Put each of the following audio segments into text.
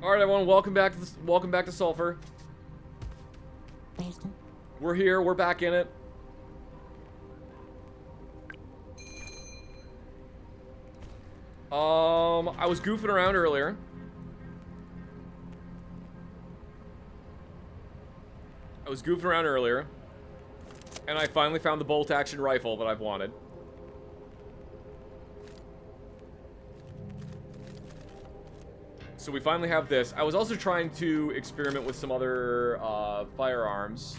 All right, everyone, welcome back to Sulfur. We're here. We're back in it. I was goofing around earlier. And I finally found the bolt-action rifle that I've wanted. So we finally have this. I was also trying to experiment with some other firearms.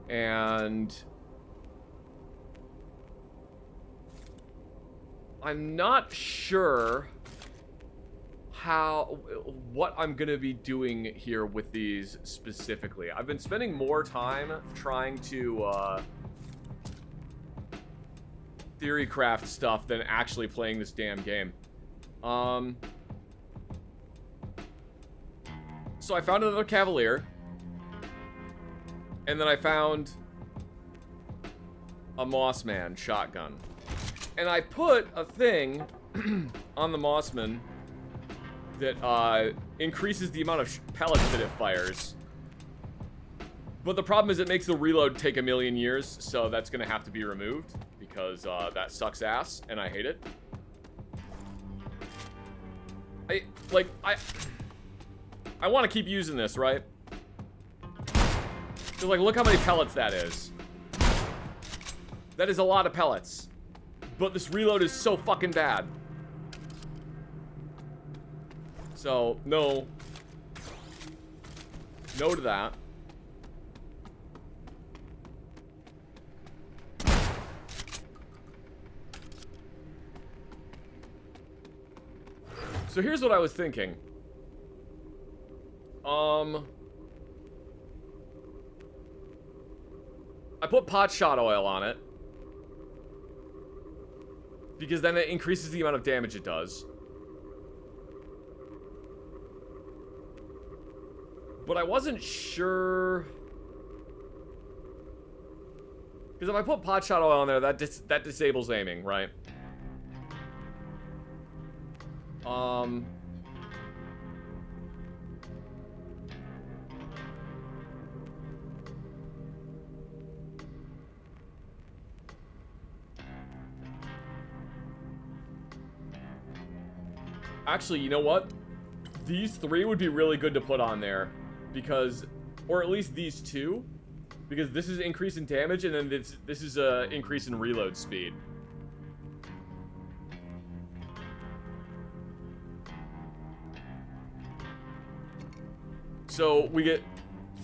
And I'm not sure what I'm gonna be doing here with these specifically. I've been spending more time trying to theory craft stuff than actually playing this damn game. So I found another Cavalier. And then I found a Mossman shotgun. And I put a thing on the Mossman that increases the amount of pellets that it fires. But the problem is it makes the reload take 1,000,000 years, so that's gonna have to be removed because that sucks ass and I hate it. I want to keep using this, right? So, like, look how many pellets that is. That is a lot of pellets. But this reload is so fucking bad. So, no. No to that. So here's what I was thinking. I put pot shot oil on it because then it increases the amount of damage it does. But I wasn't sure because if I put pot shot oil on there, that disables aiming, right? Actually, you know what? These three would be really good to put on there because, or at least these two, because this is increase in damage and then this is a increase in reload speed. So we get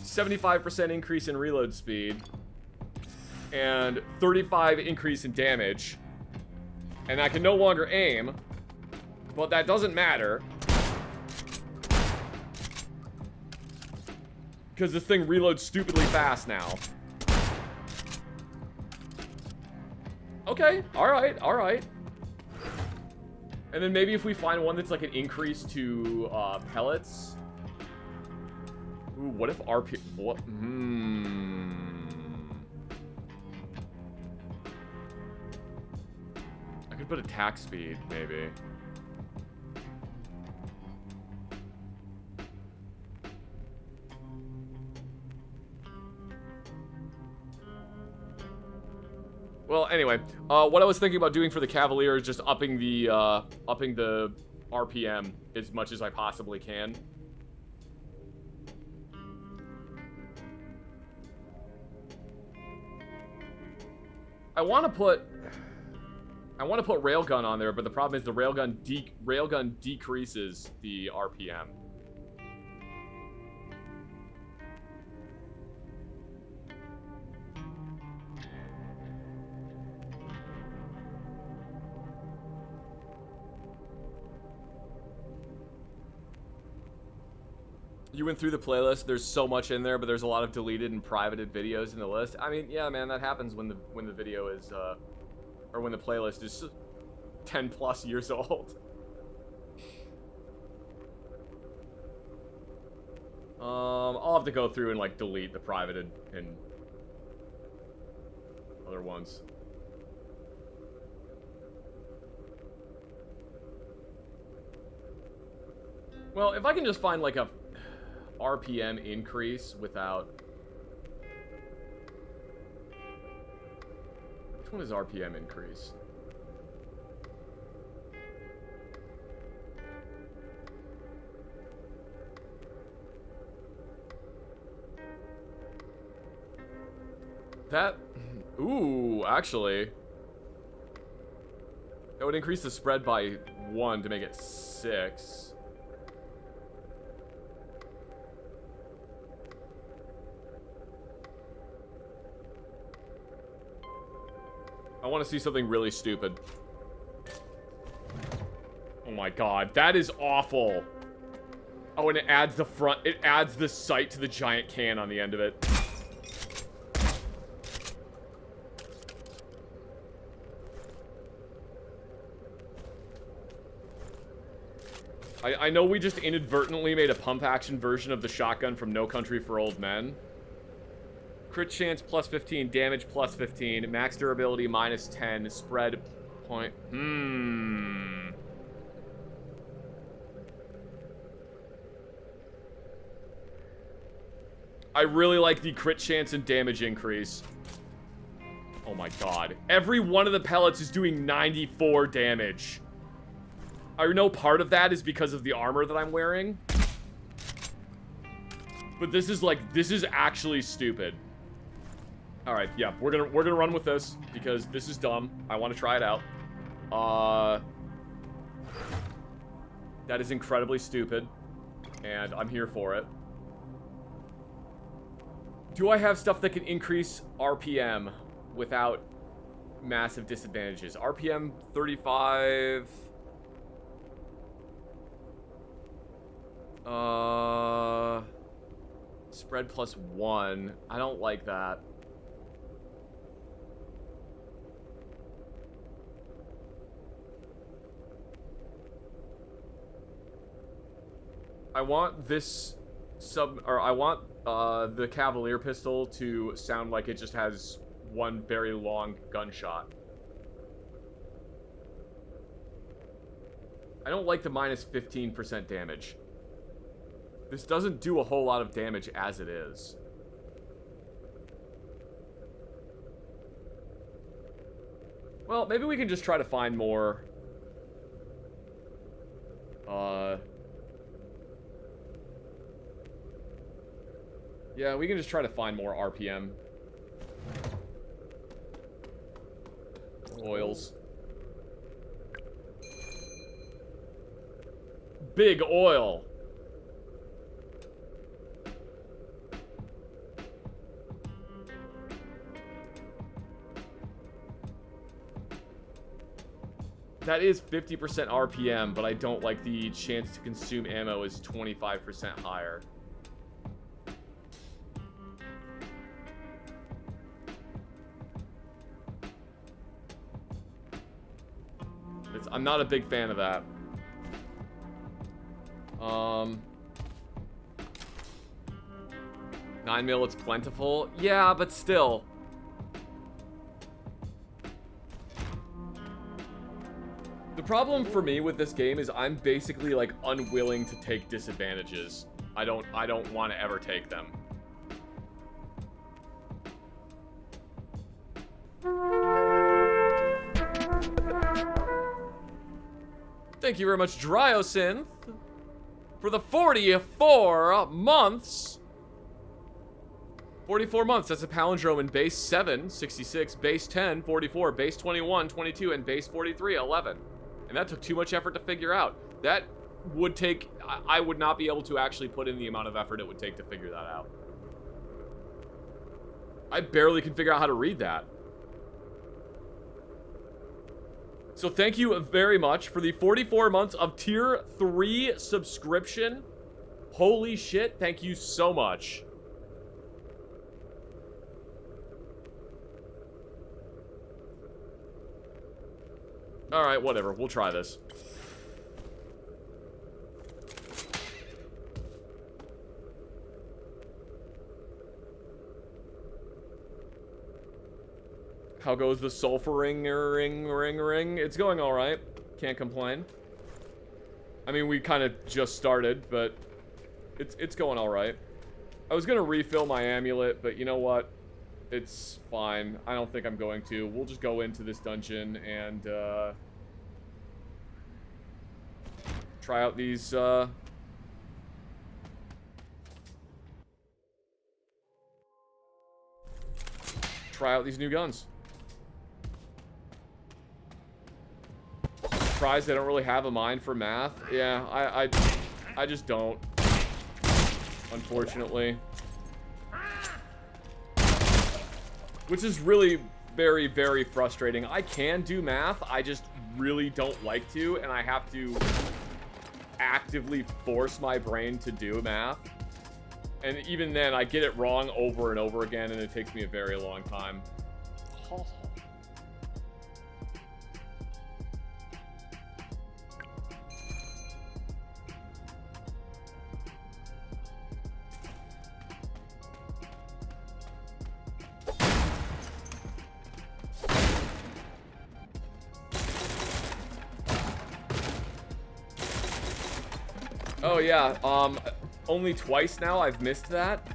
75% increase in reload speed and 35 increase in damage, and I can no longer aim. But that doesn't matter. Because this thing reloads stupidly fast now. Okay, alright, alright. And then maybe if we find one that's like an increase to pellets. Ooh, what if RP... What? I could put attack speed, maybe. Well, anyway, what I was thinking about doing for the Cavalier is just upping the RPM as much as I possibly can. I want to put railgun on there, but the problem is the railgun decreases the RPM. You went through the playlist. There's so much in there, but there's a lot of deleted and privated videos in the list. I mean, yeah, man, that happens when the video is or when the playlist is 10+ years old. I'll have to go through and like delete the privated and other ones. Well, if I can just find, like, a RPM increase without... Which one is RPM increase? That... Ooh, actually... That would increase the spread by 1 to make it 6. I want to see something really stupid. Oh my god, that is awful. Oh, and it adds the front... It adds the sight to the giant can on the end of it. I know we just inadvertently made a pump action version of the shotgun from No Country for Old Men. Crit chance plus 15, damage plus 15, max durability minus 10, spread point. I really like the crit chance and damage increase. Oh my god. Every one of the pellets is doing 94 damage. I know part of that is because of the armor that I'm wearing. But this is like, this is actually stupid. Alright, yeah, we're gonna run with this because this is dumb. I want to try it out. That is incredibly stupid. And I'm here for it. Do I have stuff that can increase RPM without massive disadvantages? RPM 35... Spread plus 1. I don't like that. I want this I want the Cavalier pistol to sound like it just has one very long gunshot. I don't like the minus 15% damage. This doesn't do a whole lot of damage as it is. Well, maybe we can just try to find more... Yeah, we can just try to find more RPM. Oils. Big oil. That is 50% RPM, but I don't like the chance to consume ammo is 25% higher. I'm not a big fan of that. 9mm, it's plentiful. Yeah, but still. The problem for me with this game is I'm basically like unwilling to take disadvantages. I don't want to ever take them. Thank you very much, Dryosynth, for the 44 months. 44 months, that's a palindrome in base 7, 66, base 10, 44, base 21, 22, and base 43, 11. And that took too much effort to figure out. That would take... I would not be able to actually put in the amount of effort it would take to figure that out. I barely can figure out how to read that. So thank you very much for the 44 months of tier 3 subscription. Holy shit, thank you so much. Alright, whatever. We'll try this. How goes the sulfur ring? It's going alright. Can't complain. I mean, we kind of just started, but it's going all right. I was gonna refill my amulet, but you know what? It's fine. I don't think I'm going to. We'll just go into this dungeon and try out these new guns. Surprised they don't really have a mind for math. Yeah, I just don't. Unfortunately. Which is really very, very frustrating. I can do math, I just really don't like to, and I have to actively force my brain to do math. And even then, I get it wrong over and over again, and it takes me a very long time. Oh yeah, only twice now I've missed that.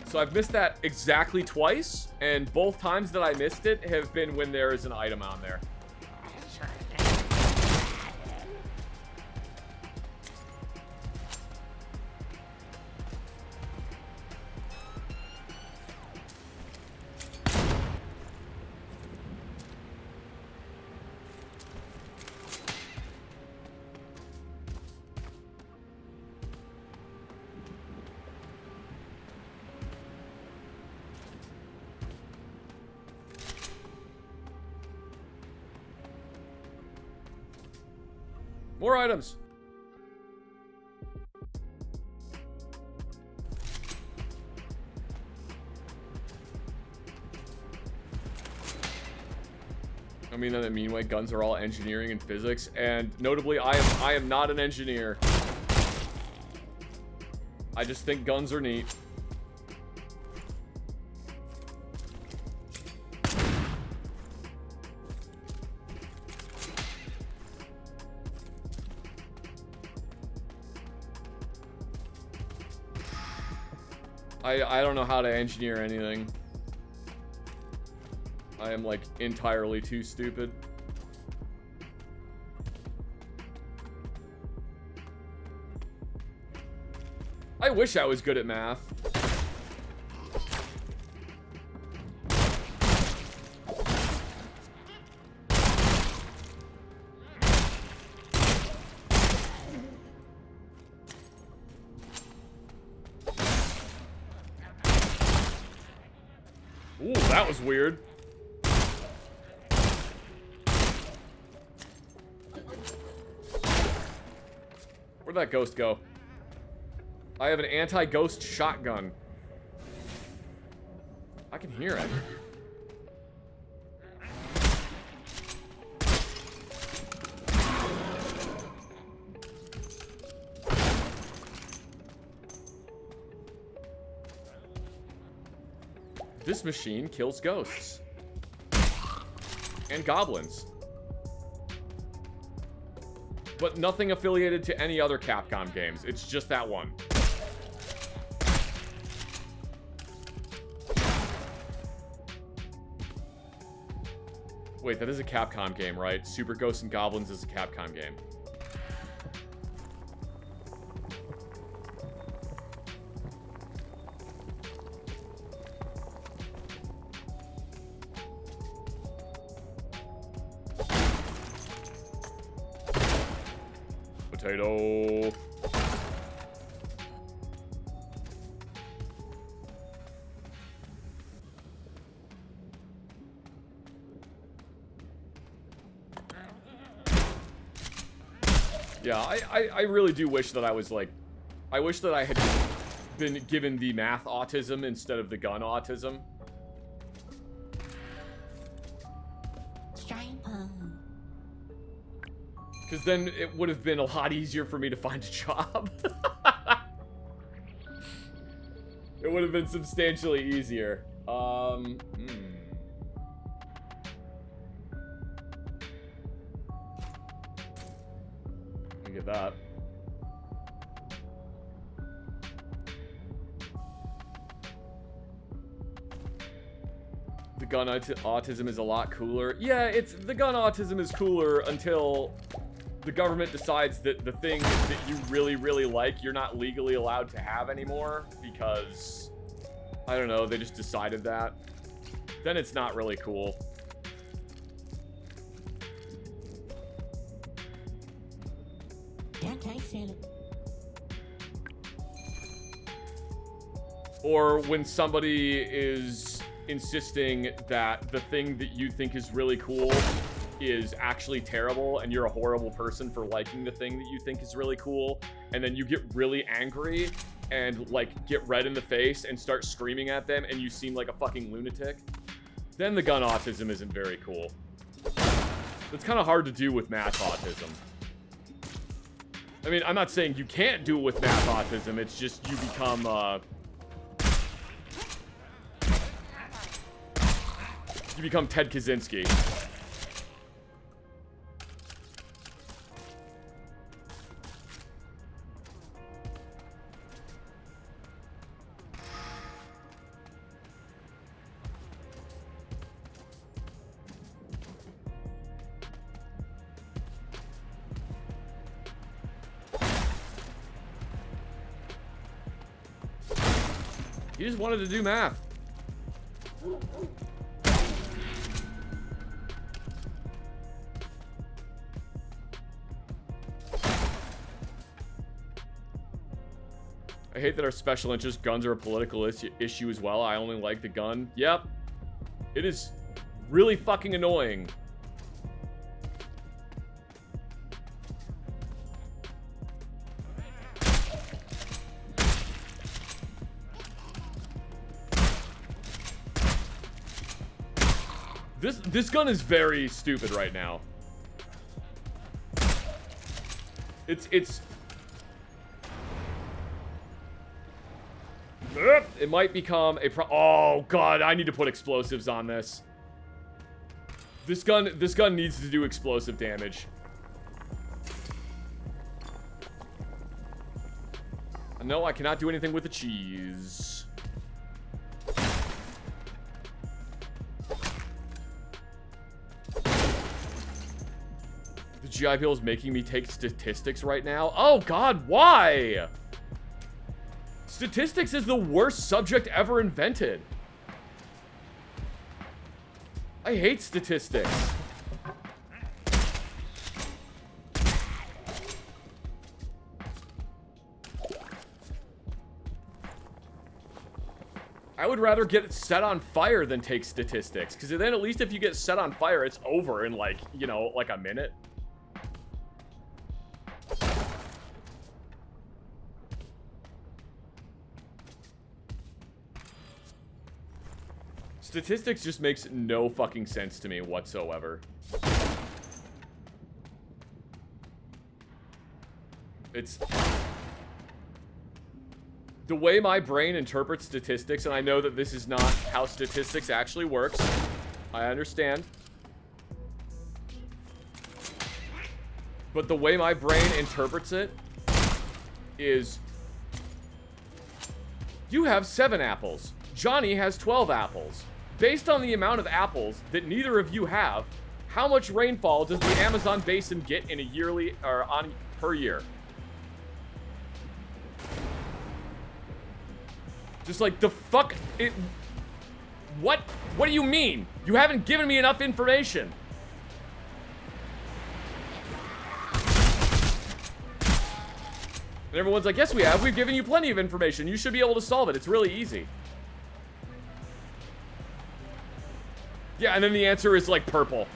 So I've missed that exactly twice, and both times that I missed it have been when there is an item on there. More items. I mean, in a mean way, guns are all engineering and physics, and notably, I am not an engineer. I just think guns are neat. I don't know how to engineer anything. I am, like, entirely too stupid. I wish I was good at math. Ooh, that was weird. Where'd that ghost go? I have an anti-ghost shotgun. I can hear it. This machine kills ghosts. And goblins. But nothing affiliated to any other Capcom games. It's just that one. Wait, that is a Capcom game, right? Super Ghosts and Goblins is a Capcom game. Potato. Yeah, I really do wish that I was like, I wish that I had been given the math autism instead of the gun autism. Because then it would have been a lot easier for me to find a job. It would have been substantially easier. Look at that. gun autism is a lot cooler. Yeah, the gun autism is cooler until the government decides that the thing that you really, really like, you're not legally allowed to have anymore because, I don't know, they just decided that. Then it's not really cool. Or when somebody is insisting that the thing that you think is really cool is actually terrible and you're a horrible person for liking the thing that you think is really cool, and then you get really angry and like get red in the face and start screaming at them and you seem like a fucking lunatic, then the gun autism isn't very cool. It's kind of hard to do with math autism. I mean, I'm not saying you can't do it with math autism, it's just you become Ted Kaczynski. He just wanted to do math. I hate that our special interest guns are a political issue as well. I only like the gun. Yep. It is really fucking annoying. This gun is very stupid right now. It might become a oh god, I need to put explosives on this. This gun needs to do explosive damage. No, I cannot do anything with the cheese. The GI Bill is making me take statistics right now. Oh god, why? Statistics is the worst subject ever invented. I hate statistics. I would rather get set on fire than take statistics, because then at least if you get set on fire, it's over in like, you know, like a minute. Statistics just makes no fucking sense to me whatsoever. It's the way my brain interprets statistics, and I know that this is not how statistics actually works. I understand. But the way my brain interprets it is you have 7 apples. Johnny has 12 apples. Based on the amount of apples that neither of you have, how much rainfall does the Amazon basin get in a yearly or per year? Just like the fuck it. What do you mean? You haven't given me enough information. And everyone's like, yes, we have. We've given you plenty of information. You should be able to solve it. It's really easy. Yeah, and then the answer is like purple.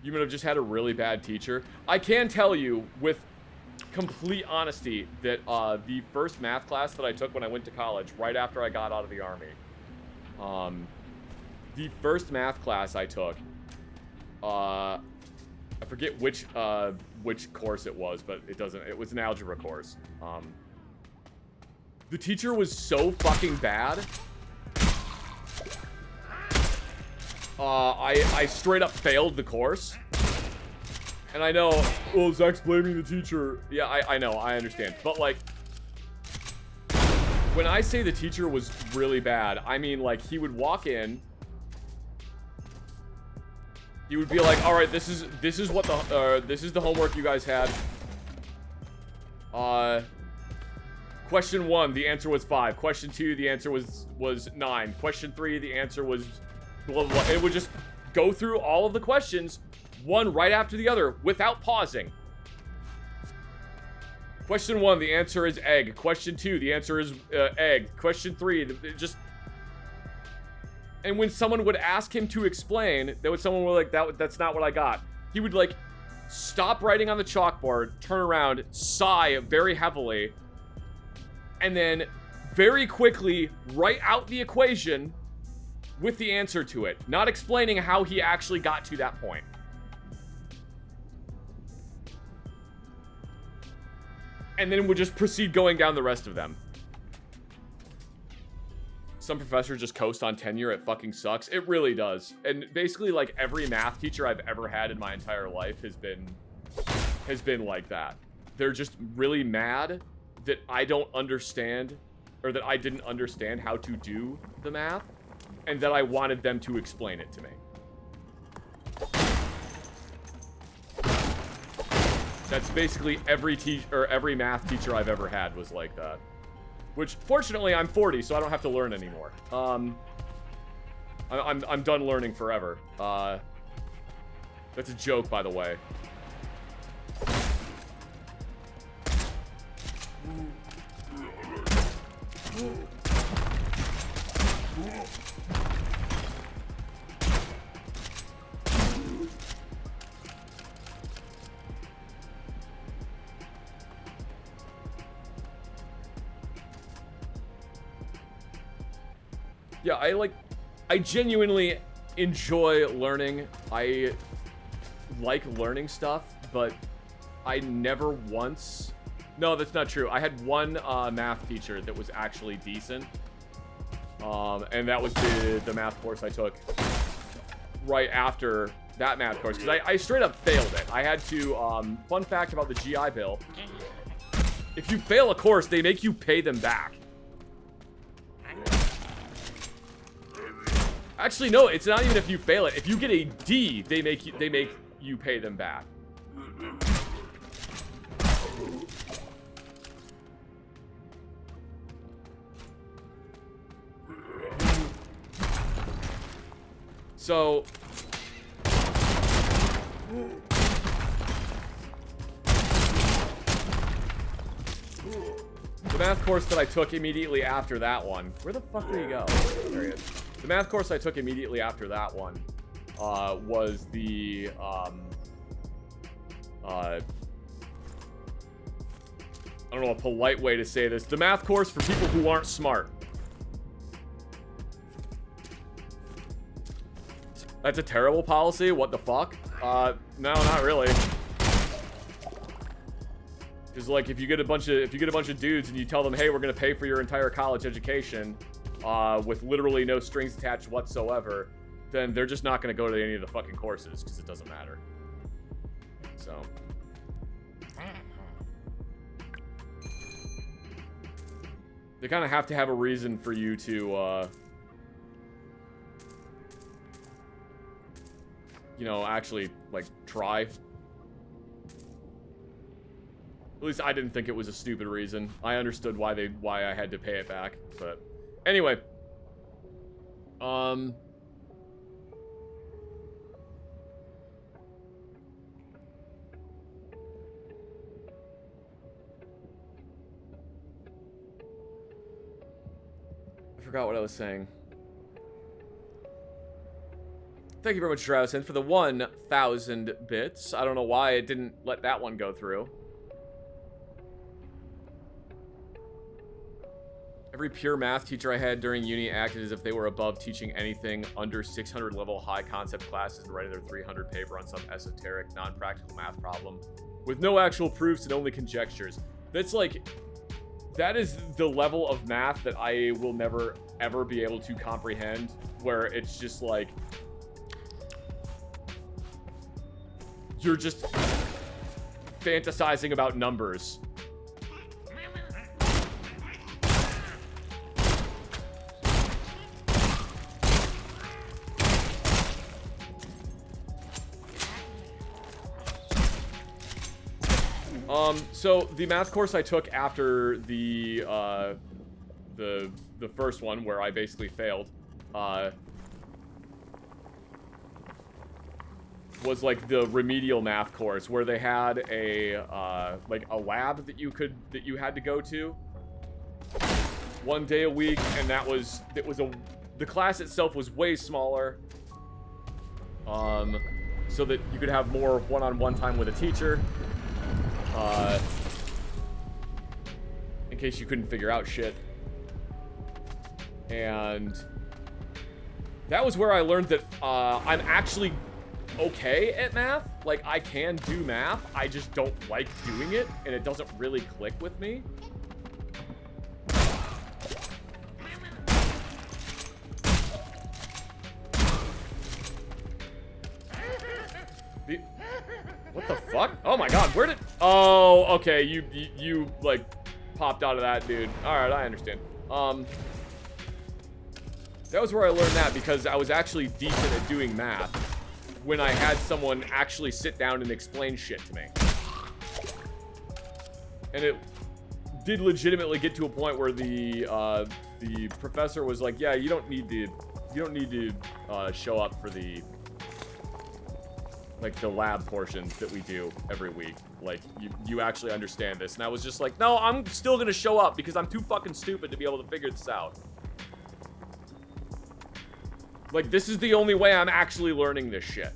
You might have just had a really bad teacher. I can tell you with complete honesty that the first math class that I took when I went to college, right after I got out of the army, the first math class I took, I forget which course it was, but it was an algebra course. The teacher was so fucking bad. I straight up failed the course. And I know, well, Zach's blaming the teacher. Yeah, I know, I understand. But like, When I say the teacher was really bad, I mean, like, he would walk in. He would be like, all right, this is what this is the homework you guys had. Question 1, the answer was 5. Question 2, the answer was 9. Question 3, the answer was blah, blah, blah. It would just go through all of the questions, one right after the other, without pausing. Question 1, the answer is egg. Question 2, the answer is egg. Question 3, just... And when someone would ask him to explain, someone would like, that's not what I got. He would, like, stop writing on the chalkboard, turn around, sigh very heavily, and then very quickly write out the equation with the answer to it, not explaining how he actually got to that point. And then would just proceed going down the rest of them. Some professors just coast on tenure. It fucking sucks. It really does. And basically, like, every math teacher I've ever had in my entire life has been like that. They're just really mad that I don't understand, or that I didn't understand how to do the math, and that I wanted them to explain it to me. That's basically every math teacher I've ever had was like that. Which, fortunately, I'm 40, so I don't have to learn anymore. I'm done learning forever. That's a joke, by the way. Yeah, I genuinely enjoy learning. I like learning stuff, but I never once... No, that's not true. I had one math teacher that was actually decent. And that was the math course I took right after that math course. Because I straight up failed it. I had to... fun fact about the GI Bill. If you fail a course, they make you pay them back. Actually, no, it's not even if you fail it. If you get a D, they make you pay them back. So the math course that I took immediately after that one. Where the fuck did he go? There he is. The math course I took immediately after that one was the I don't know a polite way to say this. The math course for people who aren't smart. That's a terrible policy. What the fuck? No, not really. Because like if you get a bunch of dudes and you tell them, hey, we're gonna pay for your entire college education, with literally no strings attached whatsoever, then they're just not gonna go to any of the fucking courses because it doesn't matter. So. They kind of have to have a reason for you to, you know, actually, like, try. At least I didn't think it was a stupid reason. I understood why I had to pay it back, but anyway. I forgot what I was saying. Thank you very much, Drowson, for the 1,000 bits. I don't know why it didn't let that one go through. Every pure math teacher I had during uni acted as if they were above teaching anything under 600 level high concept classes and writing their 300 paper on some esoteric, non-practical math problem with no actual proofs and only conjectures. That's like... That is the level of math that I will never, ever be able to comprehend, where it's just like... You're just fantasizing about numbers. So the math course I took after the first one where I basically failed, was like the remedial math course where they had a like a lab that you had to go to 1 day a week, and the class itself was way smaller, so that you could have more one-on-one time with a teacher, in case you couldn't figure out shit. And that was where I learned that I'm actually okay at math. Like, I can do math, I just don't like doing it, and it doesn't really click with me. What the fuck? Oh my god, where did... Oh, okay, you like, popped out of that, dude. Alright, I understand. That was where I learned that, because I was actually decent at doing math when I had someone actually sit down and explain shit to me. And it did legitimately get to a point where the professor was like, yeah, you don't need to show up for the lab portions that we do every week. Like, you actually understand this. And I was just like, no, I'm still gonna show up because I'm too fucking stupid to be able to figure this out. Like, this is the only way I'm actually learning this shit.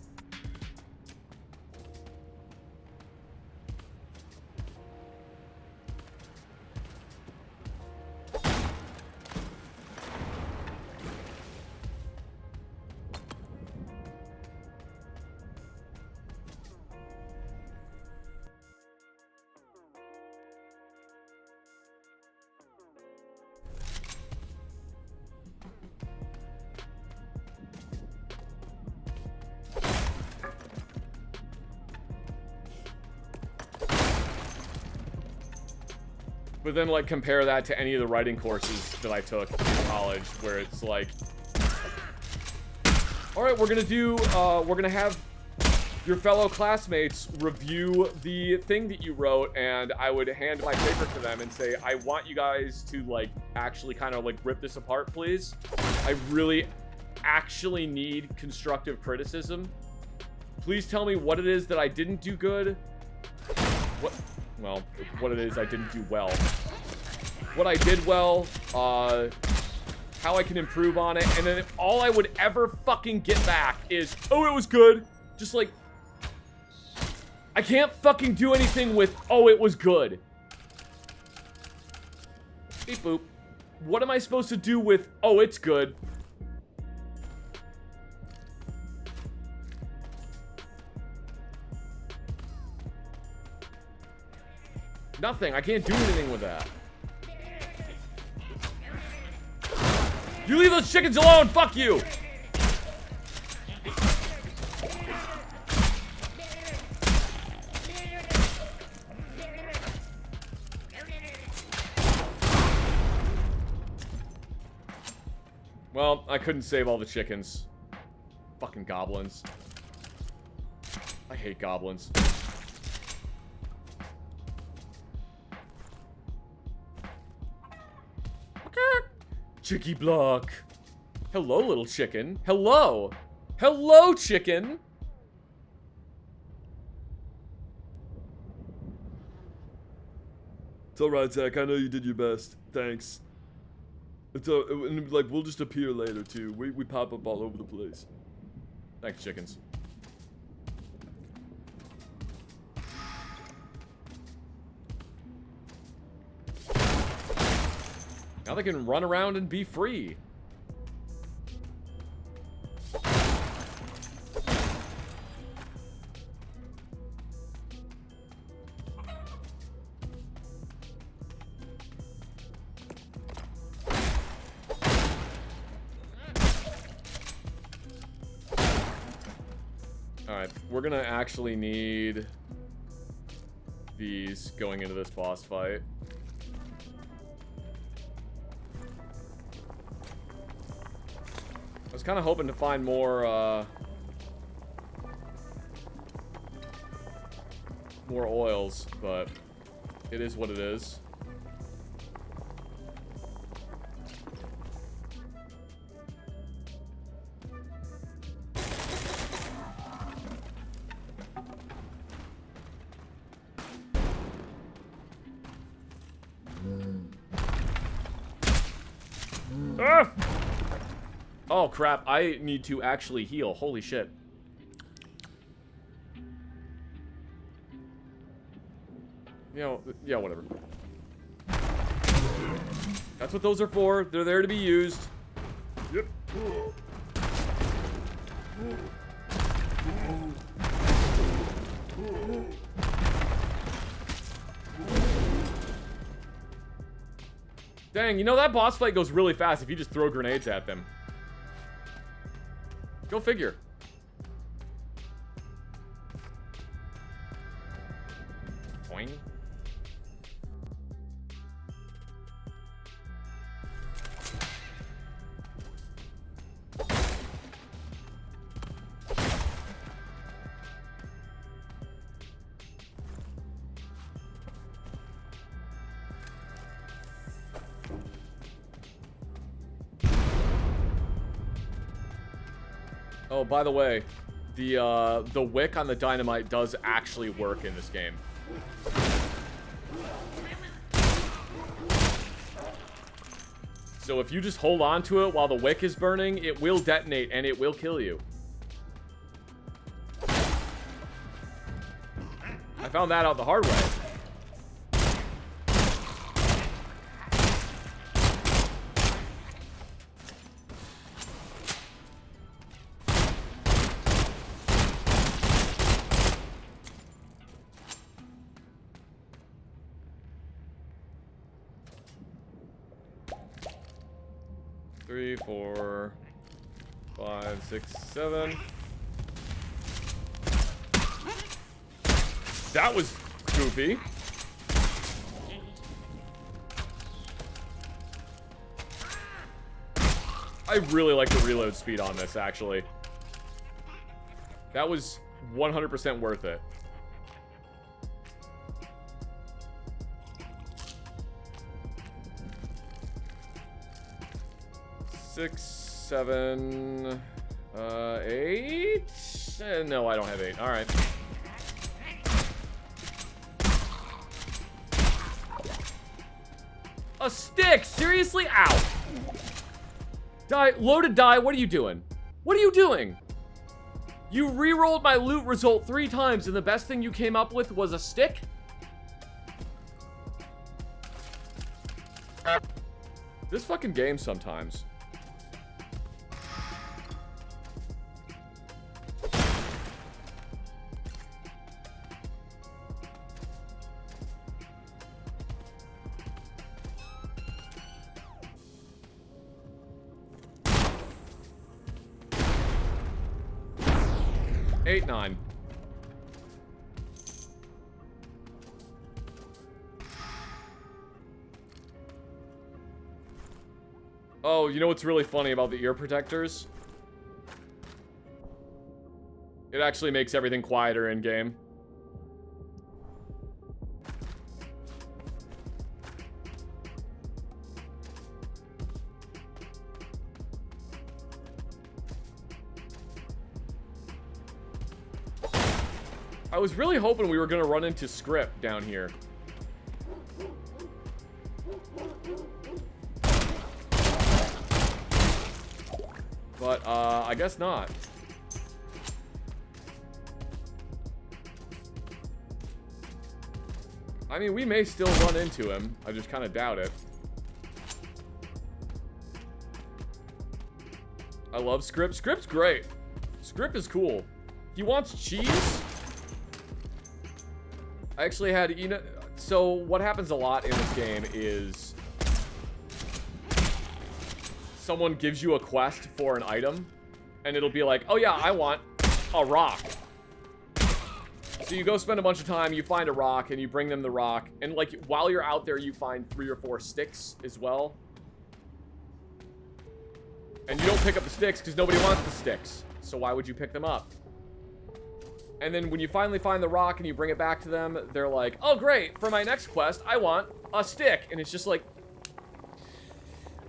But then, like, compare that to any of the writing courses that I took in college, where it's like, all right, we're gonna have your fellow classmates review the thing that you wrote, and I would hand my paper to them and say, I want you guys to, like, actually kind of, like, rip this apart, please. I really actually need constructive criticism. Please tell me what it is that I didn't do good. Well, what it is I didn't do well. What I did well, how I can improve on it, and then if all I would ever fucking get back is, oh, it was good. Just like, I can't fucking do anything with, oh, it was good. Beep boop. What am I supposed to do with, oh, it's good? Nothing. I can't do anything with that. You leave those chickens alone! Fuck you! Well, I couldn't save all the chickens. Fucking goblins. I hate goblins. Chicky block. Hello, little chicken. Hello. Hello, chicken. It's alright, Zach. I know you did your best. Thanks. It's like, we'll just appear later, too. We pop up all over the place. Thanks, chickens. Now they can run around and be free. Alright, we're gonna actually need these going into this boss fight. I was kind of hoping to find more more oils, but it is what it is. Ah! Oh crap, I need to actually heal. Holy shit. You know, yeah, whatever. That's what those are for. They're there to be used. Yep. Dang, you know that boss fight goes really fast if you just throw grenades at them. Go figure. Boing. Oh, by the way, the wick on the dynamite does actually work in this game. So if you just hold on to it while the wick is burning, it will detonate and it will kill you. I found that out the hard way. Three, 4, 5, 6, 7. That was goofy. I really like the reload speed on this, actually. That was 100% worth it. Six, 7, 8? No, I don't have 8. All right. A stick? Seriously? Ow. Die. Loaded die. What are you doing? What are you doing? You re-rolled my loot result 3 times and the best thing you came up with was a stick? This fucking game sometimes. Eight, 9. Oh, you know what's really funny about the ear protectors? It actually makes everything quieter in game. I was really hoping we were gonna run into script down here. But, I guess not. I mean, we may still run into him. I just kind of doubt it. I love Script. Script's great. Script is cool. He wants cheese? I actually had, you know, so what happens a lot in this game is someone gives you a quest for an item and it'll be like, oh yeah, I want a rock. So you go spend a bunch of time, you find a rock and you bring them the rock, and like while you're out there you find 3 or 4 sticks as well. And you don't pick up the sticks because nobody wants the sticks. So why would you pick them up? And then when you finally find the rock and you bring it back to them, they're like, oh great, for my next quest, I want a stick. And it's just like,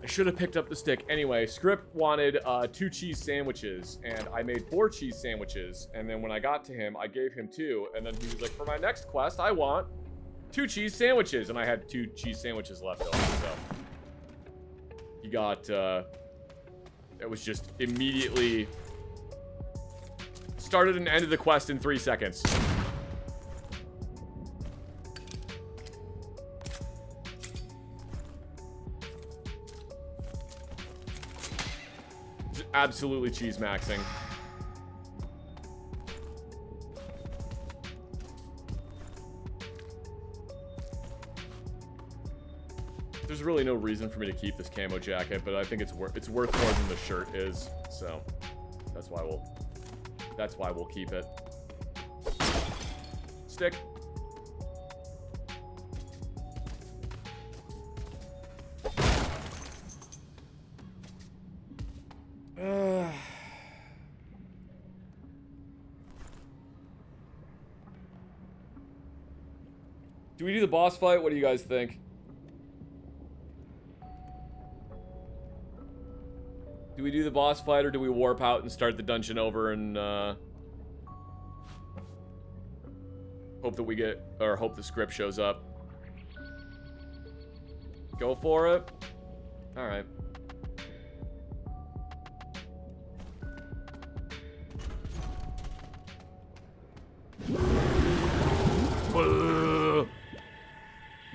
I should have picked up the stick. Anyway, Script wanted 2 cheese sandwiches, and I made 4 cheese sandwiches. And then when I got to him, I gave him 2. And then he was like, for my next quest, I want 2 cheese sandwiches. And I had 2 cheese sandwiches left over, so. He got, it was just immediately started and ended the quest in 3 seconds. Just absolutely cheese maxing. There's really no reason for me to keep this camo jacket, but I think it's worth more than the shirt is, so that's why we'll keep it. Stick. Do we do the boss fight? What do you guys think? Do we do the boss fight, or do we warp out and start the dungeon over and hope that we get, or hope the script shows up? Go for it. All right.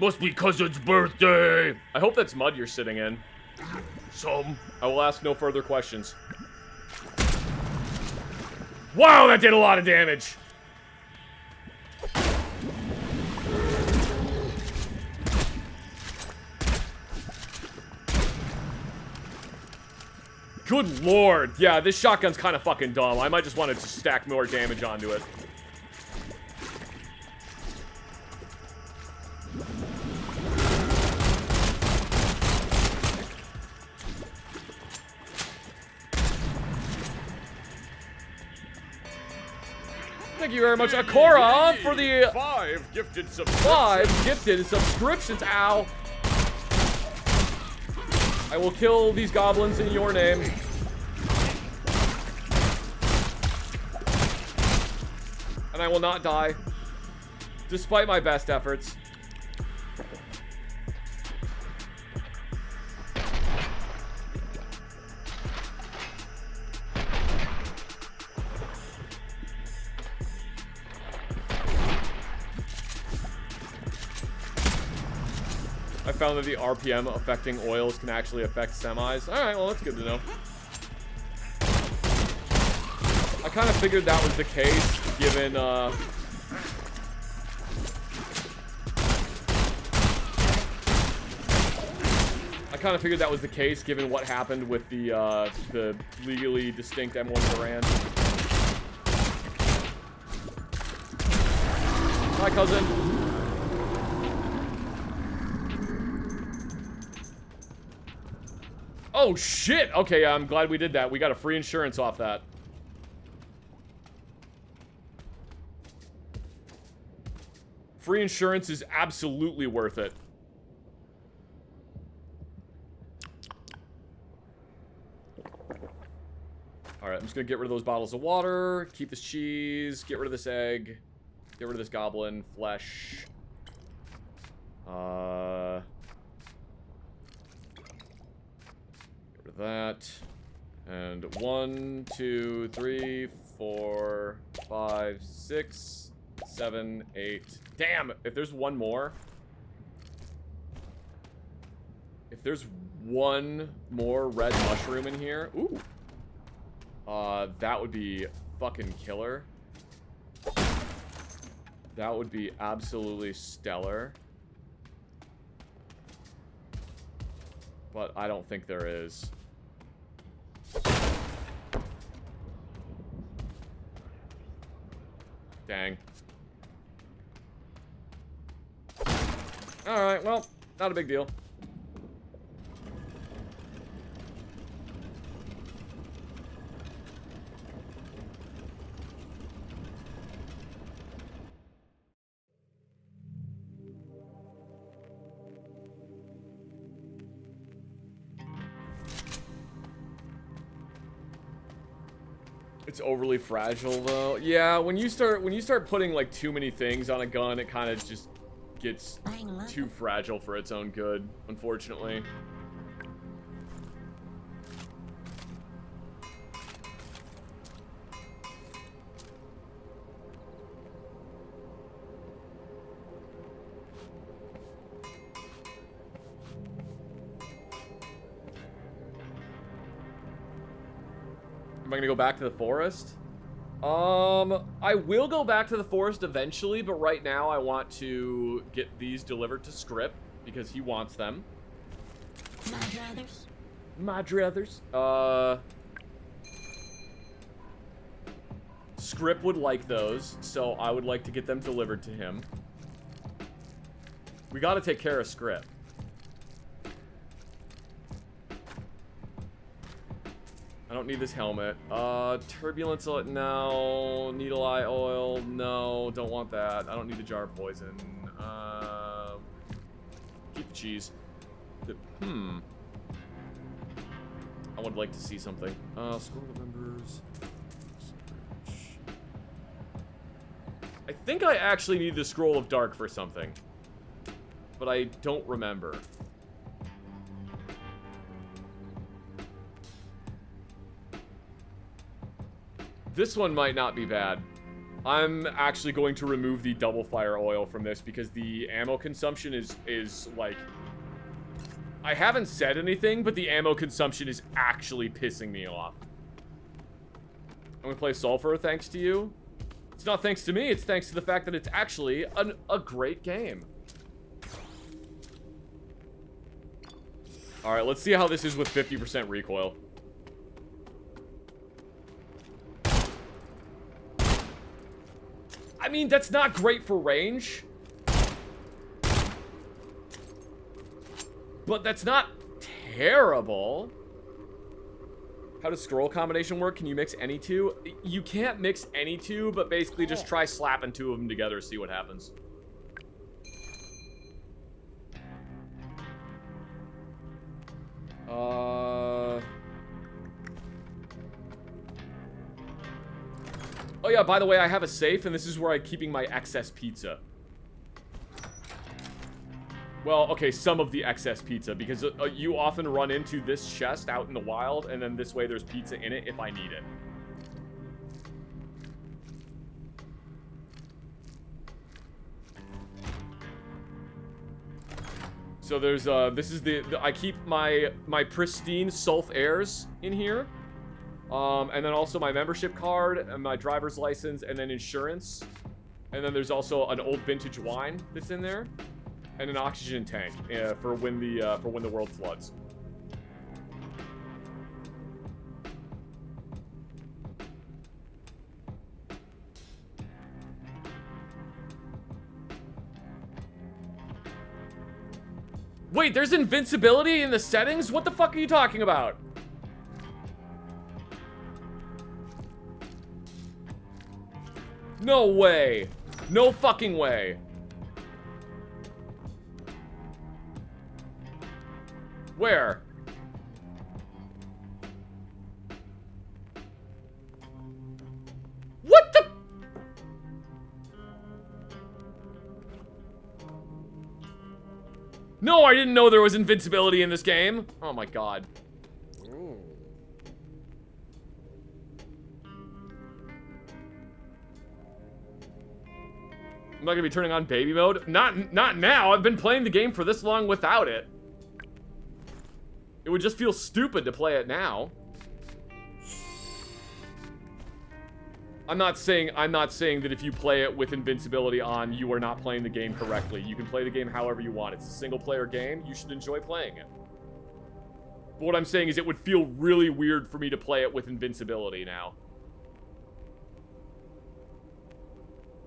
Must be Cousin's birthday. I hope that's mud you're sitting in. I will ask no further questions. Wow, that did a lot of damage. Good lord. Yeah, this shotgun's kind of fucking dumb. I might just want to stack more damage onto it. Thank you very much, Akora, for the 5 gifted subscriptions. Ow. I will kill these goblins in your name. And I will not die, despite my best efforts. I found that the RPM affecting oils can actually affect semis. Alright, well, that's good to know. I kind of figured that was the case, given, I kind of figured that was the case, given what happened with the legally distinct M1 brand. Hi, cousin. Oh, shit! Okay, I'm glad we did that. We got a free insurance off that. Free insurance is absolutely worth it. Alright, I'm just gonna get rid of those bottles of water, keep this cheese, get rid of this egg, get rid of this goblin flesh. That. And 1, 2, 3, 4, 5, 6, 7, 8. Damn! If there's one more. If there's one more red mushroom in here. Ooh. That would be fucking killer. That would be absolutely stellar. But I don't think there is. Dang. Alright, well, not a big deal. It's overly fragile though. Yeah, when you start putting like too many things on a gun, it kind of just gets too fragile for its own good, unfortunately. Am I gonna go back to the forest? I will go back to the forest eventually, but right now I want to get these delivered to Scrip because he wants them. My druthers. My druthers. Scrip would like those, so I would like to get them delivered to him. We gotta take care of Scrip. I don't need this helmet. Turbulence, no. Needle eye oil, no. Don't want that. I don't need the jar of poison. Keep the cheese. I would like to see something. Scroll of members. I think I actually need the Scroll of Dark for something. But I don't remember. This one might not be bad. I'm actually going to remove the double fire oil from this because the ammo consumption is like... I haven't said anything, but the ammo consumption is actually pissing me off. I'm gonna play Sulfur thanks to you. It's not thanks to me, it's thanks to the fact that it's actually a great game. Alright, let's see how this is with 50% recoil. I mean, that's not great for range. But that's not terrible. How does scroll combination work? Can you mix any two? You can't mix any two, but basically just try slapping two of them together, see what happens. Oh yeah, by the way, I have a safe, and this is where I'm keeping my excess pizza. Well, okay, some of the excess pizza, because you often run into this chest out in the wild, and then this way there's pizza in it if I need it. So there's, this is I keep my pristine Sulf Airs in here. And then also my membership card, and my driver's license, and then insurance. And then there's also an old vintage wine that's in there. And an oxygen tank for when the world floods. Wait, there's invincibility in the settings? What the fuck are you talking about? No way. No fucking way. Where? What the? No, I didn't know there was invincibility in this game. Oh my god. I'm not gonna be turning on baby mode. Not now. I've been playing the game for this long without it. It would just feel stupid to play it now. I'm not saying that if you play it with invincibility on, you are not playing the game correctly. You can play the game however you want. It's a single player game. You should enjoy playing it. But what I'm saying is it would feel really weird for me to play it with invincibility now.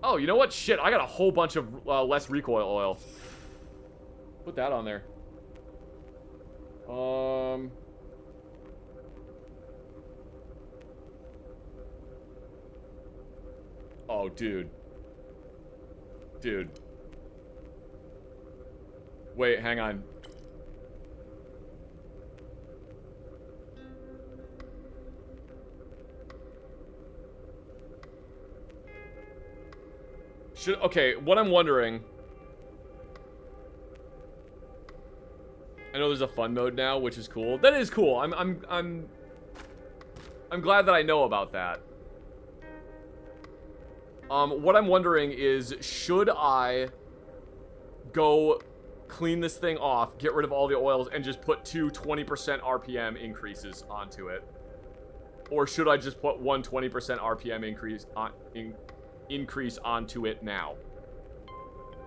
Oh, you know what? Shit, I got a whole bunch of less recoil oil. Put that on there. Oh, dude. Dude. Wait, hang on. Okay, what I'm wondering... I know there's a fun mode now, which is cool. That is cool. I'm glad that I know about that. What I'm wondering is, should I go clean this thing off, get rid of all the oils, and just put two 20% RPM increases onto it? Or should I just put one 20% RPM increase onto it now?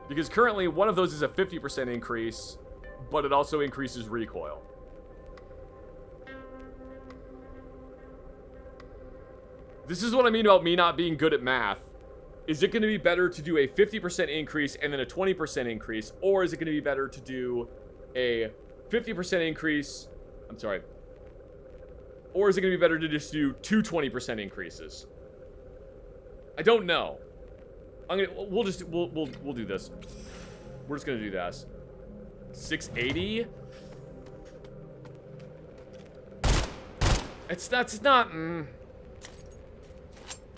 Because currently, one of those is a 50% increase, but it also increases recoil. This is what I mean about me not being good at math. Is it going to be better to do a 50% increase and then a 20% increase? Or is it going to be better to do a 50% increase? I'm sorry. Or is it going to be better to just do two 20% increases? I don't know. We'll do this. We're just going to do this. 680? It's not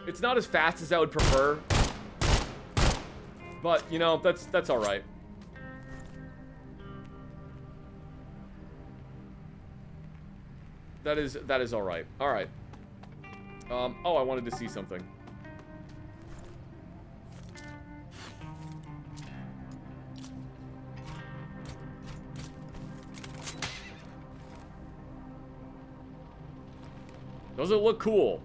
it's not as fast as I would prefer. But, you know, that's all right. That is all right. All right. Oh, I wanted to see something. Does it look cool?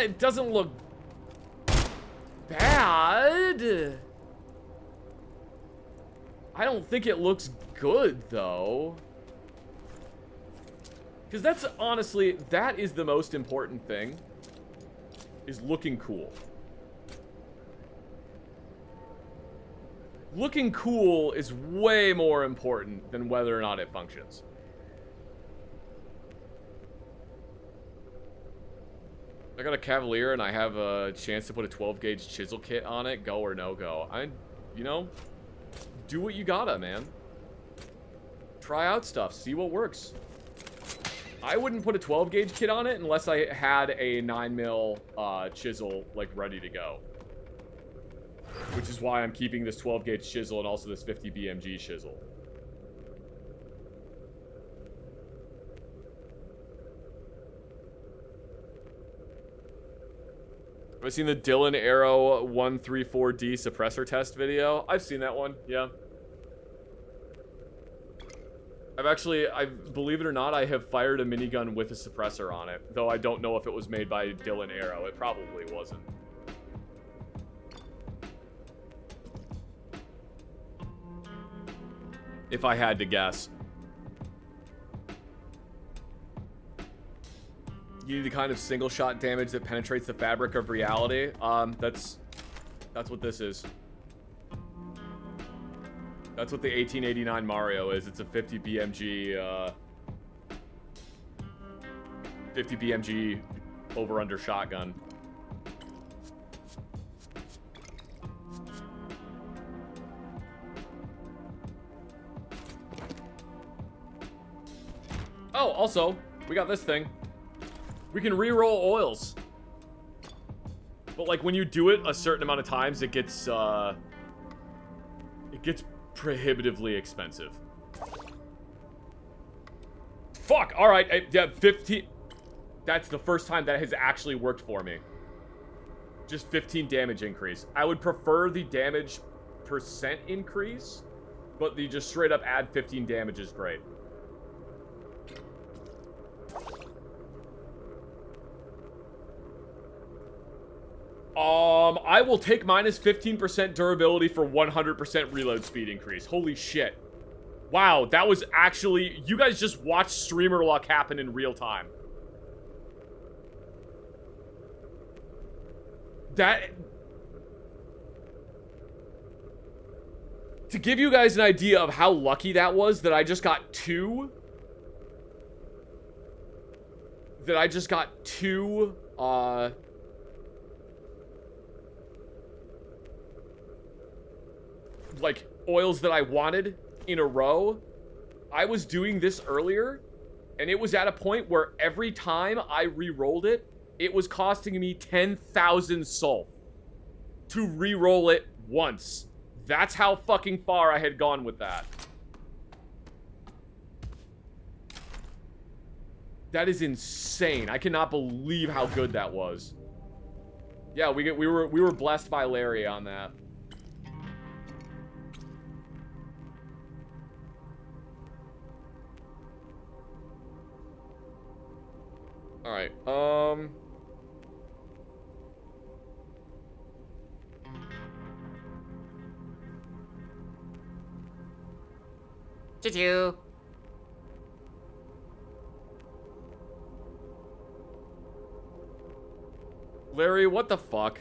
It doesn't look bad. I don't think it looks good, though. Because that's, honestly, that is the most important thing. Is looking cool. Looking cool is way more important than whether or not it functions. I got a Cavalier and I have a chance to put a 12 gauge chisel kit on it. Go or no go. You know, do what you gotta, man. Try out stuff. See what works. I wouldn't put a 12 gauge kit on it unless I had a 9mm chisel, like, ready to go. Which is why I'm keeping this 12 gauge chisel and also this 50 BMG chisel. Have I seen the Dylan Arrow 134D suppressor test video? I've seen that one, yeah. Believe it or not, I have fired a minigun with a suppressor on it. Though I don't know if it was made by Dylan Arrow. It probably wasn't. If I had to guess. You need the kind of single shot damage that penetrates the fabric of reality. That's what this is. That's what the 1889 Mario is. It's a 50 BMG, 50 BMG over-under shotgun. Oh, also, we got this thing. We can re-roll oils. But, like, when you do it a certain amount of times, it gets prohibitively expensive. Fuck! Alright, yeah, 15... That's the first time that has actually worked for me. Just 15 damage increase. I would prefer the damage percent increase, but the just straight up add 15 damage is great. I will take minus 15% durability for 100% reload speed increase. Holy shit. Wow, that was actually... You guys just watched streamer luck happen in real time. That... To give you guys an idea of how lucky that was, that I just got two... like, oils that I wanted in a row. I was doing this earlier, and it was at a point where every time I re-rolled it, it was costing me 10,000 sulf to re-roll it once. That's how fucking far I had gone with that. That is insane. I cannot believe how good that was. Yeah, we were blessed by Larry on that. All right. Choo-choo. Larry, what the fuck?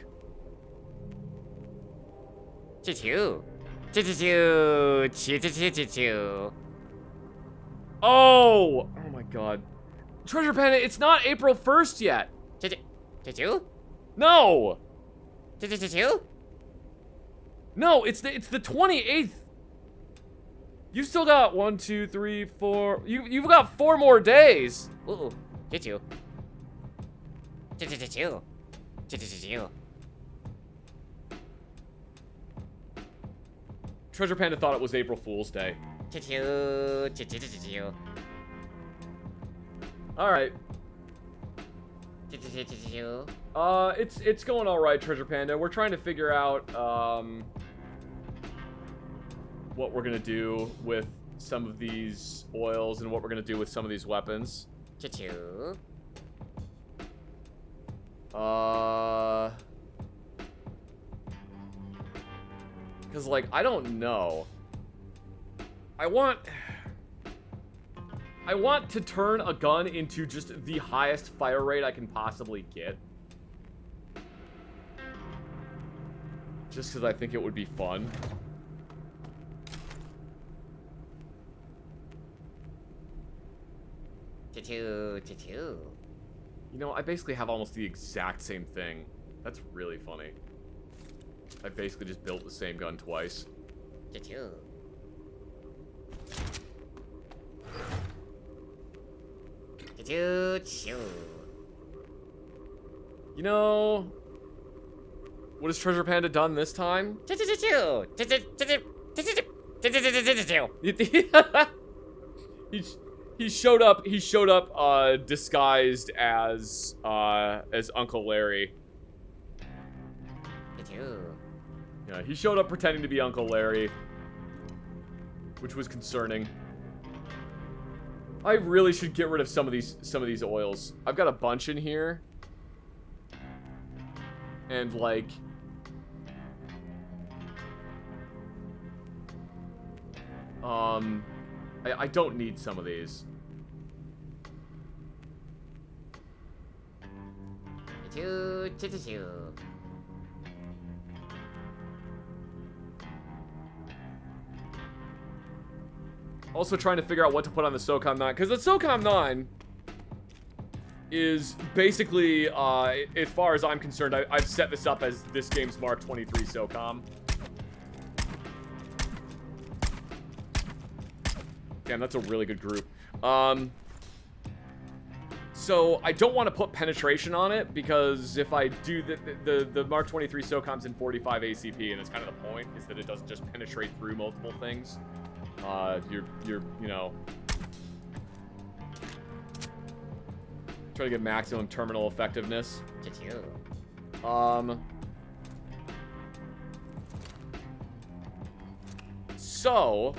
Choo-choo. Choo-choo-choo. Choo-choo-choo-choo. Oh! Oh my god. Treasure Panda, it's not April 1st yet. Choo-choo? No! Choo-choo-choo-choo? No, it's the 28th. You've still got 1, 2, 3, 4. You've got 4 more days. Ooh. Choo-choo. Choo-choo-choo-choo. Choo-choo-choo-choo. Treasure Panda thought it was April Fool's Day. Choo-choo. Choo-choo-choo-choo. All right. Choo-choo-choo-choo. It's going all right, Treasure Panda. We're trying to figure out what we're gonna do with some of these oils and what we're gonna do with some of these weapons. Choo-choo. Because, like, I don't know. I want to turn a gun into just the highest fire rate I can possibly get. Just because I think it would be fun. Choo-choo. Choo-choo. You know, I basically have almost the exact same thing. That's really funny. I basically just built the same gun twice. Choo-choo. Choo-choo. You know, what has Treasure Panda done this time? Choo-choo-choo-choo. Choo-choo-choo-choo. He showed up disguised as Uncle Larry. Choo-choo. Yeah, he showed up pretending to be Uncle Larry, which was concerning. I really should get rid of some of these oils. I've got a bunch in here. And like I don't need some of these. Choo-choo-choo-choo. Also trying to figure out what to put on the SOCOM 9, because the SOCOM 9 is basically, as far as I'm concerned, I've set this up as this game's Mark 23 SOCOM. Damn, that's a really good group. So I don't want to put penetration on it, because if I do, the Mark 23 SOCOM's in 45 ACP, and it's kind of the point, is that it doesn't just penetrate through multiple things. You know, try to get maximum terminal effectiveness. Choo-choo. So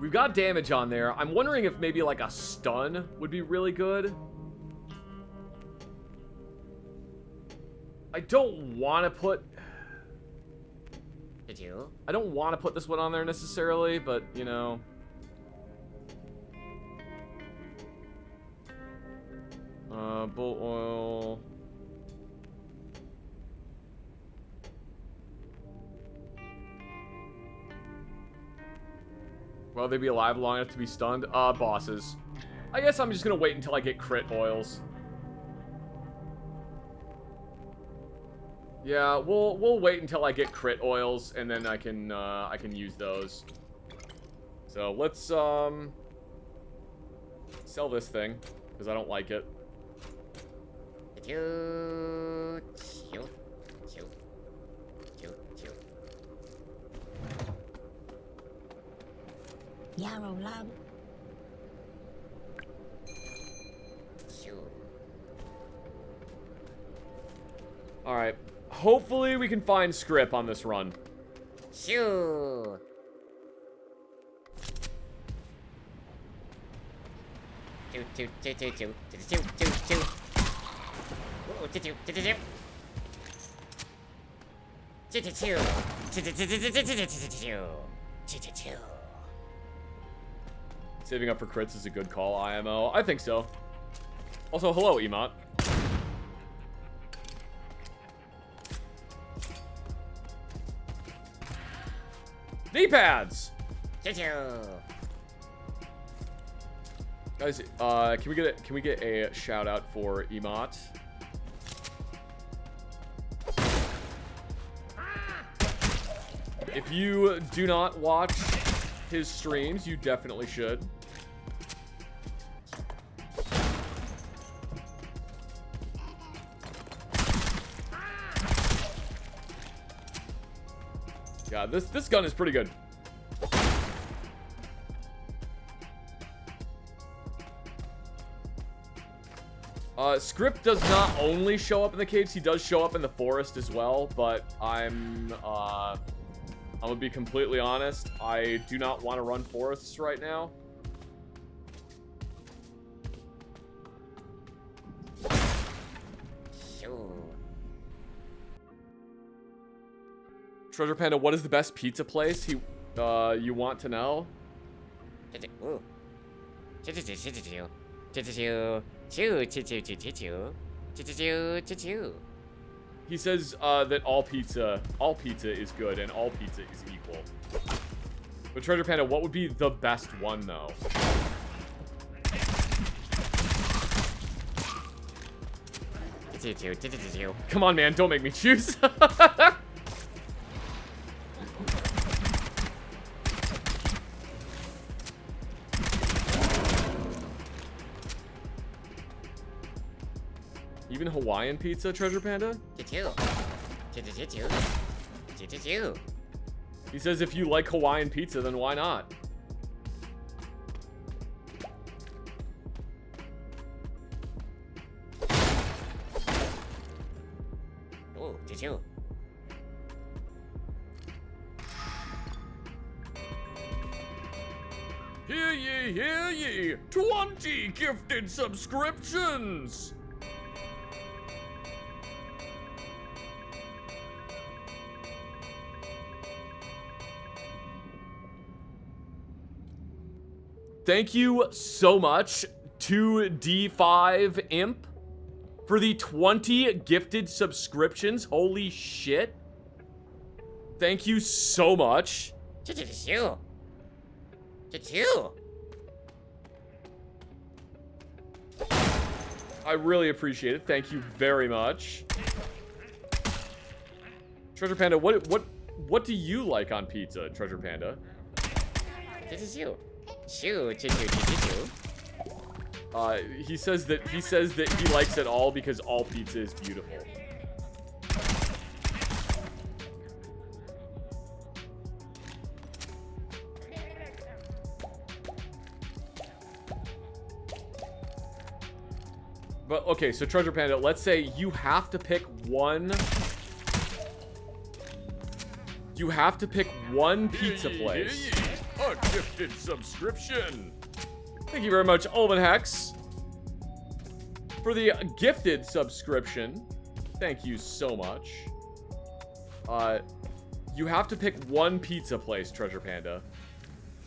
we've got damage on there. I'm wondering if maybe like a stun would be really good. I don't want to put Choo-choo. I don't want to put this one on there necessarily, but, you know. Bull oil. Will they be alive long enough to be stunned? Bosses. I guess I'm just gonna wait until I get crit oils. Yeah, we'll wait until I get crit oils, and then I can use those. So let's sell this thing. because I don't like it. Choo, choo, choo, choo, choo. Yarrow lab. Choo. All right. Hopefully we can find script on this run. Choo. Choo, choo, choo, choo, choo, choo, choo, choo. Oh, choo, choo, choo, choo, choo. Choo, choo, choo. Choo, choo, choo, choo, choo, choo, choo, choo. Choo, choo, choo. Saving up for crits is a good call, IMO. I think so. Also, hello, Emot. Knee-pads! Choo, choo. Guys, can we get a shout out for Emot? If you do not watch his streams, you definitely should. Yeah, this gun is pretty good. Script does not only show up in the caves, he does show up in the forest as well, but I'm gonna be completely honest, I do not want to run forests right now. Choo. Treasure Panda, what is the best pizza place you want to know? Choo, choo. Ooh. Choo, choo, choo, choo, choo, choo. Choo, choo, choo. Choo, choo, choo, choo, choo, choo. Choo, choo, choo, choo, choo. He says that all pizza is good and all pizza is equal. But Treasure Panda, what would be the best one though? Choo, choo, choo, choo, choo, choo. Come on, man, don't make me choose. Even Hawaiian pizza, Treasure Panda? Choo, choo. Choo, choo, choo, choo. Choo, choo, choo. He says if you like Hawaiian pizza, then why not? Ooh, choo, choo. Hear ye, 20 gifted subscriptions! Thank you so much to D5 Imp for the 20 gifted subscriptions. Holy shit. Thank you so much. Choo, choo, choo, choo. Choo, choo. I really appreciate it. Thank you very much. Treasure Panda, what do you like on pizza, Treasure Panda? Choo, choo, choo. Choo, choo, choo, choo, choo, choo. He says that he likes it all because all pizza is beautiful. But okay, so Treasure Panda, let's say you have to pick one. You have to pick one pizza place. A gifted subscription. Thank you very much, Ulven Hex, for the gifted subscription. Thank you so much. You have to pick one pizza place, Treasure Panda.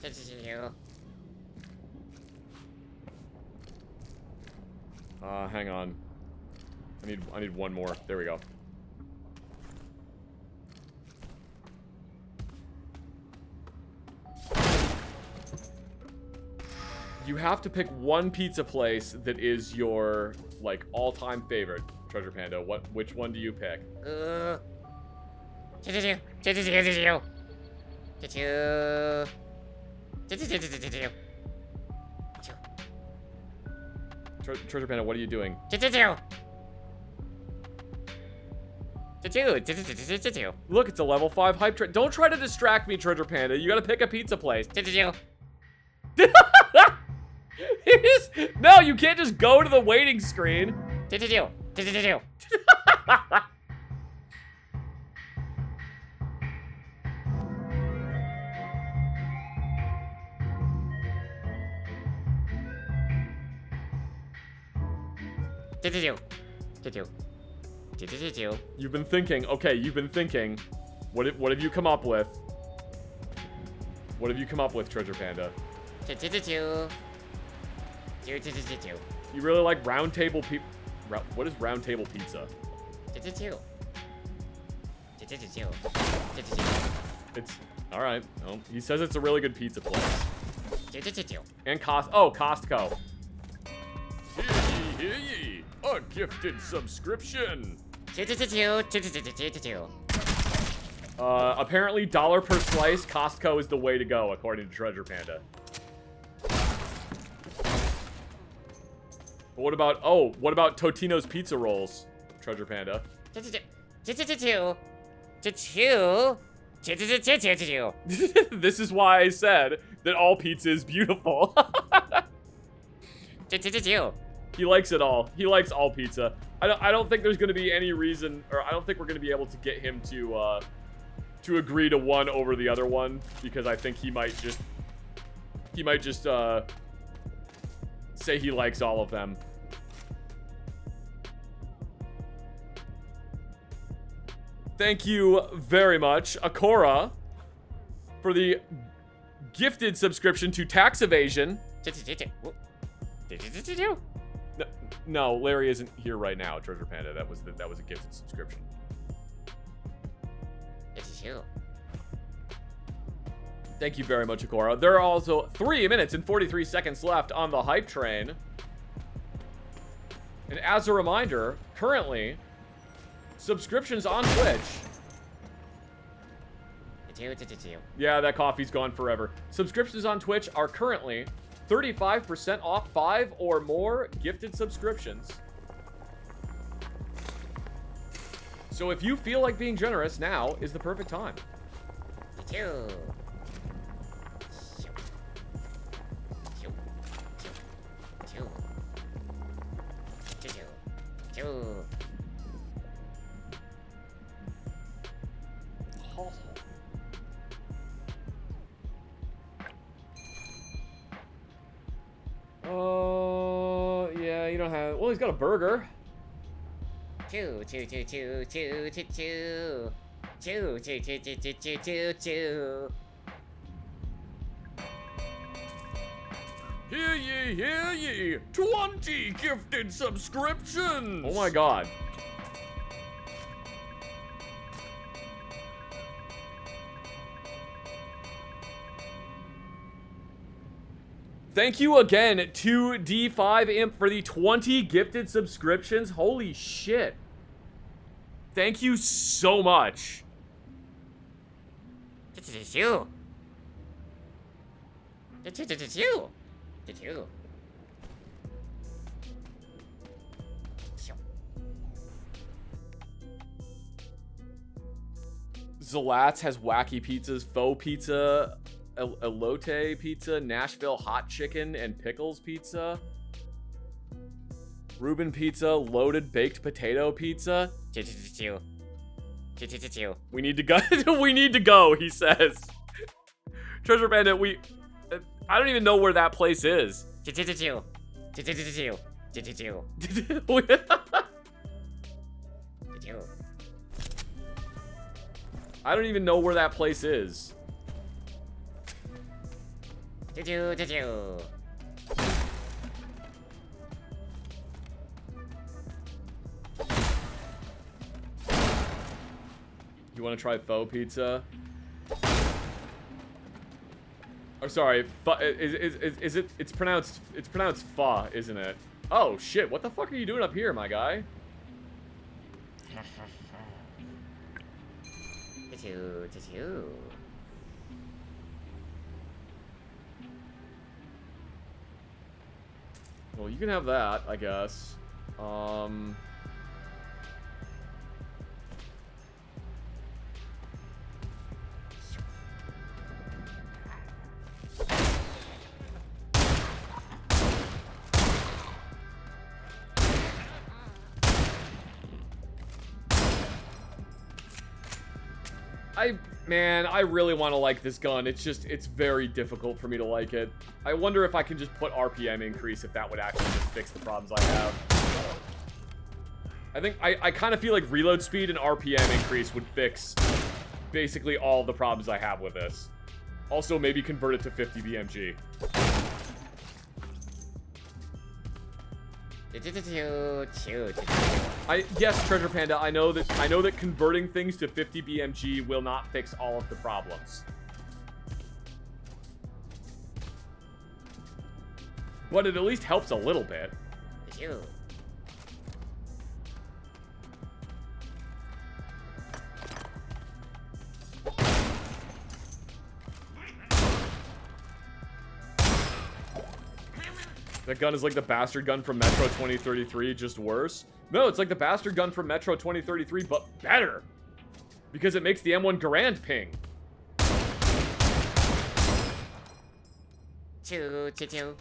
Choo, choo, choo, choo. Hang on. I need one more. There we go. You have to pick one pizza place that is your, like, all-time favorite, Treasure Panda. Which one do you pick? Choo, choo, choo. Choo, choo, choo, choo, choo. Choo, choo. Choo, choo, choo, choo, choo, choo. Choo. Treasure Panda, what are you doing? Look, it's a level 5 hype train. Don't try to distract me, Treasure Panda. You gotta pick a pizza place. No, you can't just go to the waiting screen. You've been thinking. Okay, you've been thinking. What have you come up with? What have you come up with, Treasure Panda? You really like round table what is round table pizza? It's all right. Oh, he says it's a really good pizza place. And Costco. Hear ye, a gifted subscription. Apparently $1 per slice, Costco is the way to go, according to Treasure Panda. What about Totino's pizza rolls, Treasure Panda? This is why I said that all pizza is beautiful. He likes it all. He likes all pizza. I don't think there's going to be any reason, or I don't think we're going to be able to get him to agree to one over the other one, because I think he might just say he likes all of them. Thank you very much, Akora, for the gifted subscription to Tax Evasion. No, Larry isn't here right now, Treasure Panda. That was a gifted subscription. Thank you very much, Akora. There are also 3 minutes and 43 seconds left on the hype train. And as a reminder, currently, subscriptions on Twitch. Yeah, that coffee's gone forever. Subscriptions on Twitch are currently 35% off 5 or more gifted subscriptions. So if you feel like being generous, now is the perfect time. Oh, yeah, you don't have... Well, he's got a burger. Hear ye, hear ye! 20 gifted subscriptions! Oh my god. Thank you again to D5 Imp for the 20 gifted subscriptions. Holy shit. Thank you so much. Zalat's has wacky pizzas, faux pizza, elote pizza, Nashville hot chicken and pickles pizza, Reuben pizza, loaded baked potato pizza. We need to go. We need to go, he says. Treasure Bandit, I don't even know where that place is. I don't even know where that place is. You want to try faux pizza? Or sorry, is it? It's pronounced pho, isn't it? Oh shit! What the fuck are you doing up here, my guy? Well, you can have that, I guess. Man, I really want to like this gun. It's just, it's very difficult for me to like it. I wonder if I can just put RPM increase, if that would actually just fix the problems I have. I think, I kind of feel like reload speed and RPM increase would fix basically all the problems I have with this. Also, maybe convert it to 50 BMG. Yes, Treasure Panda, I know that converting things to 50 BMG will not fix all of the problems. But it at least helps a little bit. That gun is like the bastard gun from Metro 2033, just worse. No, it's like the bastard gun from Metro 2033, but better. Because it makes the M1 Garand ping. Choo, choo, choo.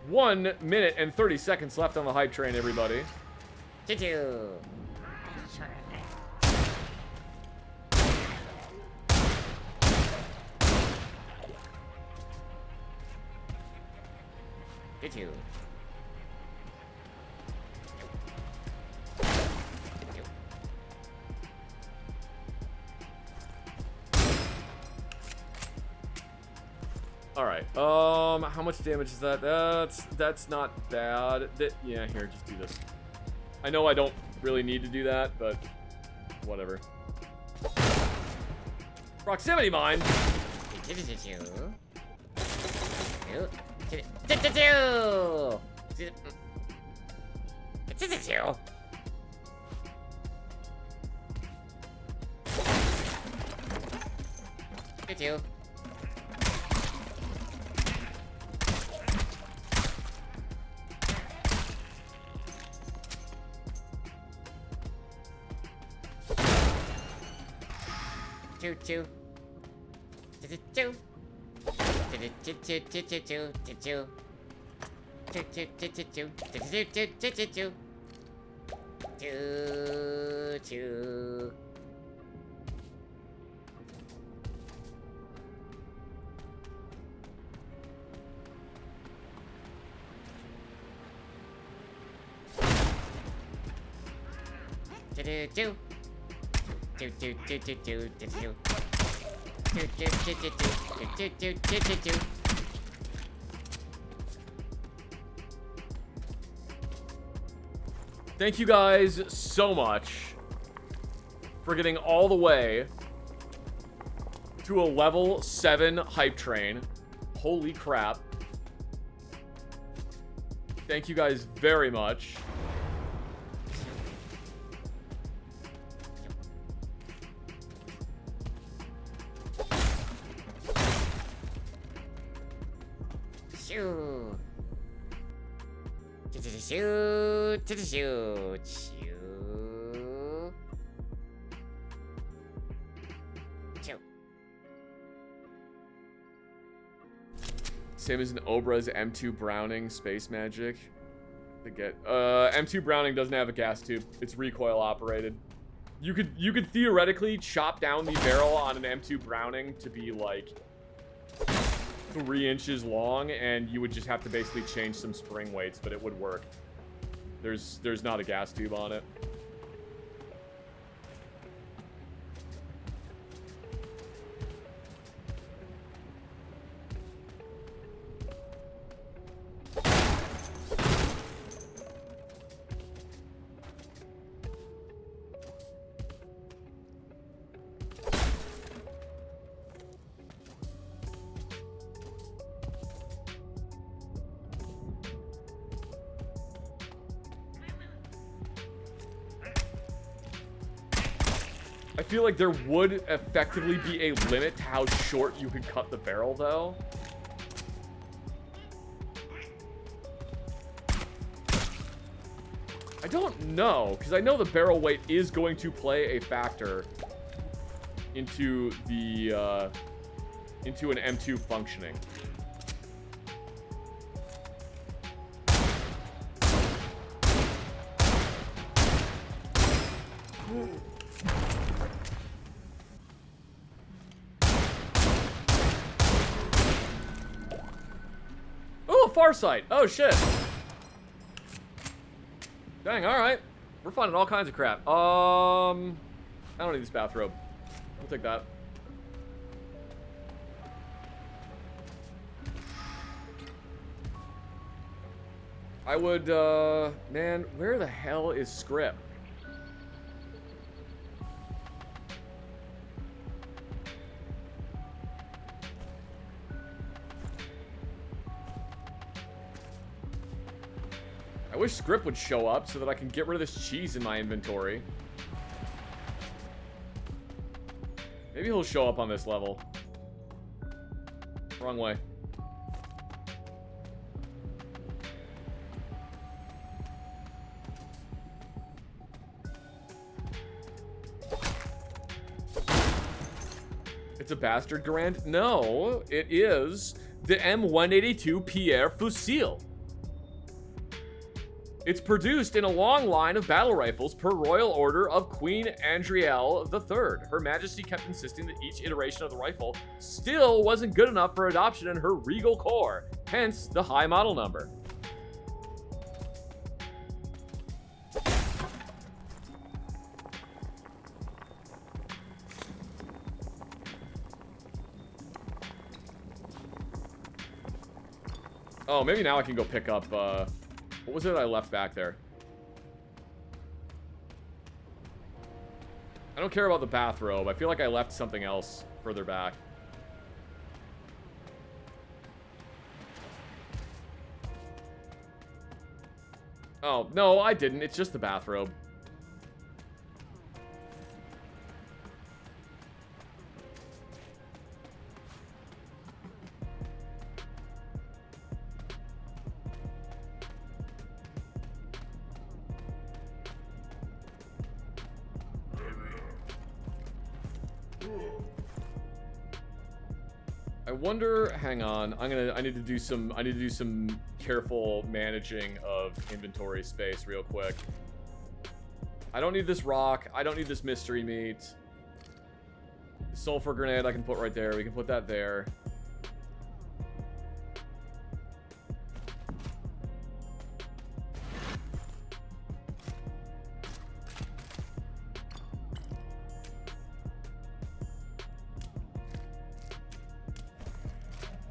1 minute and 30 seconds left on the hype train, everybody. Choo, choo. Did you? All right. How much damage is that? That's not bad. Yeah, here, just do this. I know I don't really need to do that, but whatever. Proximity mine. Choo choo. Choo choo. Thank you guys so much for getting all the way to a level 7 hype train. Holy crap. Thank you guys very much. Shoo. Shoo. Shoo. Shoo. Shoo. Same as an Obra's M2 Browning Space Magic. M2 Browning doesn't have a gas tube. It's recoil operated. You could theoretically chop down the barrel on an M2 Browning to be like 3 inches long, and you would just have to basically change some spring weights, but it would work. There's not a gas tube on it. I feel like there would effectively be a limit to how short you could cut the barrel, though. I don't know, because I know the barrel weight is going to play a factor into the, into an M2 functioning. Oh, Farsight! Oh, shit! Dang, alright. We're finding all kinds of crap. I don't need this bathrobe. I'll take that. I would, man, where the hell is Script? I wish Script would show up so that I can get rid of this cheese in my inventory. Maybe he'll show up on this level. Wrong way. It's a bastard Garand? No, it is the M182 Pierre Fusil. It's produced in a long line of battle rifles per royal order of Queen Andrielle III. Her Majesty kept insisting that each iteration of the rifle still wasn't good enough for adoption in her regal corps, hence the high model number. Oh, maybe now I can go pick up, what was it I left back there? I don't care about the bathrobe. I feel like I left something else further back. Oh, no, I didn't. It's just the bathrobe. I wonder, hang on, I need to do some careful managing of inventory space real quick. I don't need this rock, I don't need this mystery meat. The sulfur grenade I can put right there, we can put that there.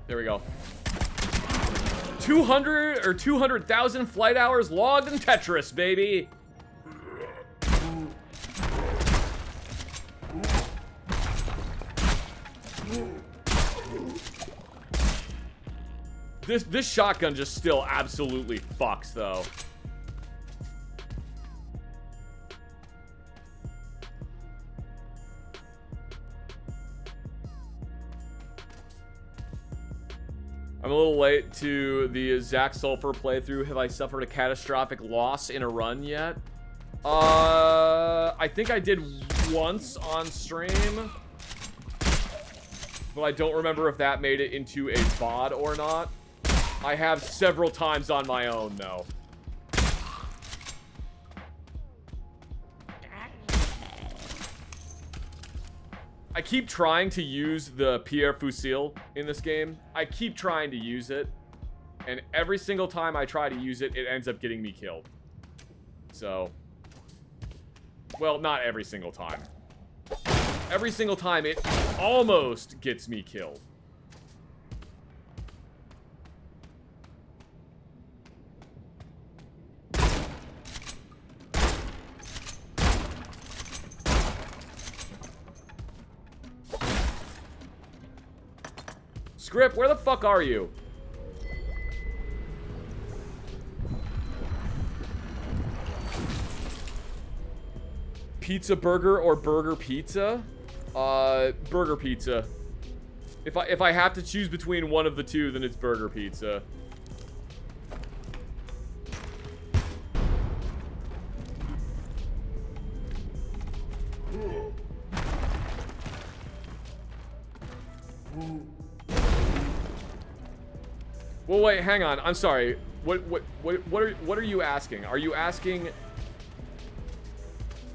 There we go. 200 or 200,000 flight hours logged in Tetris, baby. This shotgun just still absolutely fucks though. I'm a little late to the Zach Sulfur playthrough. Have I suffered a catastrophic loss in a run yet? I think I did once on stream. But I don't remember if that made it into a VOD or not. I have several times on my own, though. I keep trying to use the Pierre Fusil in this game. I keep trying to use it. And every single time I try to use it, it ends up getting me killed. So. Well, not every single time. Every single time, it almost gets me killed. Script, where the fuck are you? pizza burger or burger pizza? Burger pizza. If I have to choose between one of the two, then it's burger pizza. Well, wait, hang on. I'm sorry. What are you asking? Are you asking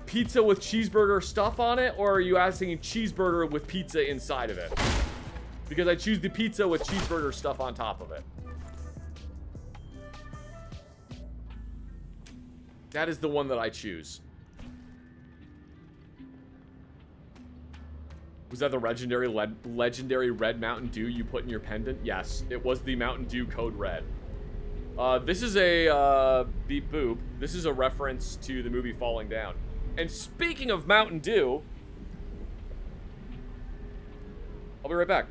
pizza with cheeseburger stuff on it, or are you asking cheeseburger with pizza inside of it? Because I choose the pizza with cheeseburger stuff on top of it. That is the one that I choose. Was that the legendary red Mountain Dew you put in your pendant? Yes, it was the Mountain Dew Code Red. This is a, beep boop. This is a reference to the movie Falling Down. And speaking of Mountain Dew, I'll be right back.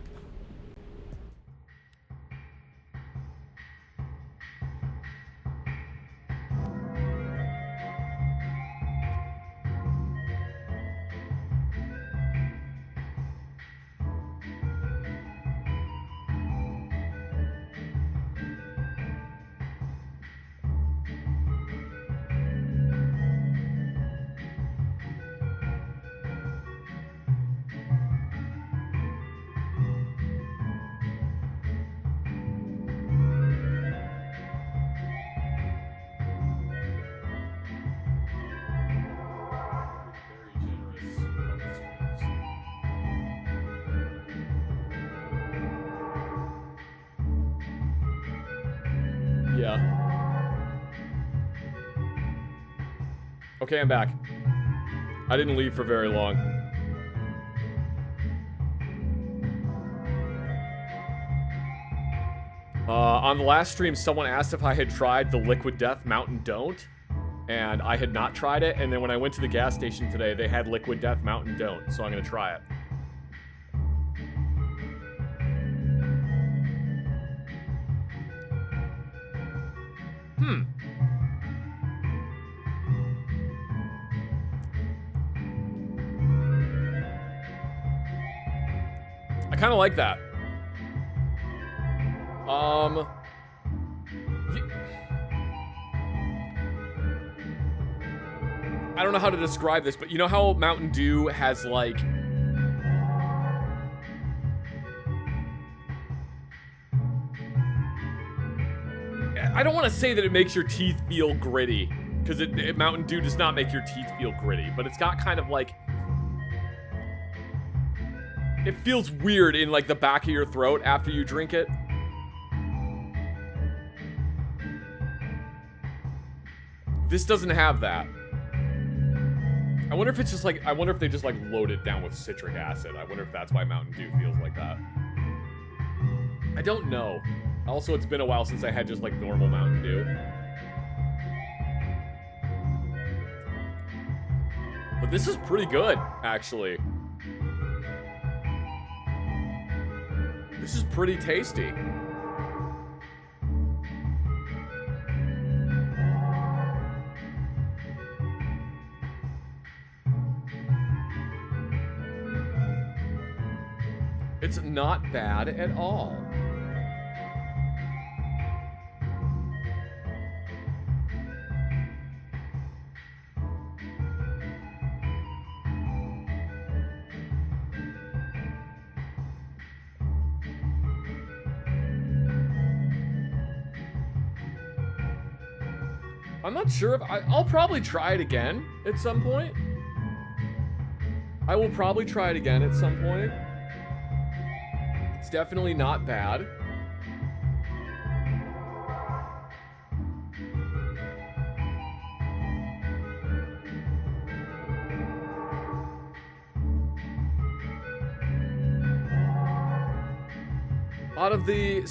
Yeah. Okay, I'm back. I didn't leave for very long. On the last stream, someone asked if I had tried the Liquid Death Mountain Don't, and I had not tried it, and then when I went to the gas station today, they had Liquid Death Mountain Don't, so I'm gonna try it. I kind of like that. I don't know how to describe this, but you know how Mountain Dew has like I don't want to say that it makes your teeth feel gritty, because Mountain Dew does not make your teeth feel gritty, but it's got kind of like, it feels weird in like the back of your throat after you drink it. This doesn't have that. I wonder if it's just like, I wonder if they just like load it down with citric acid. I wonder if that's why Mountain Dew feels like that. I don't know. Also, it's been a while since I had just like normal Mountain Dew. But this is pretty good, actually. This is pretty tasty. It's not bad at all. I'm not sure if I'll probably try it again at some point. I will probably try it again at some point. It's definitely not bad. Out of the,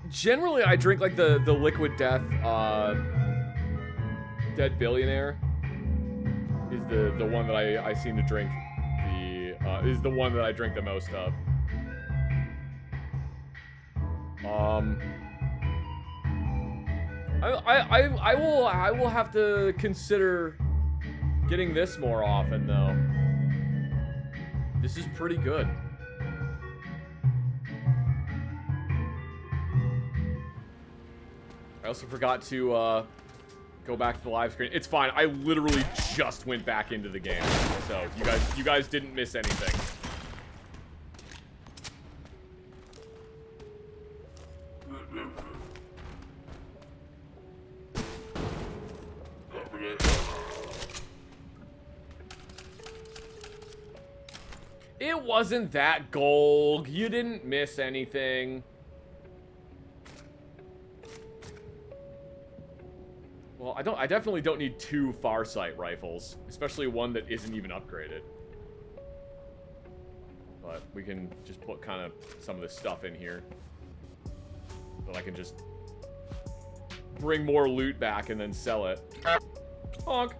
generally I drink like the Liquid Death, Dead Billionaire is the one that I seem to drink is the one that I drink the most of. I will have to consider getting this more often, though. This is pretty good. I also forgot to go back to the live screen. It's fine. I literally just went back into the game, so you guys didn't miss anything. It wasn't that gold. You didn't miss anything. Well, I definitely don't need 2 Farsight rifles, especially one that isn't even upgraded. But we can just put kind of some of this stuff in here. So I can just bring more loot back and then sell it. Honk.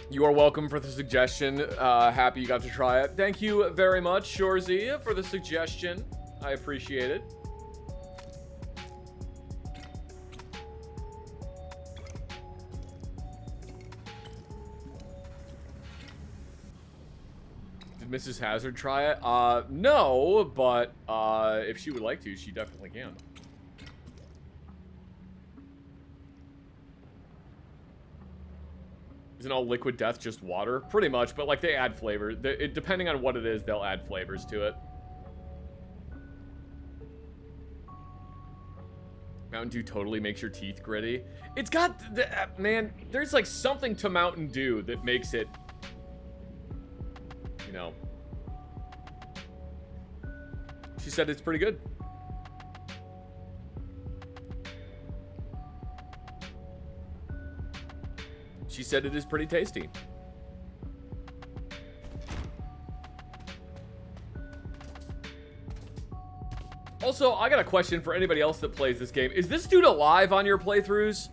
You are welcome for the suggestion. Happy you got to try it. Thank you very much, Shorzy, for the suggestion. I appreciate it. Did Mrs. Hazard try it? No, but if she would like to, she definitely can. Isn't all liquid death just water? Pretty much, but like they add flavor. Depending on what it is, they'll add flavors to it. Mountain Dew totally makes your teeth gritty. It's got, man, there's like something to Mountain Dew that makes it, you know. She said it's pretty good. She said it is pretty tasty. Also, I got a question for anybody else that plays this game. Is this dude alive on your playthroughs?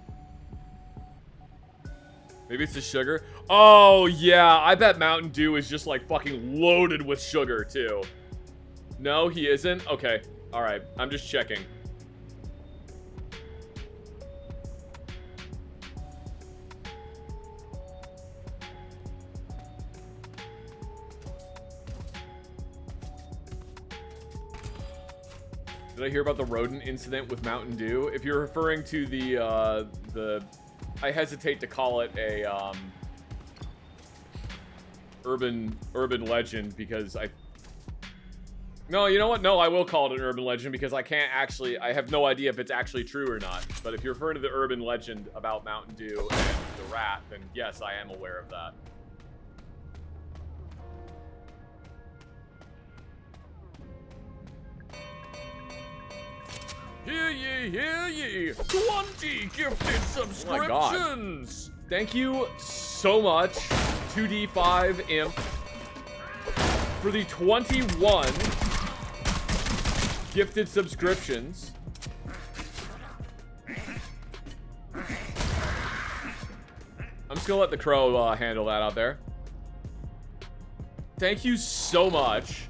Maybe it's the sugar. Oh, yeah. I bet Mountain Dew is just like fucking loaded with sugar, too. No, he isn't? Okay. All right. I'm just checking. Did I hear about the rodent incident with Mountain Dew? If you're referring to the I hesitate to call it a urban legend because no, you know what? No, I will call it an urban legend because I have no idea if it's actually true or not. But if you're referring to the urban legend about Mountain Dew and the rat, then yes, I am aware of that. Hear ye, 20 gifted subscriptions! Oh, thank you so much, 2D5 Imp, for the 21 gifted subscriptions. I'm just gonna let the crow handle that out there. Thank you so much.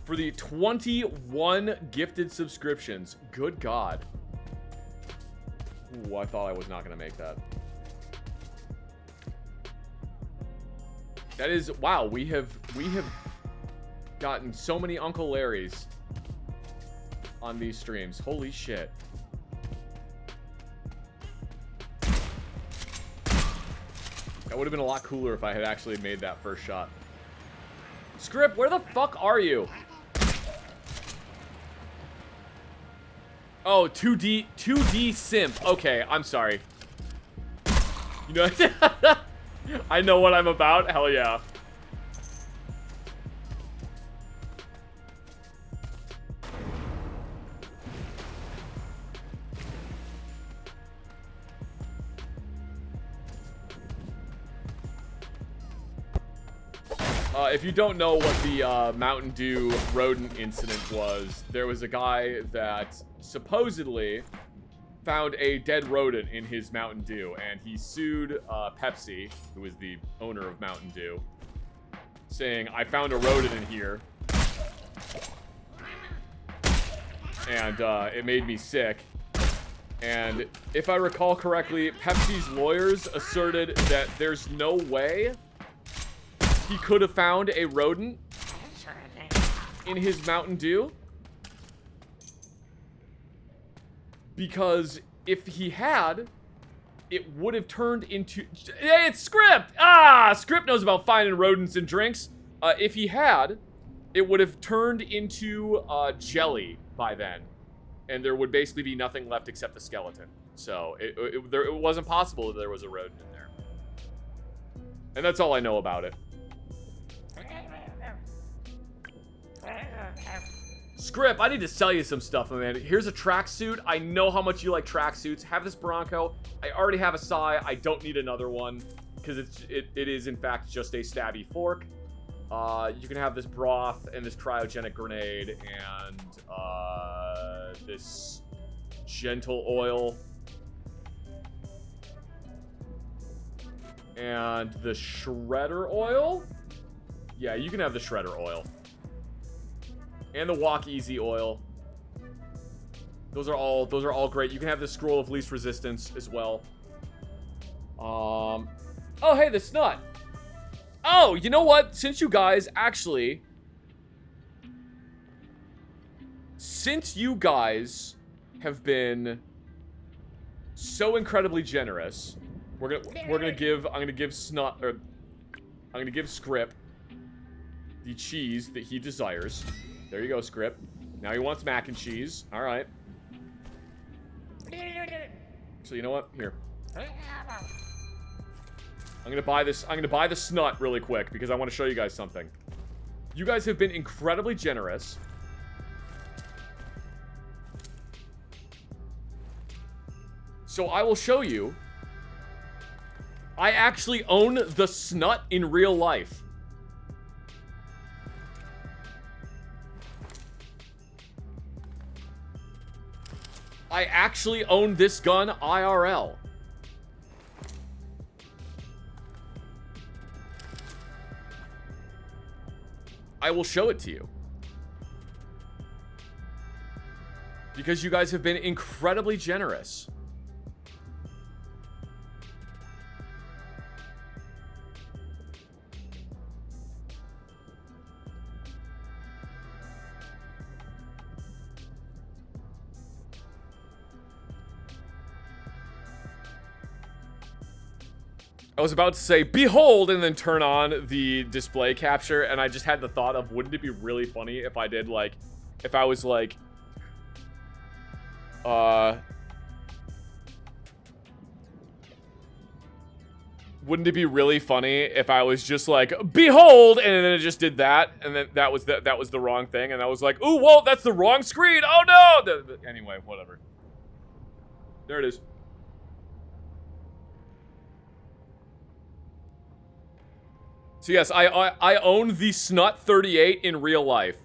For the 21 gifted subscriptions. Good God. Ooh, I thought I was not going to make that. That is, wow, we have gotten so many Uncle Larrys on these streams. Holy shit. That would have been a lot cooler if I had actually made that first shot. Script, where the fuck are you? Oh, 2D simp. Okay, I'm sorry. You know, I know what I'm about. Hell yeah. If you don't know what the Mountain Dew rodent incident was, there was a guy that supposedly found a dead rodent in his Mountain Dew, and he sued Pepsi, who is the owner of Mountain Dew, saying, I found a rodent in here, and it made me sick. And if I recall correctly, Pepsi's lawyers asserted that there's no way he could have found a rodent in his Mountain Dew, because if he had, it would have turned into... Hey, it's Script! Script knows about finding rodents in drinks. If he had, it would have turned into jelly by then. And there would basically be nothing left except the skeleton. So, it wasn't possible that there was a rodent in there. And that's all I know about it. Script, I need to sell you some stuff, my man. Here's a tracksuit. I know how much you like tracksuits. Have this Bronco. I already have a sai. I don't need another one because it is in fact just a stabby fork. You can have this broth and this cryogenic grenade and this gentle oil and the shredder oil. Yeah, you can have the shredder oil. And the Walk Easy oil. Those are all great. You can have the Scroll of Least Resistance as well. Oh, hey, the Snut. Oh, you know what? Since you guys have been so incredibly generous, I'm gonna give Script the cheese that he desires. There you go, Script. Now he wants mac and cheese. All right. So you know what? Here. I'm gonna buy this. I'm gonna buy the Snut really quick because I want to show you guys something. You guys have been incredibly generous. So I will show you. I actually own the Snut in real life. I actually own this gun IRL. I will show it to you. Because you guys have been incredibly generous. I was about to say, behold, and then turn on the display capture, and I just had the thought of, wouldn't it be really funny if I did, like, if I was, like, wouldn't it be really funny if I was just like, behold, and then it just did that, and then that was the wrong thing, and I was like, ooh, whoa, that's the wrong screen, oh no! Anyway, whatever. There it is. So yes, I own the Snut 38 in real life.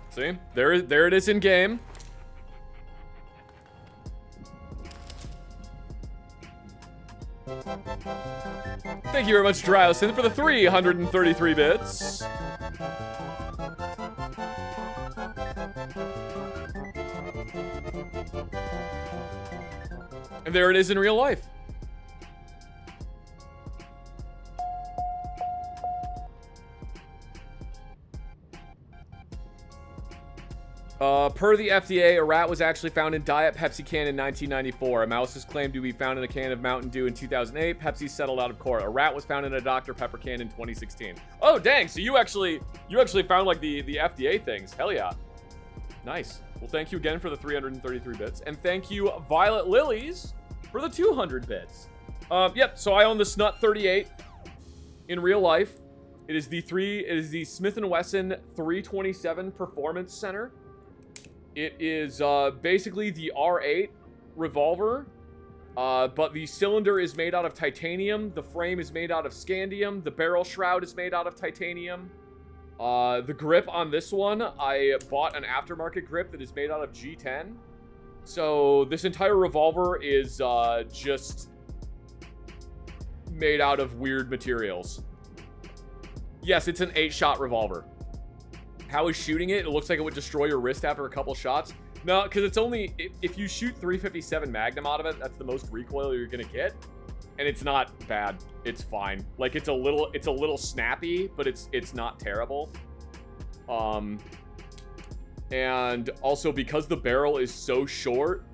See? There it is in game. Thank you very much, Dryosin, for the 333 bits. And there it is in real life. Per the FDA, a rat was actually found in Diet Pepsi can in 1994. A mouse is claimed to be found in a can of Mountain Dew in 2008. Pepsi settled out of court. A rat was found in a Dr. Pepper can in 2016. Oh, dang. So you actually found, like, the FDA things. Hell yeah. Nice. Well, thank you again for the 333 bits. And thank you, Violet Lilies, for the 200 bits. Yep, so I own the Snut 38 in real life. It is the Smith & Wesson 327 Performance Center. It is basically the R8 revolver, but the cylinder is made out of titanium, the frame is made out of scandium, the barrel shroud is made out of titanium. The grip on this one, I bought an aftermarket grip that is made out of G10. So this entire revolver is just made out of weird materials. Yes, it's an 8-shot revolver. How is shooting it? It looks like it would destroy your wrist after a couple shots. No, because it's only... If you shoot 357 Magnum out of it, that's the most recoil you're going to get. And it's not bad. It's fine. Like, it's a little snappy, but it's not terrible. And also, because the barrel is so short,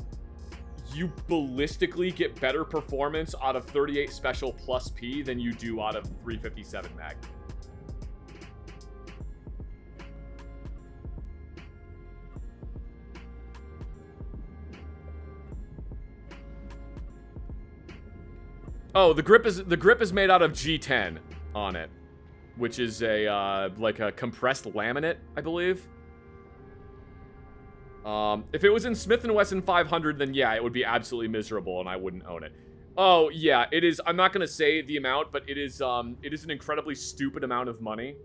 you ballistically get better performance out of 38 Special plus P than you do out of 357 Magnum. Oh, the grip is made out of G10 on it, which is a like a compressed laminate, I believe. If it was in Smith & Wesson 500, then yeah, it would be absolutely miserable and I wouldn't own it. Oh, yeah, it is. I'm not going to say the amount, but it is an incredibly stupid amount of money.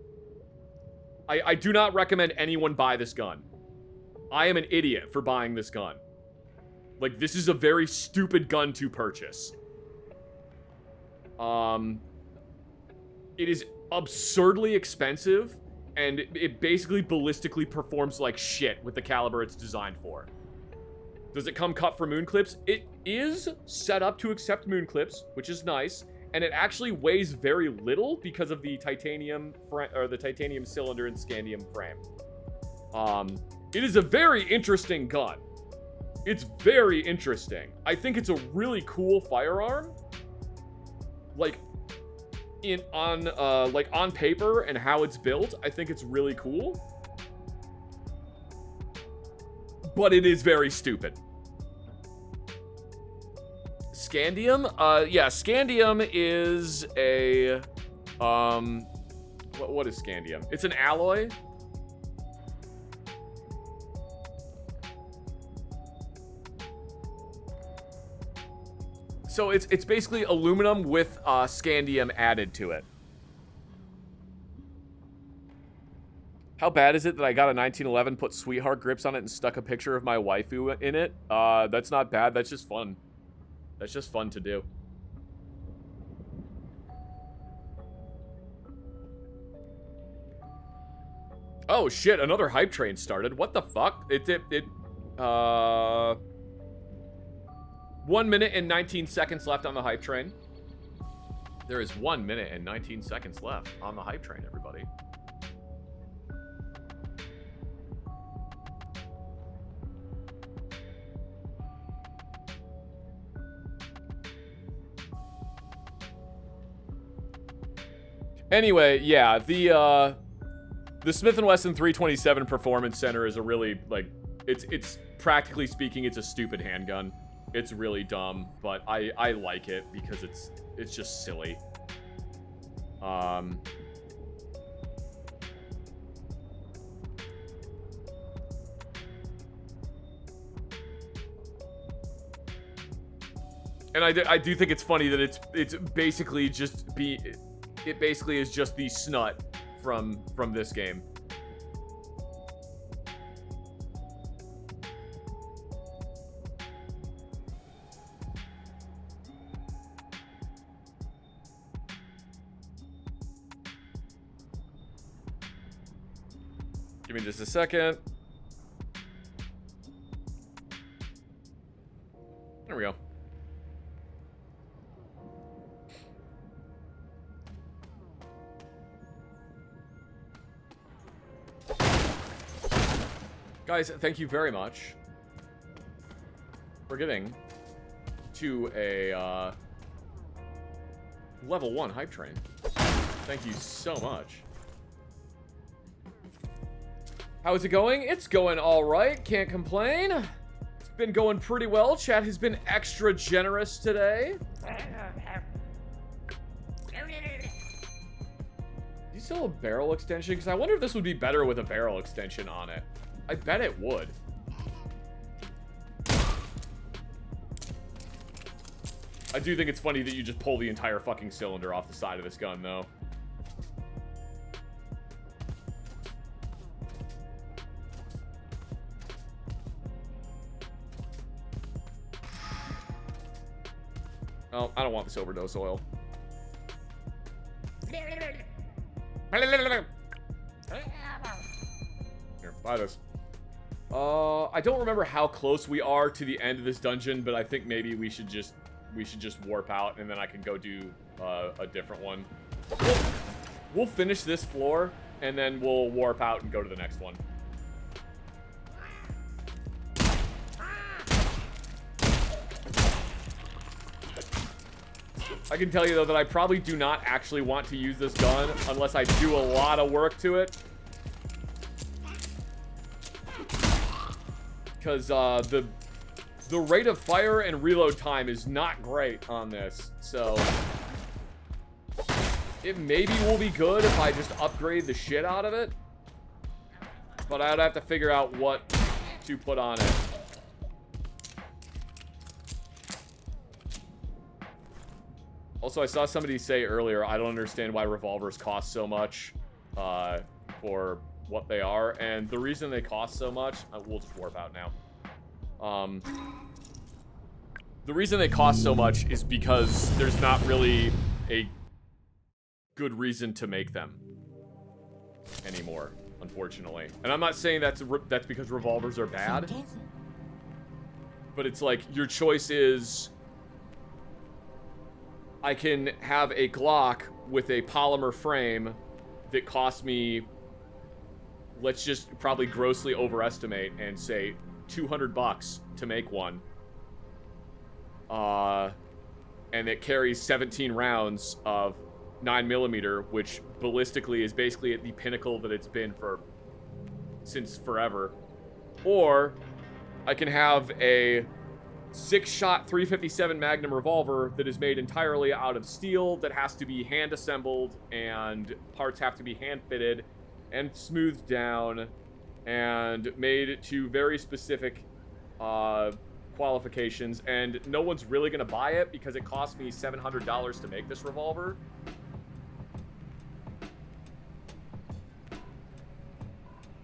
I do not recommend anyone buy this gun. I am an idiot for buying this gun. Like, this is a very stupid gun to purchase. It is absurdly expensive, and it basically ballistically performs like shit with the caliber it's designed for. Does it come cut for moon clips? It is set up to accept moon clips, which is nice, and it actually weighs very little because of the titanium the titanium cylinder and scandium frame. It is a very interesting gun. It's very interesting. I think it's a really cool firearm. Like, on paper and how it's built, I think it's really cool. But it is very stupid. Scandium? Yeah, scandium is a, what is scandium? It's an alloy. So it's basically aluminum with scandium added to it. How bad is it that I got a 1911, put sweetheart grips on it, and stuck a picture of my waifu in it? That's not bad. That's just fun. That's just fun to do. Oh shit! Another hype train started. What the fuck? 1 minute and 19 seconds left on the hype train. There is 1 minute and 19 seconds left on the hype train, everybody. Anyway, yeah, the Smith & Wesson 327 Performance Center is a really, like, it's practically speaking, it's a stupid handgun. It's really dumb, but I like it because it's just silly. And I do think it's funny that it's basically just it basically is just the Snut from this game. Give me just a second. There we go. Guys, thank you very much for getting to a level 1 hype train. Thank you so much. How's it going? It's going all right. Can't complain. It's been going pretty well. Chat has been extra generous today. Is he still a barrel extension? Because I wonder if this would be better with a barrel extension on it. I bet it would. I do think it's funny that you just pull the entire fucking cylinder off the side of this gun, though. Oh, I don't want this overdose oil. Here, buy this. I don't remember how close we are to the end of this dungeon, but I think maybe we should just warp out, and then I can go do a different one. We'll finish this floor, and then we'll warp out and go to the next one. I can tell you, though, that I probably do not actually want to use this gun unless I do a lot of work to it. Because the rate of fire and reload time is not great on this. So it maybe will be good if I just upgrade the shit out of it. But I'd have to figure out what to put on it. Also, I saw somebody say earlier, I don't understand why revolvers cost so much for what they are. And the reason they cost so much, we'll just warp out now. The reason they cost so much is because there's not really a good reason to make them anymore, unfortunately. And I'm not saying that's because revolvers are bad. But it's like, your choice is... I can have a Glock with a polymer frame that costs me, let's just probably grossly overestimate and say 200 bucks to make one. And it carries 17 rounds of 9mm, which ballistically is basically at the pinnacle that it's been since forever. Or I can have a 6-shot 357 Magnum revolver that is made entirely out of steel that has to be hand assembled and parts have to be hand fitted and smoothed down and made to very specific qualifications, and no one's really gonna buy it because it cost me $700 to make this revolver.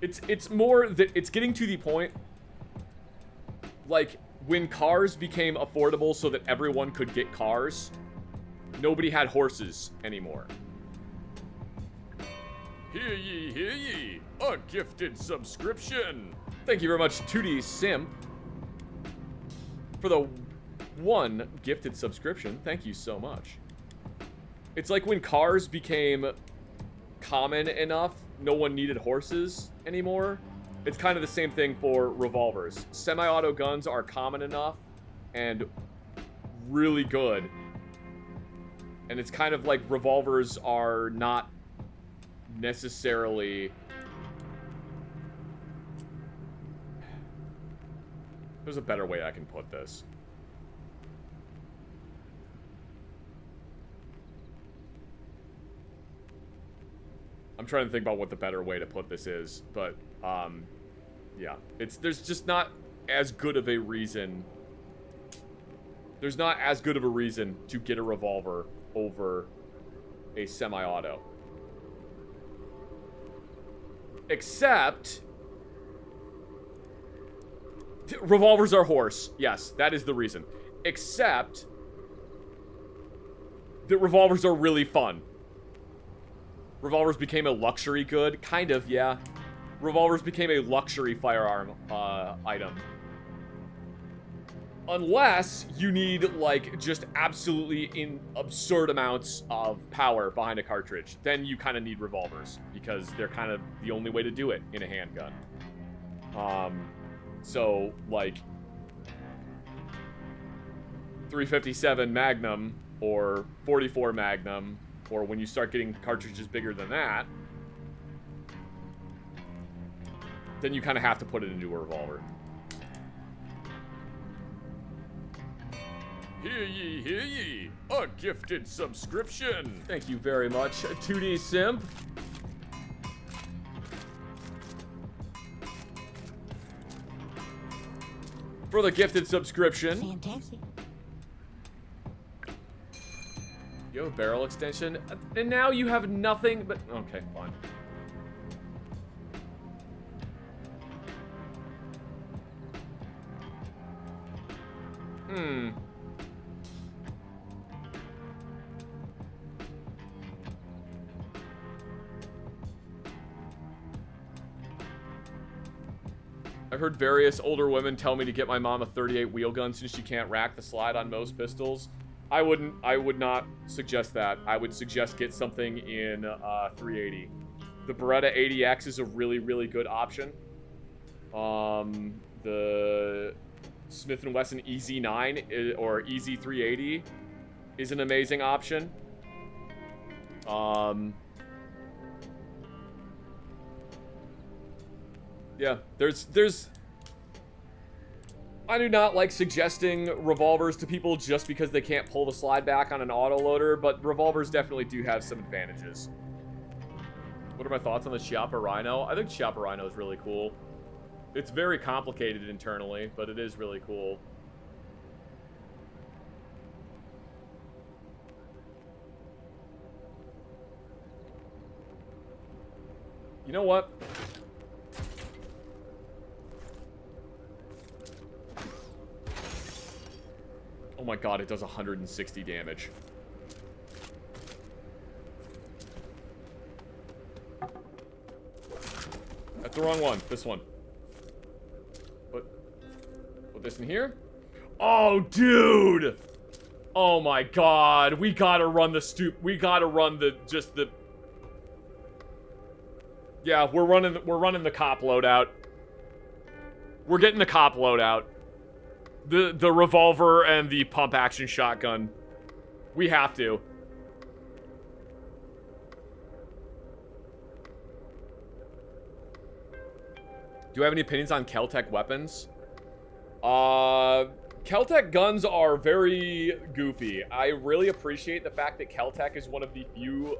It's more that it's getting to the point, like, when cars became affordable so that everyone could get cars, nobody had horses anymore. Hear ye, a gifted subscription. Thank you very much, 2D Simp, for the 1 gifted subscription. Thank you so much. It's like when cars became common enough, no one needed horses anymore. It's kind of the same thing for revolvers. Semi-auto guns are common enough and really good. And it's kind of like revolvers are not necessarily... There's a better way I can put this. I'm trying to think about what the better way to put this is, but yeah, there's just not as good of a reason. There's not as good of a reason to get a revolver over a semi-auto. Except revolvers are horse. Yes, that is the reason. Except that revolvers are really fun. Revolvers became a luxury good. Kind of, yeah. Revolvers became a luxury firearm item. Unless you need, like, just absolutely absurd amounts of power behind a cartridge. Then you kind of need revolvers, because they're kind of the only way to do it in a handgun. So, like, 357 Magnum, or 44 Magnum, or when you start getting cartridges bigger than that, then you kind of have to put it into a revolver. Hear ye, a gifted subscription. Thank you very much, 2D Simp. For the gifted subscription. Fantastic. You have a barrel extension, and now you have nothing but... Okay, fine. I've heard various older women tell me to get my mom a 38 wheel gun since she can't rack the slide on most pistols. I would not suggest that. I would suggest get something in 380. The Beretta 80X is a really, really good option. The Smith & Wesson EZ9 or EZ380 is an amazing option. Yeah, there's... I do not like suggesting revolvers to people just because they can't pull the slide back on an autoloader, but revolvers definitely do have some advantages. What are my thoughts on the Chiappa Rhino? I think Chiappa Rhino is really cool. It's very complicated internally, but it is really cool. You know what? Oh my god, it does 160 damage. That's the wrong one. This one. Put this in here. Oh, dude! Oh my god. We gotta run the we gotta run the Yeah, we're running the cop loadout. We're getting the cop loadout. The revolver and the pump action shotgun. We have to. Do you have any opinions on Kel-Tec weapons? Kel-Tec guns are very goofy. I really appreciate the fact that Kel-Tec is one of the few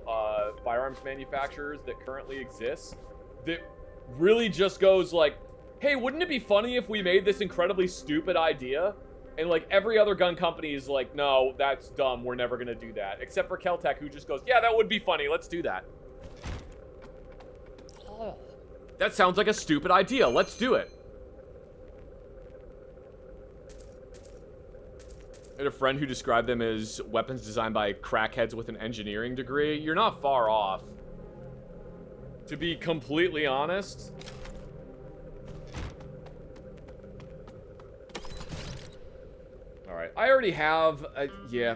firearms manufacturers that currently exists that really just goes like, hey, wouldn't it be funny if we made this incredibly stupid idea? And, like, every other gun company is like, no, that's dumb. We're never going to do that. Except for Kel-Tec, who just goes, yeah, that would be funny. Let's do that. Oh, that sounds like a stupid idea. Let's do it. I had a friend who described them as weapons designed by crackheads with an engineering degree. You're not far off. To be completely honest... Alright, I already have a, yeah.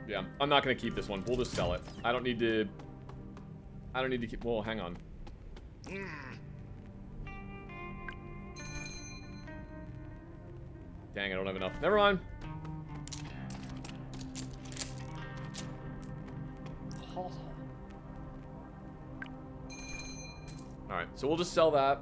Yeah, I'm not gonna keep this one. We'll just sell it. I don't need to keep, well, hang on. Dang, I don't have enough. Never mind. Alright, so we'll just sell that.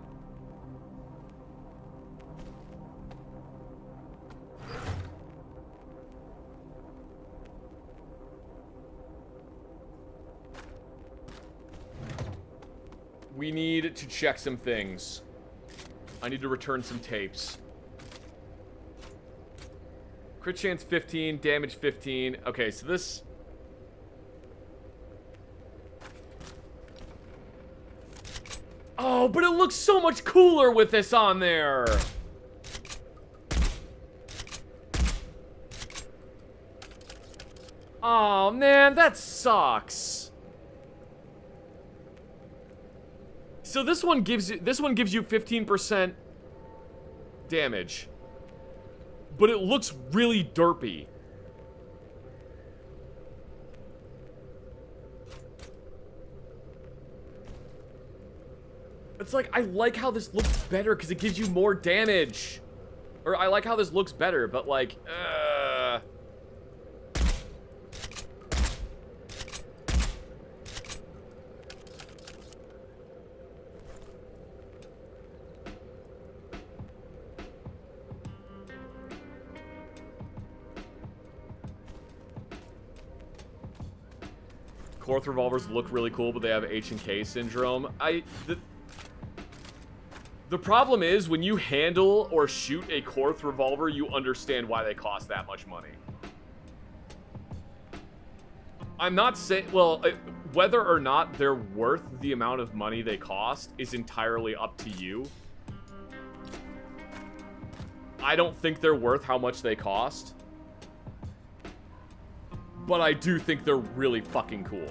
We need to check some things. I need to return some tapes. Crit chance 15, damage 15. Okay, so this... Oh, but it looks so much cooler with this on there! Oh, man, that sucks. So this one gives you 15% damage. But it looks really derpy. It's like, I like how this looks better because it gives you more damage. Or I like how this looks better, but like, Korth revolvers look really cool, but they have H and K syndrome. The problem is, when you handle or shoot a Korth revolver, you understand why they cost that much money. I'm not saying... Well, whether or not they're worth the amount of money they cost is entirely up to you. I don't think they're worth how much they cost. But I do think they're really fucking cool.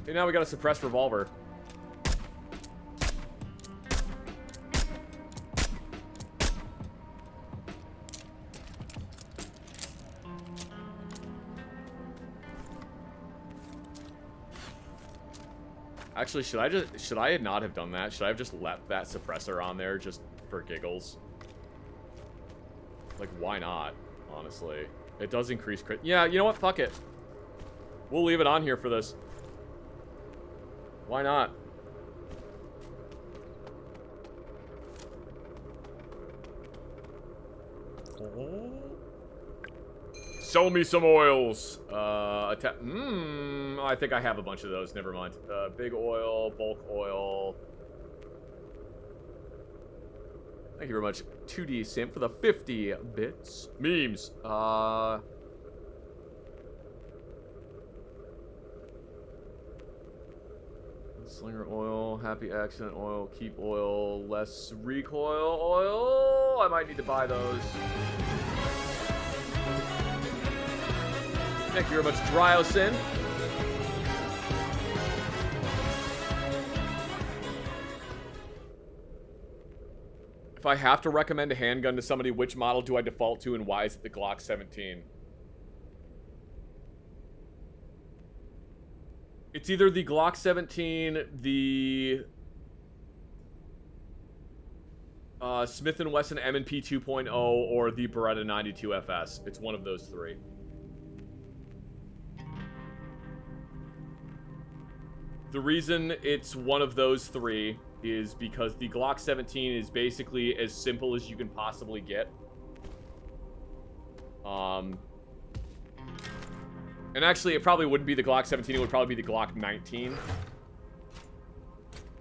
Okay, now we got a suppressed revolver. Actually, should I not have done that? Should I have just left that suppressor on there just for giggles? Like, why not, honestly? It does increase crit. Yeah, you know what? Fuck it. We'll leave it on here for this. Why not? Sell me some oils. I think I have a bunch of those. Never mind. Big oil, bulk oil. Thank you very much, 2D Simp, for the 50 bits. Memes. Slinger oil, happy accident oil, keep oil, less recoil oil. I might need to buy those. Thank you very much, Dryosin. If I have to recommend a handgun to somebody, which model do I default to and why is it the Glock 17? It's either the Glock 17, the Smith & Wesson M&P 2.0, or the Beretta 92 FS. It's one of those three. The reason it's one of those three is because the Glock 17 is basically as simple as you can possibly get. And actually, it probably wouldn't be the Glock 17, it would probably be the Glock 19.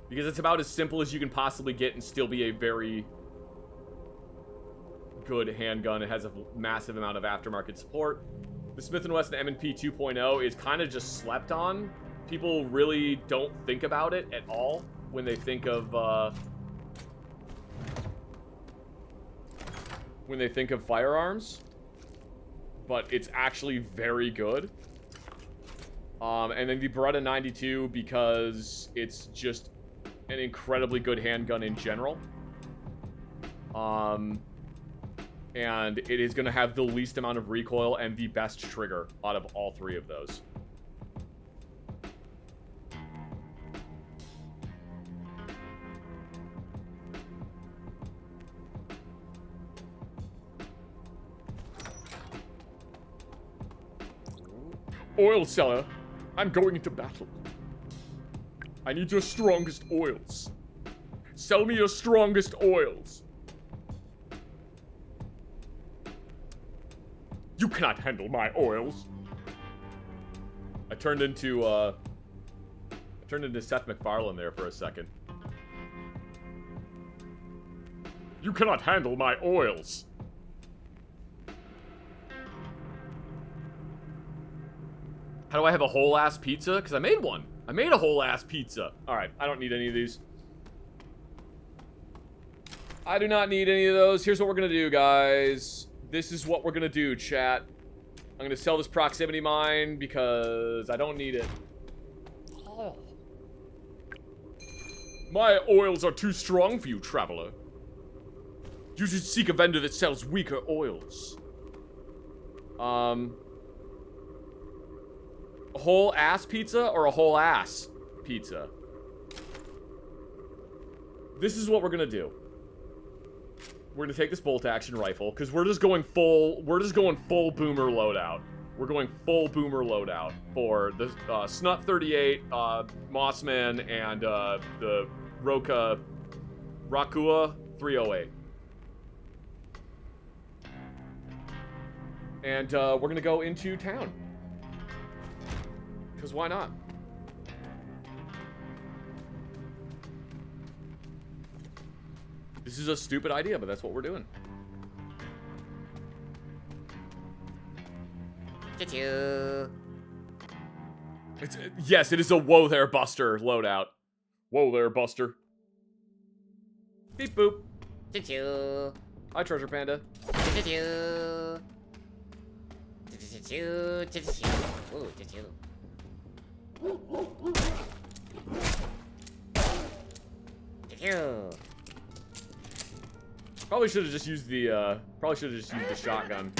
Because it's about as simple as you can possibly get and still be a very good handgun. It has a massive amount of aftermarket support. The Smith & Wesson M&P 2.0 is kind of just slept on. People really don't think about it at all when they think of firearms. But it's actually very good. And then the Beretta 92 because it's just an incredibly good handgun in general. And it is going to have the least amount of recoil and the best trigger out of all three of those. Oil seller, I'm going into battle. I need your strongest oils. Sell me your strongest oils. You cannot handle my oils. I turned into Seth MacFarlane there for a second. You cannot handle my oils. How do I have a whole-ass pizza? Because I made one. I made a whole-ass pizza. Alright, I don't need any of these. I do not need any of those. Here's what we're going to do, guys. This is what we're going to do, chat. I'm going to sell this proximity mine because I don't need it. Oh. My oils are too strong for you, traveler. You should seek a vendor that sells weaker oils. A whole ass pizza or a whole ass pizza? This is what we're gonna do. We're gonna take this bolt action rifle because we're just going full boomer loadout. We're going full boomer loadout for the Snut 38, Mossman, and the Rakua 308. And we're gonna go into town. Because why not? This is a stupid idea, but that's what we're doing. Yes, it is a whoa there, Buster loadout. Whoa there, Buster. Beep boop. Hi, Treasure Panda. Probably should have just used the shotgun.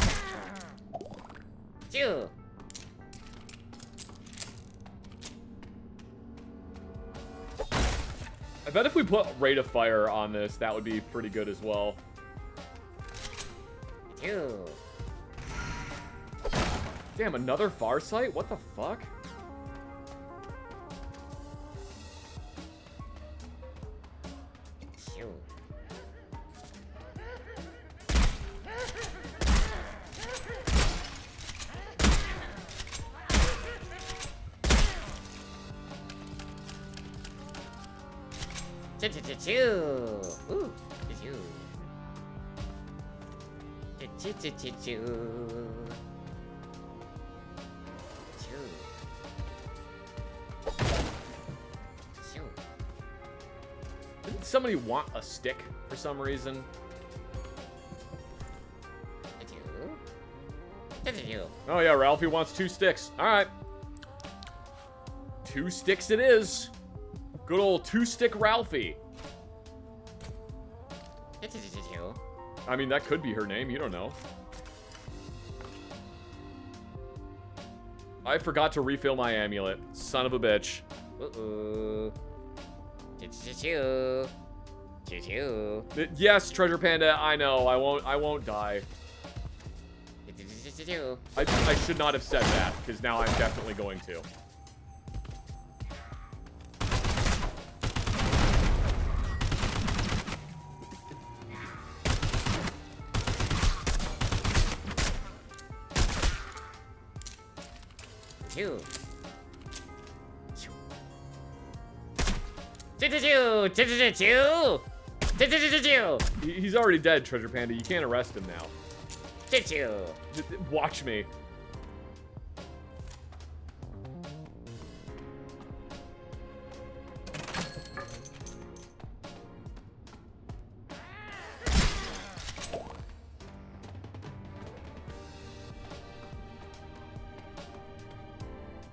I bet if we put rate of fire on this, that would be pretty good as well. Damn, another far sight? What the fuck? Ooh, Didn't somebody want a stick for some reason? Oh yeah, Ralphie wants 2 sticks. Alright. 2 sticks it is. Good old 2-stick Ralphie. I mean, that could be her name. You don't know. I forgot to refill my amulet. Son of a bitch. Yes, Treasure Panda, I know. I won't die. I should not have said that, because now I'm definitely going to. He's already dead, Treasure Panda. You can't arrest him now. Watch me.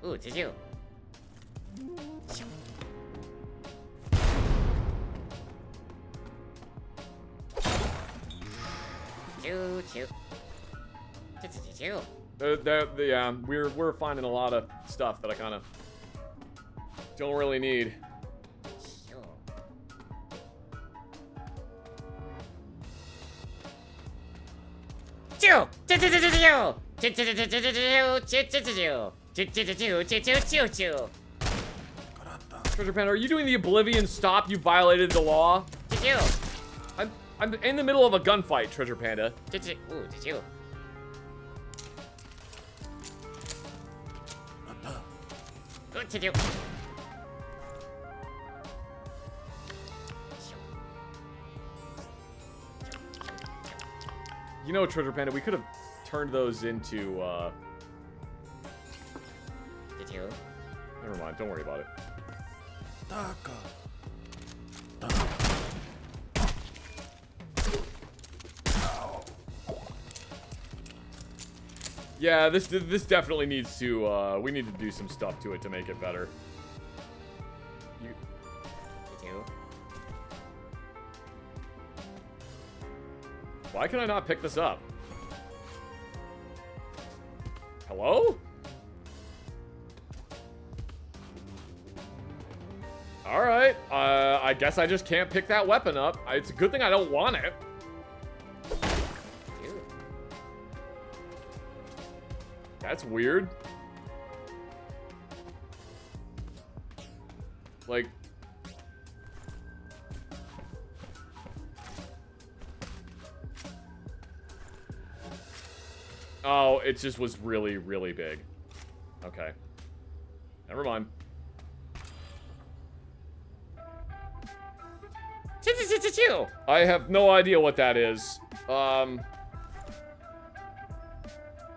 Ooh, did you? Yeah, we're finding a lot of stuff that I kind of don't really need. Treasure Panda, are you doing the Oblivion stop? You violated the law. I'm in the middle of a gunfight, Treasure Panda. Ooh, did you? What did you? You know, Treasure Panda, we could have turned those into, Did you? Never mind, don't worry about it. Yeah, this definitely needs to, we need to do some stuff to it to make it better. Did you? Why can I not pick this up? Hello? Alright, I guess I just can't pick that weapon up. It's a good thing I don't want it. That's weird. Like... Oh, it just was really, really big. Okay. Never mind. I have no idea what that is. A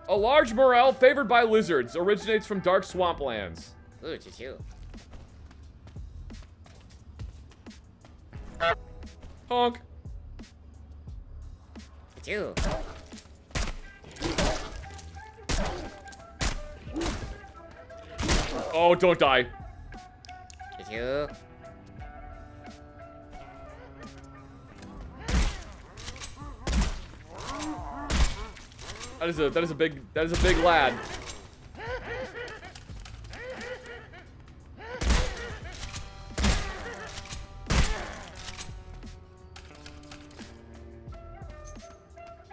large morel favored by lizards originates from dark swamplands. Ooh, choo-choo. Honk. Choo-choo. Oh, don't die. Choo-choo. That is a big lad.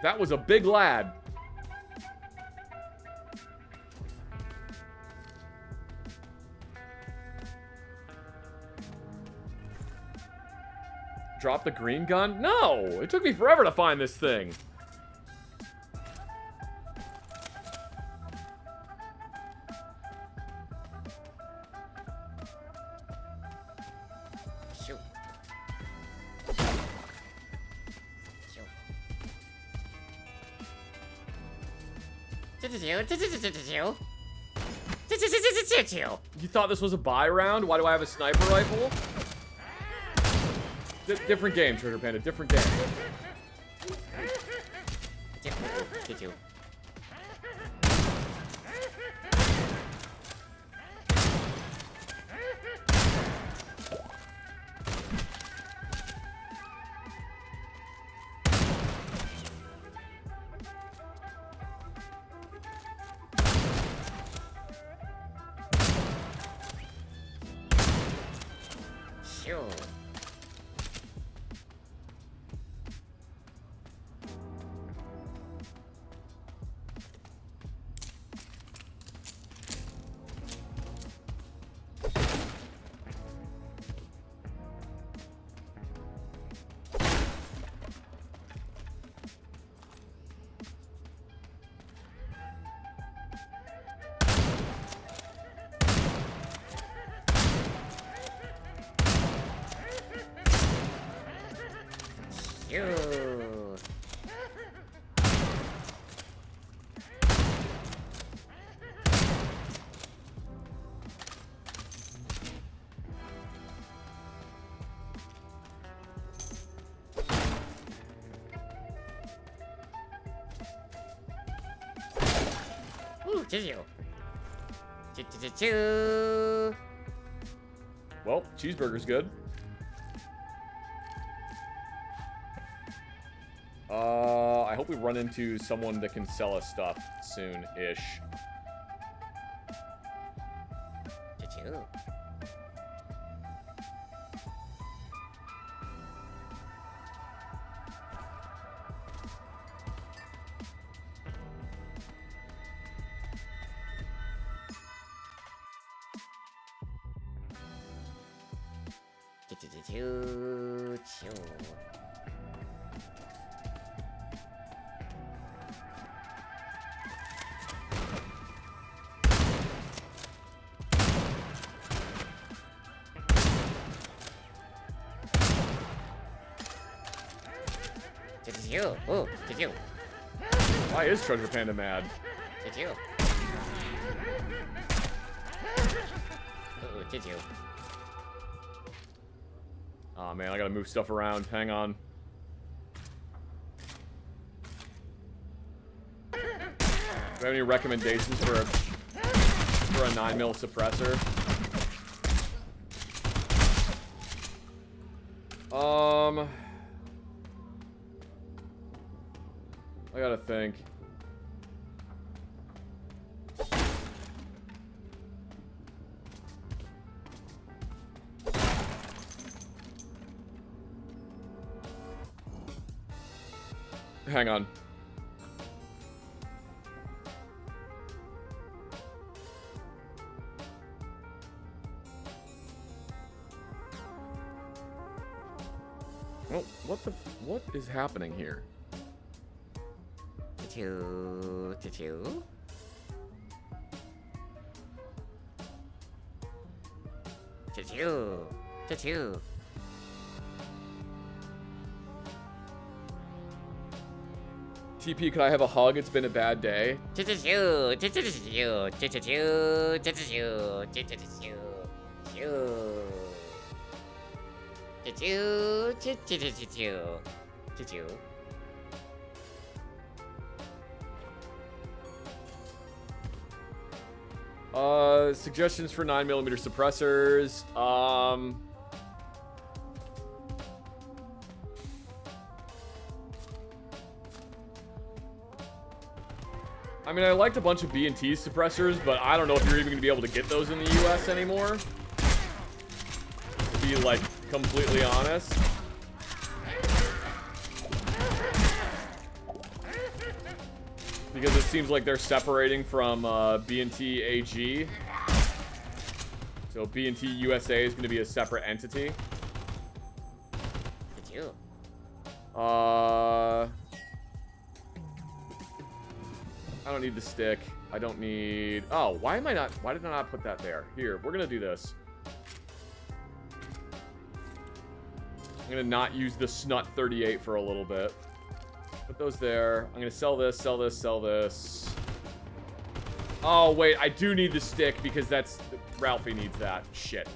That was a big lad. Drop the green gun? No! It took me forever to find this thing. Shoo. Shoo. Choo-choo. Choo-choo. Choo-choo. You thought this was a buy round? Why do I have a sniper rifle? Different game, Treasure Panda. Different game. Choo-choo. Shoo. Shoo. Ooh, choo-choo. Choo-choo-choo-choo. Well, cheeseburger's good. I hope we run into someone that can sell us stuff soon-ish. Choo-choo. Choo-choo-choo-choo. Choo-choo. Ooh, choo-choo. Why is Treasure Panda mad? Choo-choo. Ooh, choo-choo. Aw, man, I gotta move stuff around. Hang on. Do you have any recommendations for a 9mm suppressor? I gotta think. Hang on. Oh, what is happening here? Choo-choo. Choo-choo. Choo-choo. Choo-choo. TP, could I have a hug? It's been a bad day. Suggestions for 9mm suppressors. I mean, I liked a bunch of B&T suppressors, but I don't know if you're even going to be able to get those in the US anymore. To be, like, completely honest. Because it seems like they're separating from B&T AG. So B&T USA is going to be a separate entity. I don't need the stick. I don't need... Oh, why did I not put that there? Here, we're going to do this. I'm going to not use the Snut 38 for a little bit. Put those there. I'm going to sell this, sell this, sell this. Oh, wait. I do need the stick because that's... Ralphie needs that. Shit.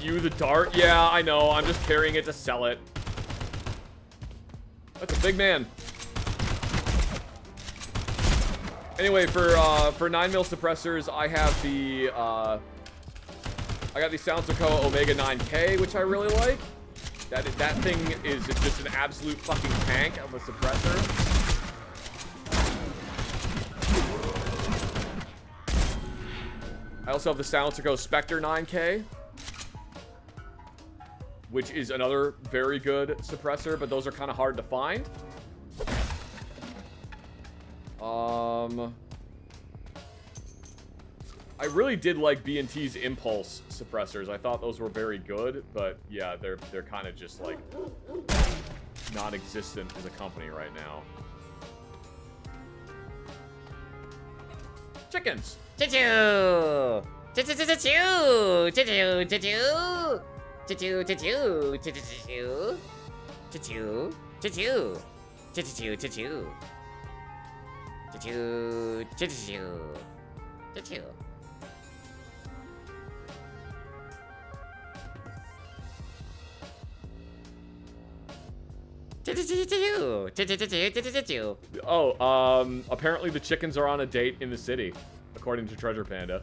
You the dart? Yeah, I know. I'm just carrying it to sell it. That's a big man. Anyway, for 9mm suppressors, I have the, I got the Soundserco Omega 9K, which I really like. That thing is just an absolute fucking tank of a suppressor. I also have the Soundserco Spectre 9K, which is another very good suppressor, but those are kind of hard to find. I really did like B&T's Impulse suppressors. I thought those were very good, but yeah, they're kind of just like non-existent as a company right now. Chickens. Oh, apparently the chickens are on a date in the city, according to Treasure Panda.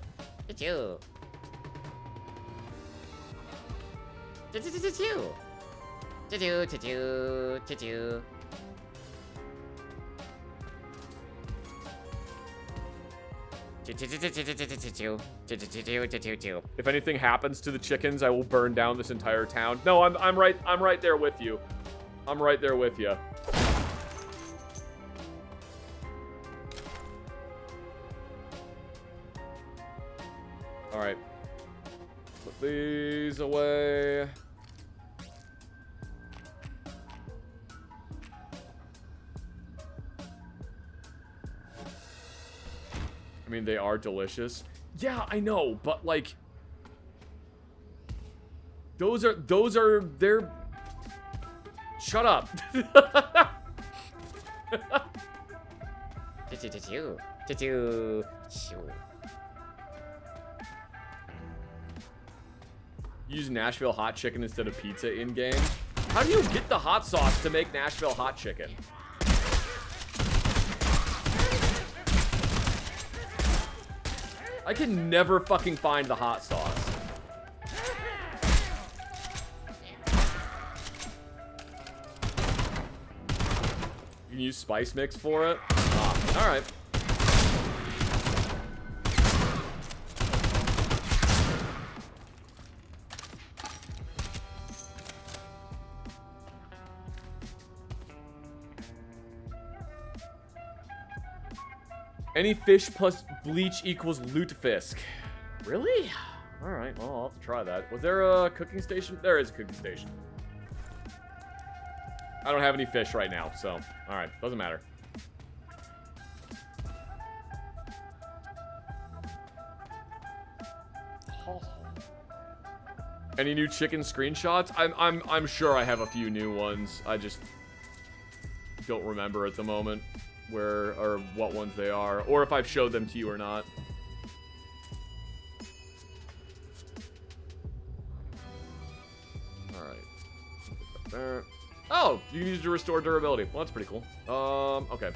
If anything happens to the chickens, I will burn down this entire town. No, I'm right there with you. I'm right there with you. All right. Put these away. I mean, they are delicious. Yeah, I know, but like those are they're shut up. Use Nashville hot chicken instead of pizza in game. How do you get the hot sauce to make Nashville hot chicken? I can never fucking find the hot sauce. You can use spice mix for it? Ah, alright. Any fish plus bleach equals lutefisk. Really? Alright, well, I'll have to try that. Was there a cooking station? There is a cooking station. I don't have any fish right now, so... Alright, doesn't matter. Any new chicken screenshots? I'm sure I have a few new ones. I just don't remember at the moment where or what ones they are, or if I've showed them to you or not. All right. There. Oh, you can use it to restore durability. Well, that's pretty cool. Okay.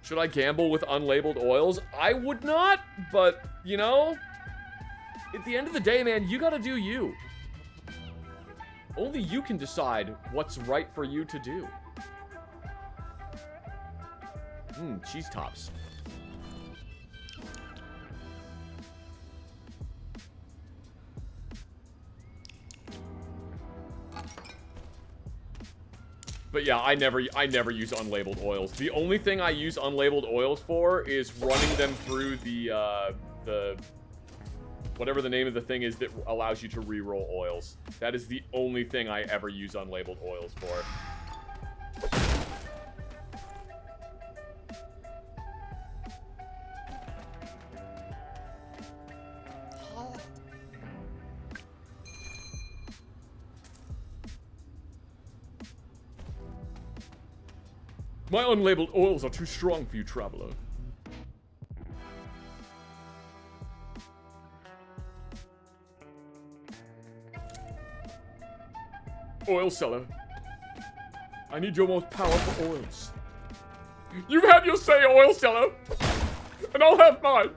Should I gamble with unlabeled oils? I would not, but, you know, at the end of the day, man, you gotta do you. Only you can decide what's right for you to do. Cheese tops. But yeah, I never use unlabeled oils. The only thing I use unlabeled oils for is running them through the whatever the name of the thing is that allows you to reroll oils. That is the only thing I ever use unlabeled oils for. My unlabeled oils are too strong for you, traveler. Oil seller. I need your most powerful oils. You've had your say, oil seller. And I'll have mine.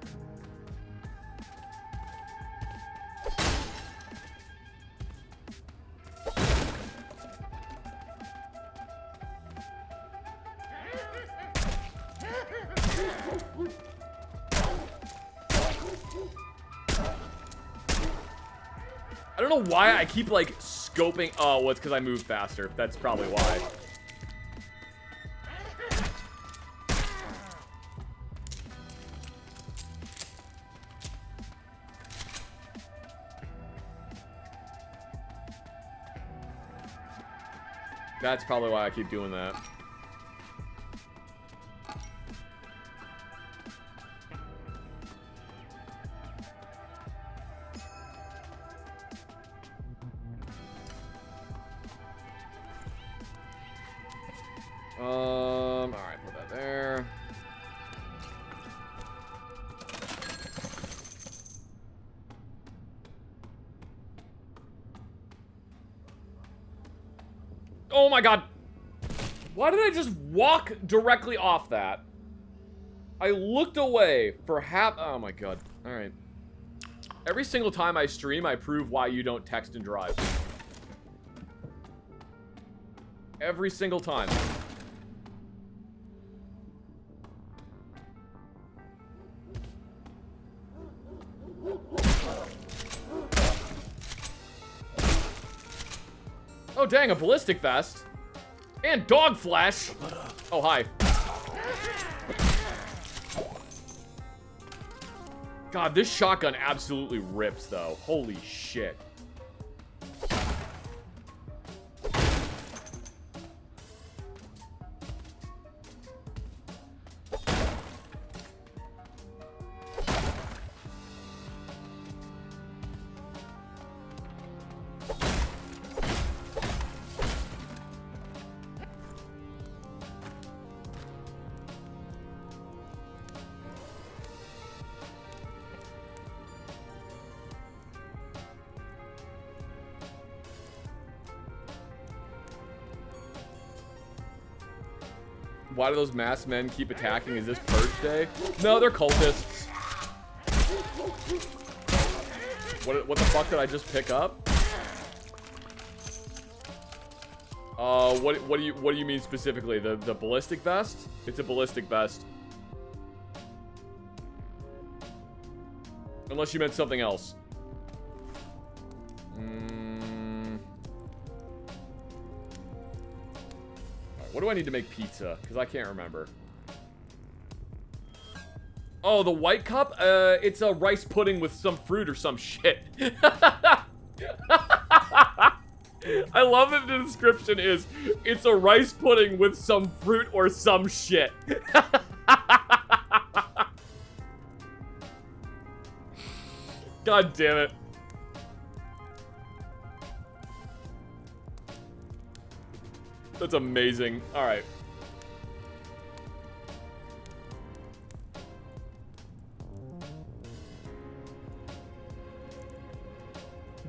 I don't know why I keep, like, scoping. Oh, well, it's because I move faster. That's probably why. That's probably why I keep doing that. Alright, put that there. Oh my god! Why did I just walk directly off that? I looked away for half. Oh my god. Alright. Every single time I stream, I prove why you don't text and drive. Every single time. Oh, dang, a ballistic vest. And dog flesh. Oh, hi. God, this shotgun absolutely rips, though. Holy shit. Why do those masked men keep attacking? Is this Purge Day? No, they're cultists. What the fuck did I just pick up? What do you mean specifically? The ballistic vest? It's a ballistic vest. Unless you meant something else. What do I need to make pizza? Because I can't remember. Oh, the white cup? It's a rice pudding with some fruit or some shit. I love that the description is, it's a rice pudding with some fruit or some shit. God damn it. That's amazing. All right.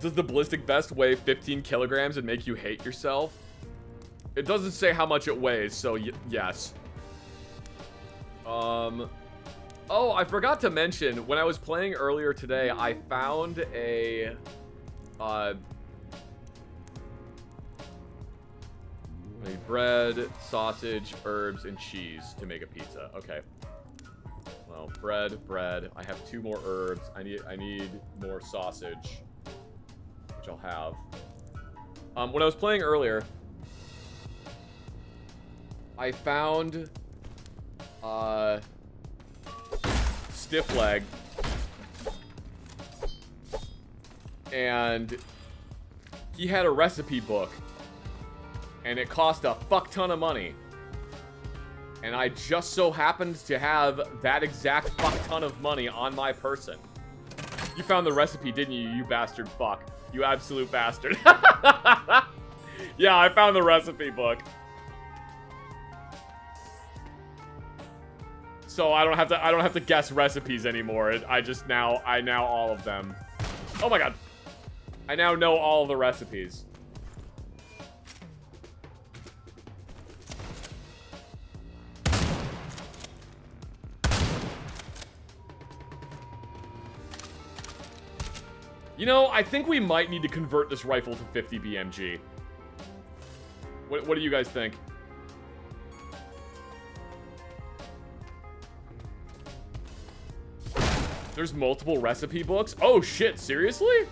Does the ballistic vest weigh 15 kilograms and make you hate yourself? It doesn't say how much it weighs, so yes. Oh, I forgot to mention, when I was playing earlier today, I found a, bread, sausage, herbs, and cheese to make a pizza. Okay. Well, bread. I have 2 more herbs. I need more sausage, which I'll have. When I was playing earlier, I found, stiff leg, and he had a recipe book, and it cost a fuck ton of money, and I just so happened to have that exact fuck ton of money on my person. You found the recipe, didn't you, you bastard fuck? You absolute bastard. Yeah, I found the recipe book. So I don't have to guess recipes anymore. I now all of them. Oh my god. I now know all the recipes. You know, I think we might need to convert this rifle to 50 BMG. What do you guys think? There's multiple recipe books? Oh shit, seriously?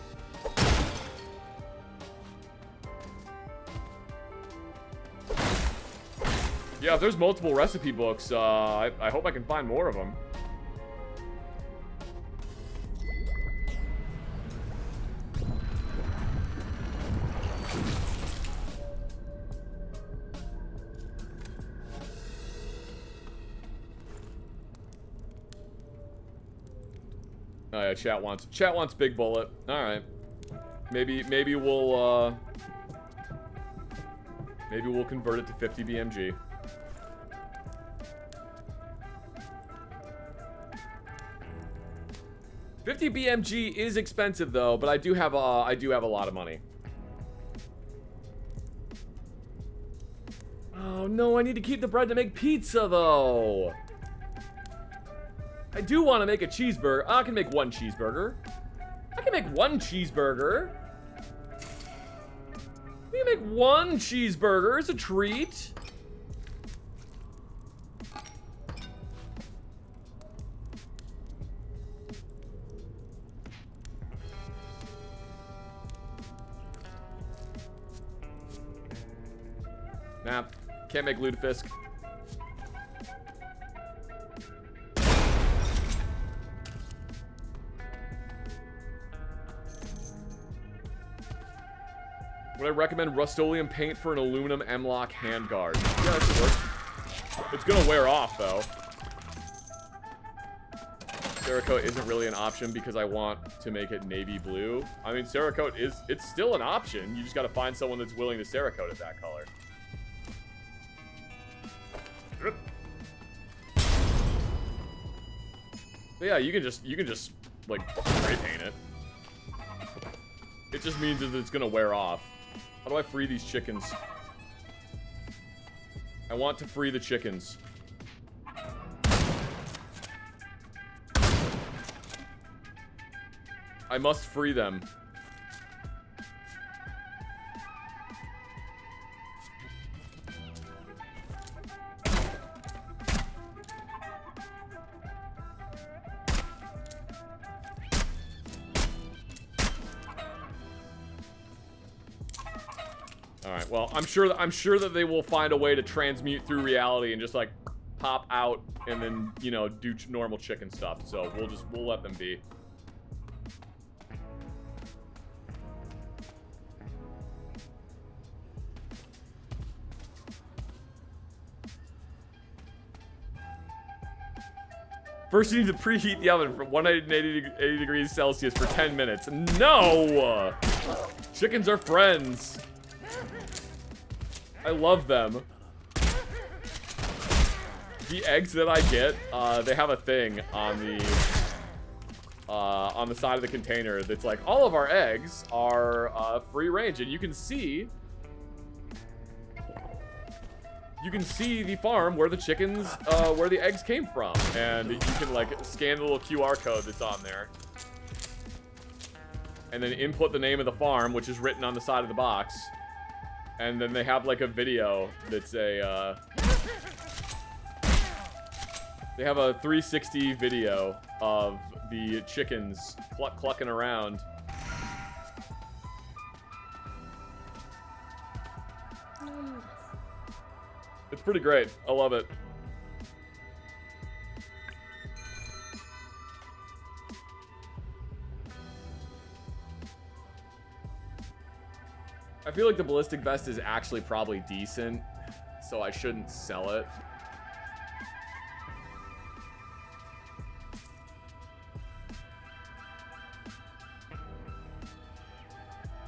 Yeah, if there's multiple recipe books, I hope I can find more of them. Oh yeah, chat wants big bullet. All right, maybe we'll convert it to 50 BMG. $50 BMG is expensive though, but I do have a lot of money. Oh no, I need to keep the bread to make pizza though. I do want to make a cheeseburger. I can make 1 cheeseburger. I can make 1 cheeseburger. We can make 1 cheeseburger. It's a treat. Nah, can't make lutefisk. Would I recommend Rust-Oleum paint for an aluminum M-Lock handguard? Yeah, that should work. It's gonna wear off, though. Cerakote isn't really an option because I want to make it navy blue. I mean, Cerakote it's still an option. You just gotta find someone that's willing to Cerakote it that color. But yeah, you can just like spray paint it. It just means that it's gonna wear off. How do I free these chickens? I want to free the chickens. I must free them. Alright, well, I'm sure that they will find a way to transmute through reality and just like pop out and then, you know, do normal chicken stuff. So we'll let them be. First, you need to preheat the oven from 180 degrees Celsius for 10 minutes. No! Chickens are friends. I love them. The eggs that I get, they have a thing on the side of the container that's like, all of our eggs are free range, and you can see the farm where the chickens, where the eggs came from, and you can like scan the little QR code that's on there, and then input the name of the farm, which is written on the side of the box, and then they have like a video that's a they have a 360 video of the chickens clucking around. It's pretty great. I love it. I feel like the ballistic vest is actually probably decent, so I shouldn't sell it.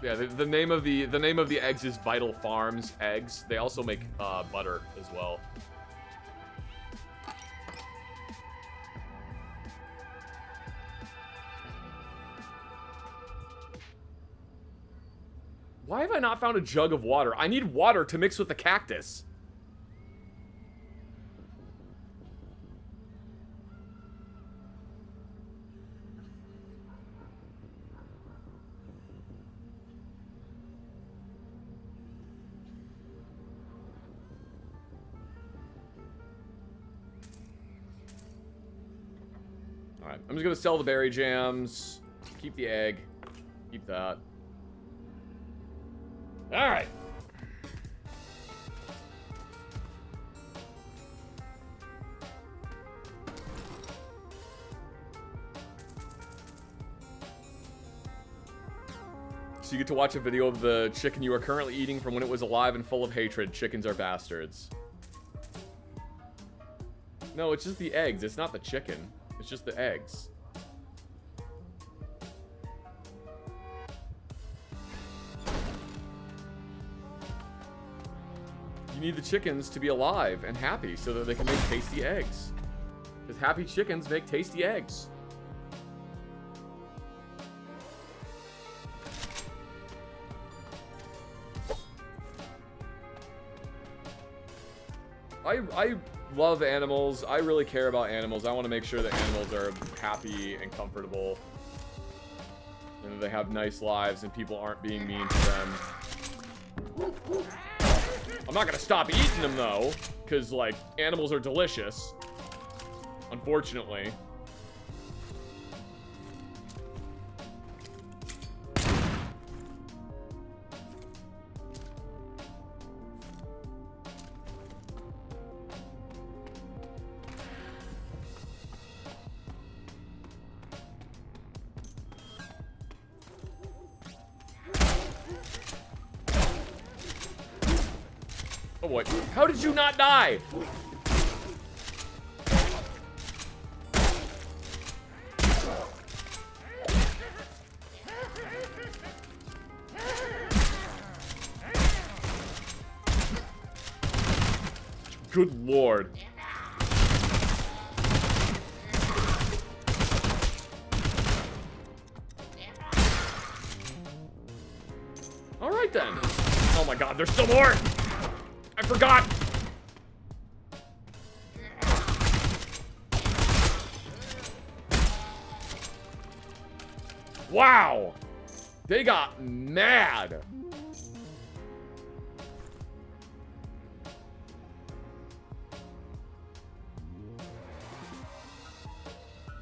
Yeah, the name of the eggs is Vital Farms eggs. They also make butter as well. Why have I not found a jug of water? I need water to mix with the cactus. Alright, I'm just gonna sell the berry jams. Keep the egg. Keep that. Alright. So you get to watch a video of the chicken you are currently eating from when it was alive and full of hatred. Chickens are bastards. No, it's just the eggs. It's not the chicken. It's just the eggs. You need the chickens to be alive and happy so that they can make tasty eggs. Because happy chickens make tasty eggs. I love animals. I really care about animals. I want to make sure that animals are happy and comfortable, and that they have nice lives and people aren't being mean to them. I'm not gonna stop eating them though, because like animals are delicious, unfortunately. Oh boy. How did you not die? Good lord. All right then. Oh my god, there's still more. I forgot. Wow. They got mad.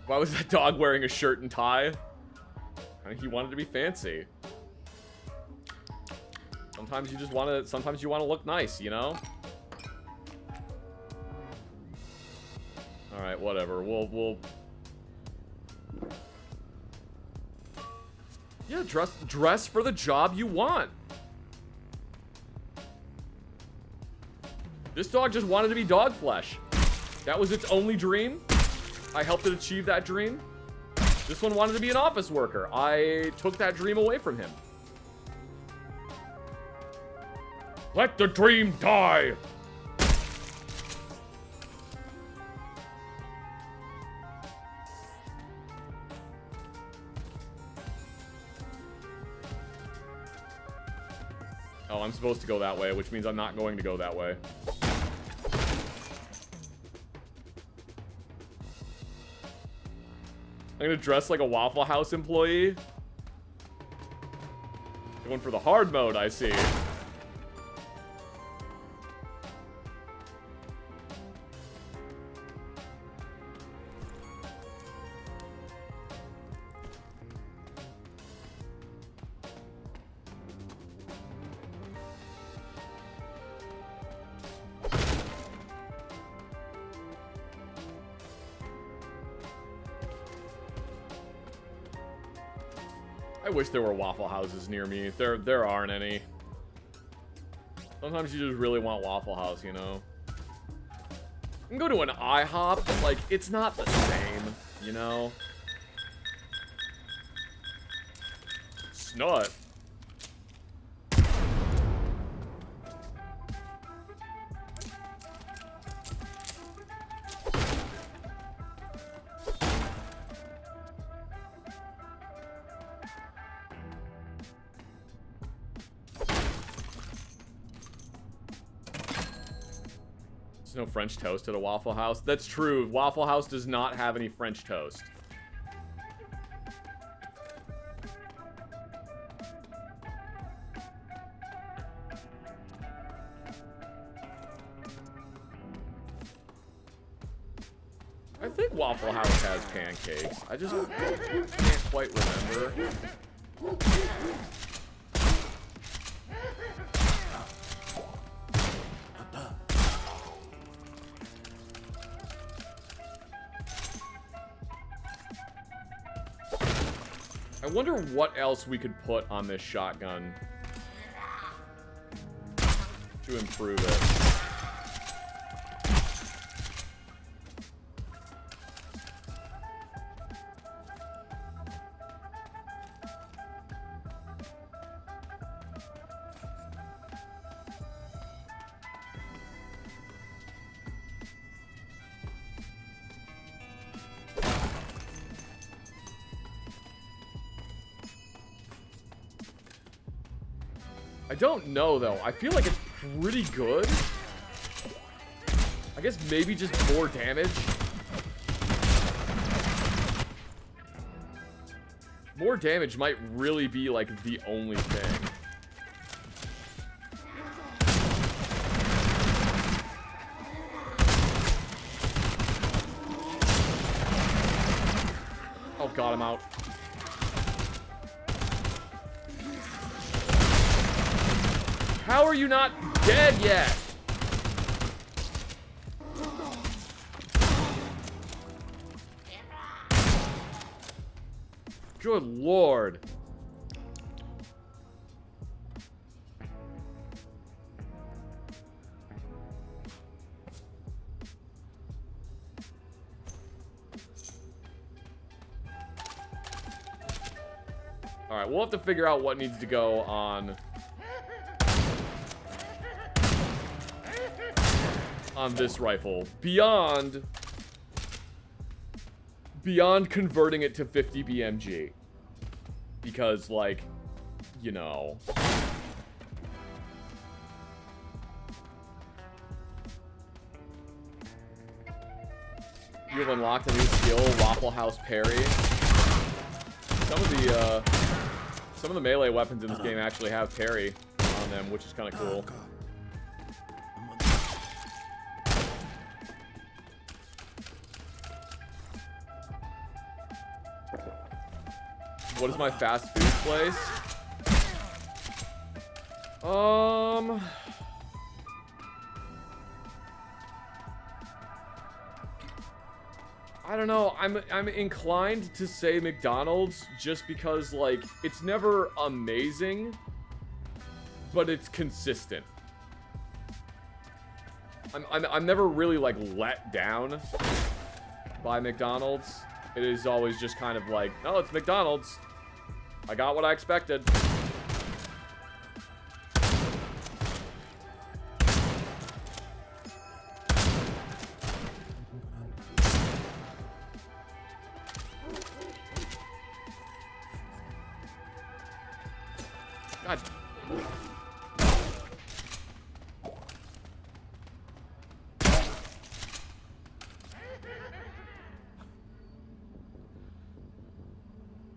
Why was that dog wearing a shirt and tie? I mean, he wanted to be fancy. Sometimes you just want to, sometimes you want to look nice, you know? All right, whatever. We'll yeah, dress for the job you want. This dog just wanted to be dog flesh. That was its only dream. I helped it achieve that dream. This one wanted to be an office worker. I took that dream away from him. Let the dream die! Oh, I'm supposed to go that way, which means I'm not going to go that way. I'm gonna dress like a Waffle House employee. Going for the hard mode, I see. I wish there were Waffle Houses near me. There aren't any. Sometimes you just really want Waffle House, you know? You can go to an IHOP, but, like, it's not the same, you know? Snut. No French toast at a Waffle House. That's true. Waffle House does not have any French toast. I think Waffle House has pancakes. I just can't quite remember. I wonder what else we could put on this shotgun to improve it. I don't know, though. I feel like it's pretty good. I guess maybe just more damage. More damage might really be, like, the only thing. Oh, God, I'm out. How are you not dead yet? Good Lord. All right, we'll have to figure out what needs to go on this rifle beyond converting it to 50 BMG, because, like, you know, you have unlocked a new skill, Waffle House parry. Some of the melee weapons in this game actually have parry on them, which is kind of cool. What is my fast food place? I don't know. I'm inclined to say McDonald's just because, like, it's never amazing, but it's consistent. I'm never really, like, let down by McDonald's. It is always just kind of like, oh, it's McDonald's. I got what I expected.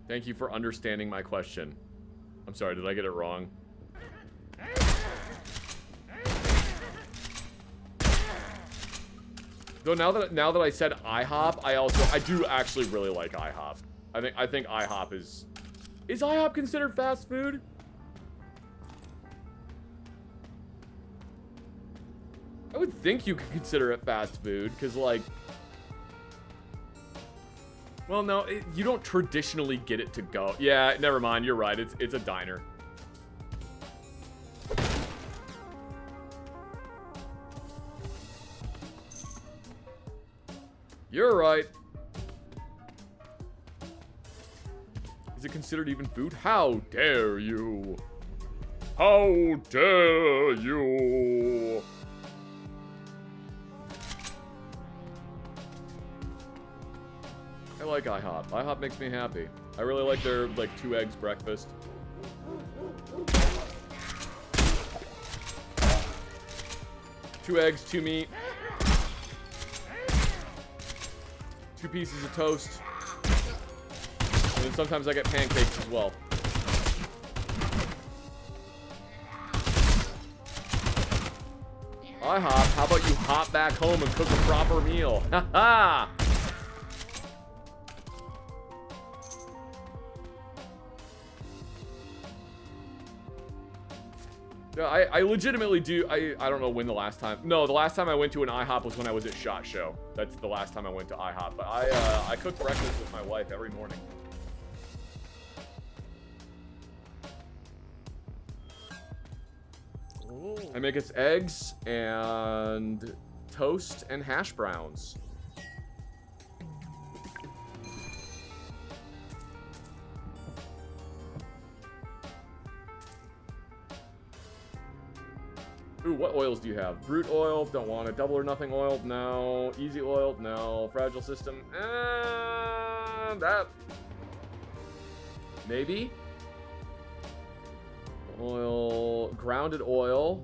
Thank you for understanding my question. I'm sorry, did I get it wrong? Though now that I said IHOP, I do actually really like IHOP. I think IHOP is IHOP considered fast food? I would think you could consider it fast food, because like, well, no, you don't traditionally get it to go. Yeah, never mind. You're right. It's a diner. You're right. Is it considered even food? How dare you? How dare you? I like IHOP. IHOP makes me happy. I really like their, like, 2 eggs breakfast. Two eggs, 2 meat. 2 pieces of toast. And then sometimes I get pancakes as well. IHOP, how about you hop back home and cook a proper meal? Ha ha! Yeah, I legitimately do. I don't know when the last time. No, the last time I went to an IHOP was when I was at SHOT Show. That's the last time I went to IHOP. But I cook breakfast with my wife every morning. Ooh. I make us eggs and toast and hash browns. Ooh, what oils do you have? Brute oil, don't want it. Double or nothing oil, no. Easy oil, no. Fragile system, that. Maybe? Oil, grounded oil.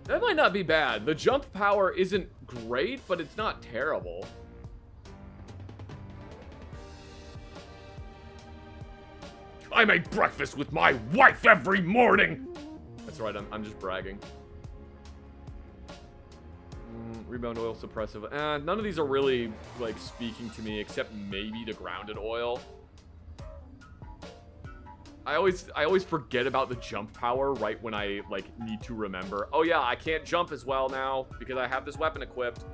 That might not be bad. The jump power isn't great, but it's not terrible. I make breakfast with my wife every morning! That's right, I'm just bragging. Rebound oil, suppressive. None of these are really, like, speaking to me, except maybe the grounded oil. I always forget about the jump power right when I, like, need to remember. Oh yeah, I can't jump as well now because I have this weapon equipped.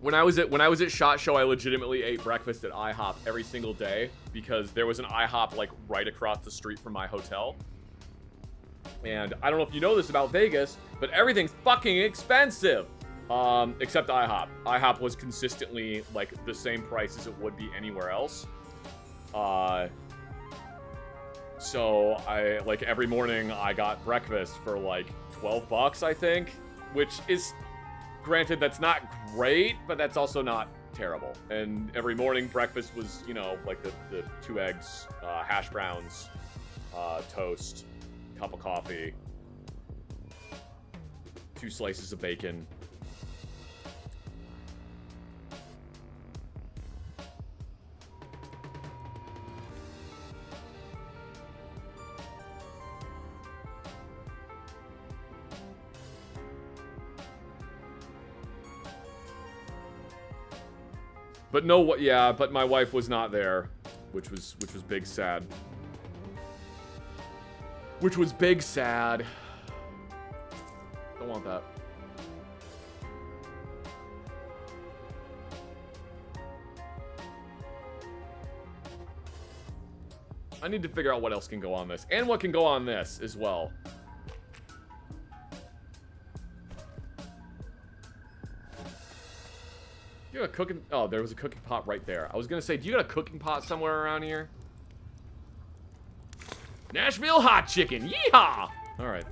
When I was at SHOT Show, I legitimately ate breakfast at IHOP every single day because there was an IHOP like right across the street from my hotel. And I don't know if you know this about Vegas, but everything's fucking expensive. Except IHOP. IHOP was consistently like the same price as it would be anywhere else. So I like every morning I got breakfast for like $12, I think, which is, granted, that's not great, but that's also not terrible. And every morning breakfast was, you know, like the 2 eggs, hash browns, toast, cup of coffee, 2 slices of bacon. But no, what? Yeah, but my wife was not there, which was big sad. Which was big sad. Don't want that. I need to figure out what else can go on this, and what can go on this as well. You got a cooking... Oh, there was a cooking pot right there. I was gonna say, do you got a cooking pot somewhere around here? Nashville hot chicken! Yeehaw! Alright.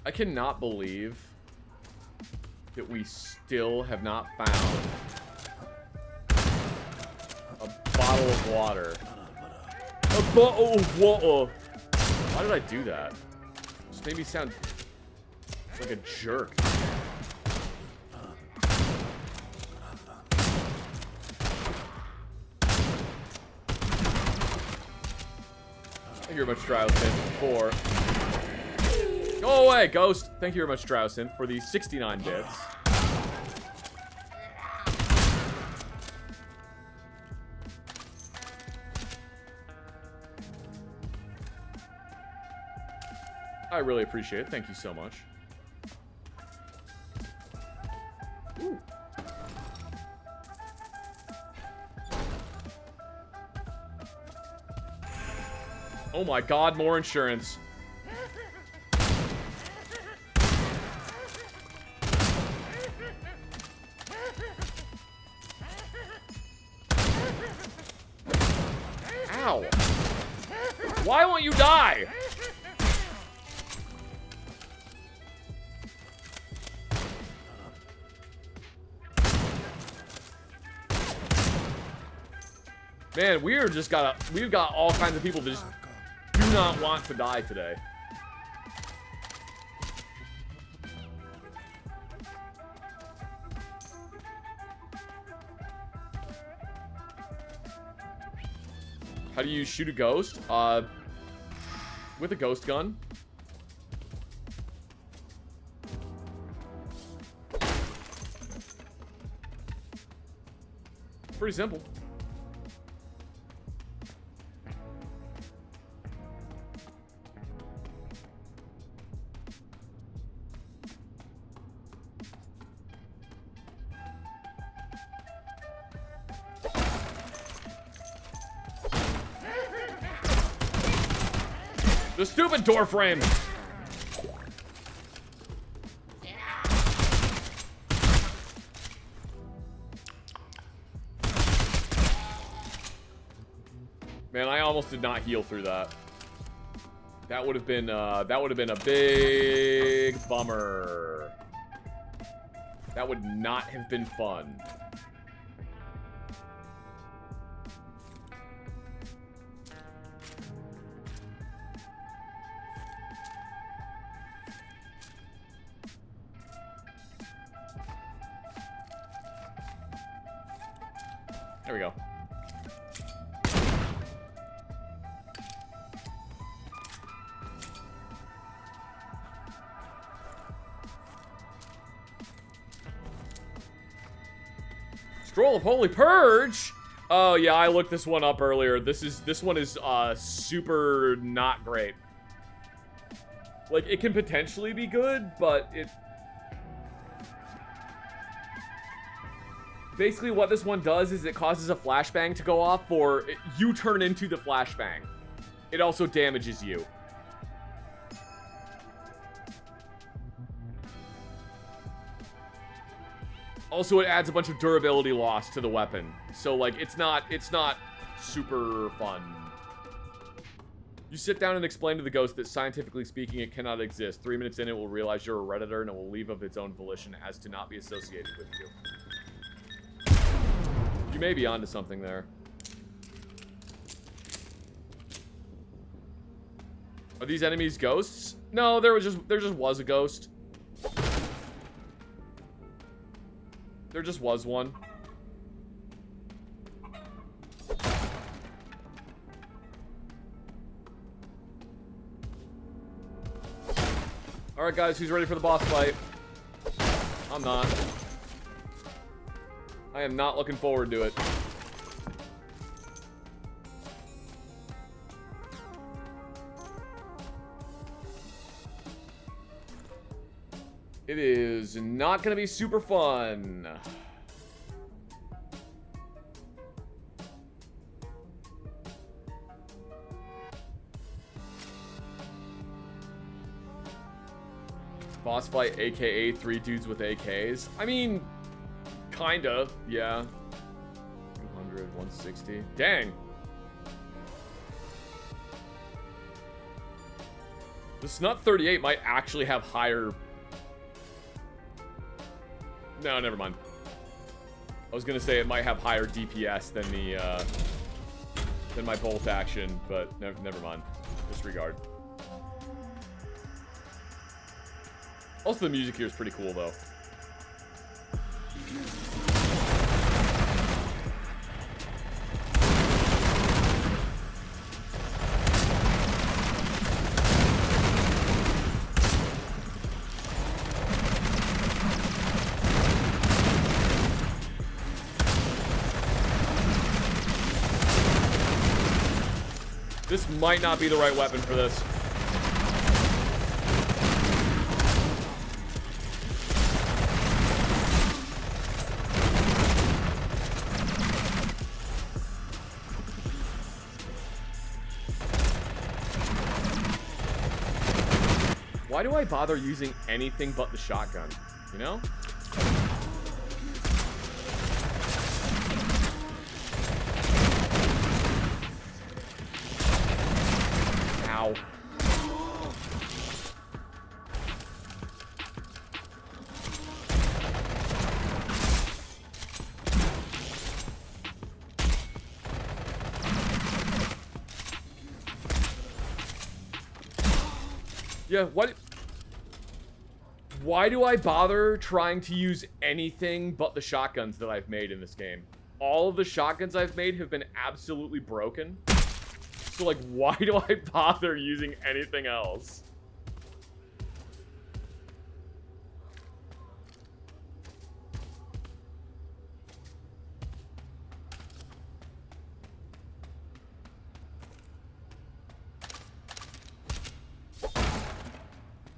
I cannot believe that we still have not found a bottle of water. A bottle of water. Why did I do that? Just made me sound like a jerk. Thank you very much, Strausen, for... Go away, Ghost! Thank you very much, Strausen, for the 69 bits. I really appreciate it. Thank you so much. Ooh. Oh my god, more insurance. Ow. Why won't you die? Man, we've got all kinds of people that just do not want to die today. How do you shoot a ghost? With a ghost gun. Pretty simple. The stupid door frame. Man, I almost did not heal through that. That would have been a big bummer. That would not have been fun. There we go. Scroll of Holy Purge. Oh yeah, I looked this one up earlier. This one is super not great. Like, it can potentially be good, but it... Basically, what this one does is it causes a flashbang to go off for you turn into the flashbang. It also damages you. Also, it adds a bunch of durability loss to the weapon. So, like, it's not super fun. You sit down and explain to the ghost that scientifically speaking, it cannot exist. 3 minutes in, it will realize you're a Redditor and it will leave of its own volition as to not be associated with you. You may be onto something there. Are these enemies ghosts? No, there just was a ghost. There just was one. Alright guys, who's ready for the boss fight? I'm not. I am not looking forward to it. It is not gonna be super fun. Boss fight, aka 3 dudes with AKs. I mean, kinda, yeah. 200, 160. Dang. The Snut 38 might actually have higher... No, never mind. I was gonna say it might have higher DPS than the, than my bolt action, but never mind. Disregard. Also, the music here is pretty cool, though. This might not be the right weapon for this. Why do I bother using anything but the shotgun? You know? Ow. Yeah, what? Why do I bother trying to use anything but the shotguns that I've made in this game? All of the shotguns I've made have been absolutely broken. So, like, why do I bother using anything else?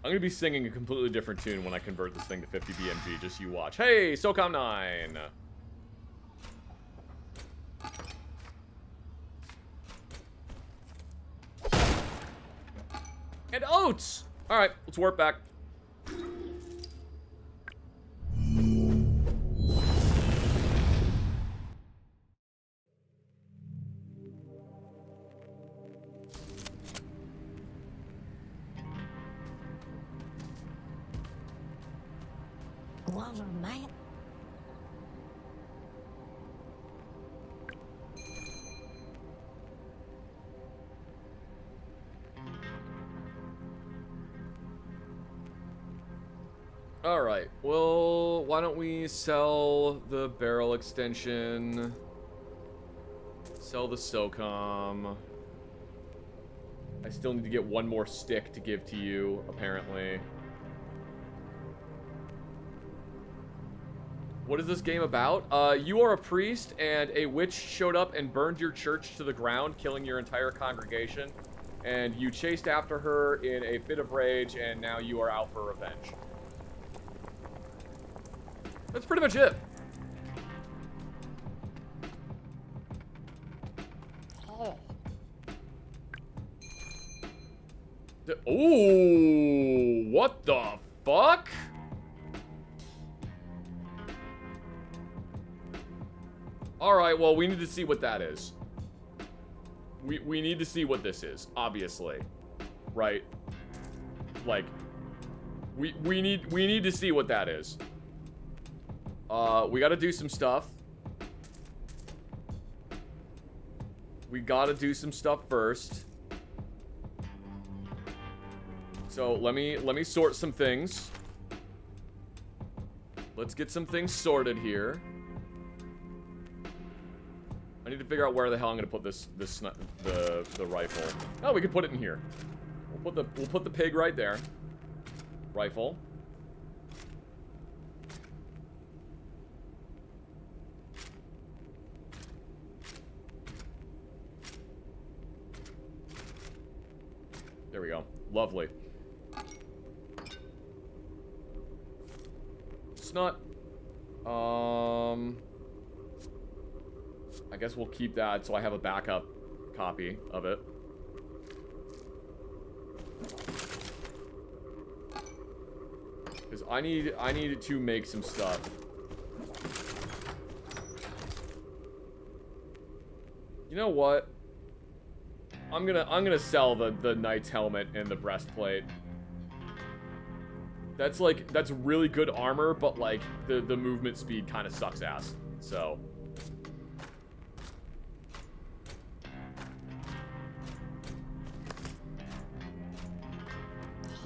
I'm gonna be singing a completely different tune when I convert this thing to 50 BMG, just you watch. Hey, SOCOM 9! And oats! Alright, let's warp back. Revolver, man. Alright, well, why don't we sell the barrel extension, sell the SOCOM. I still need to get one more stick to give to you, apparently. What is this game about? You are a priest, and a witch showed up and burned your church to the ground, killing your entire congregation. And you chased after her in a fit of rage, and now you are out for revenge. That's pretty much it. Oh. Ooh, what the fuck? Alright, well, we need to see what that is. We need to see what this is, obviously. Right? Like, we need to see what that is. We gotta do some stuff. We gotta do some stuff first. So let me sort some things. Let's get some things sorted here. I need to figure out where the hell I'm gonna put the rifle. Oh, we can put it in here. We'll put the pig right there. Rifle. There we go. Lovely. Snut. I guess we'll keep that so I have a backup copy of it. Because I need to make some stuff. You know what? I'm gonna sell the knight's helmet and the breastplate. That's like, that's really good armor, but like, the movement speed kind of sucks ass. So.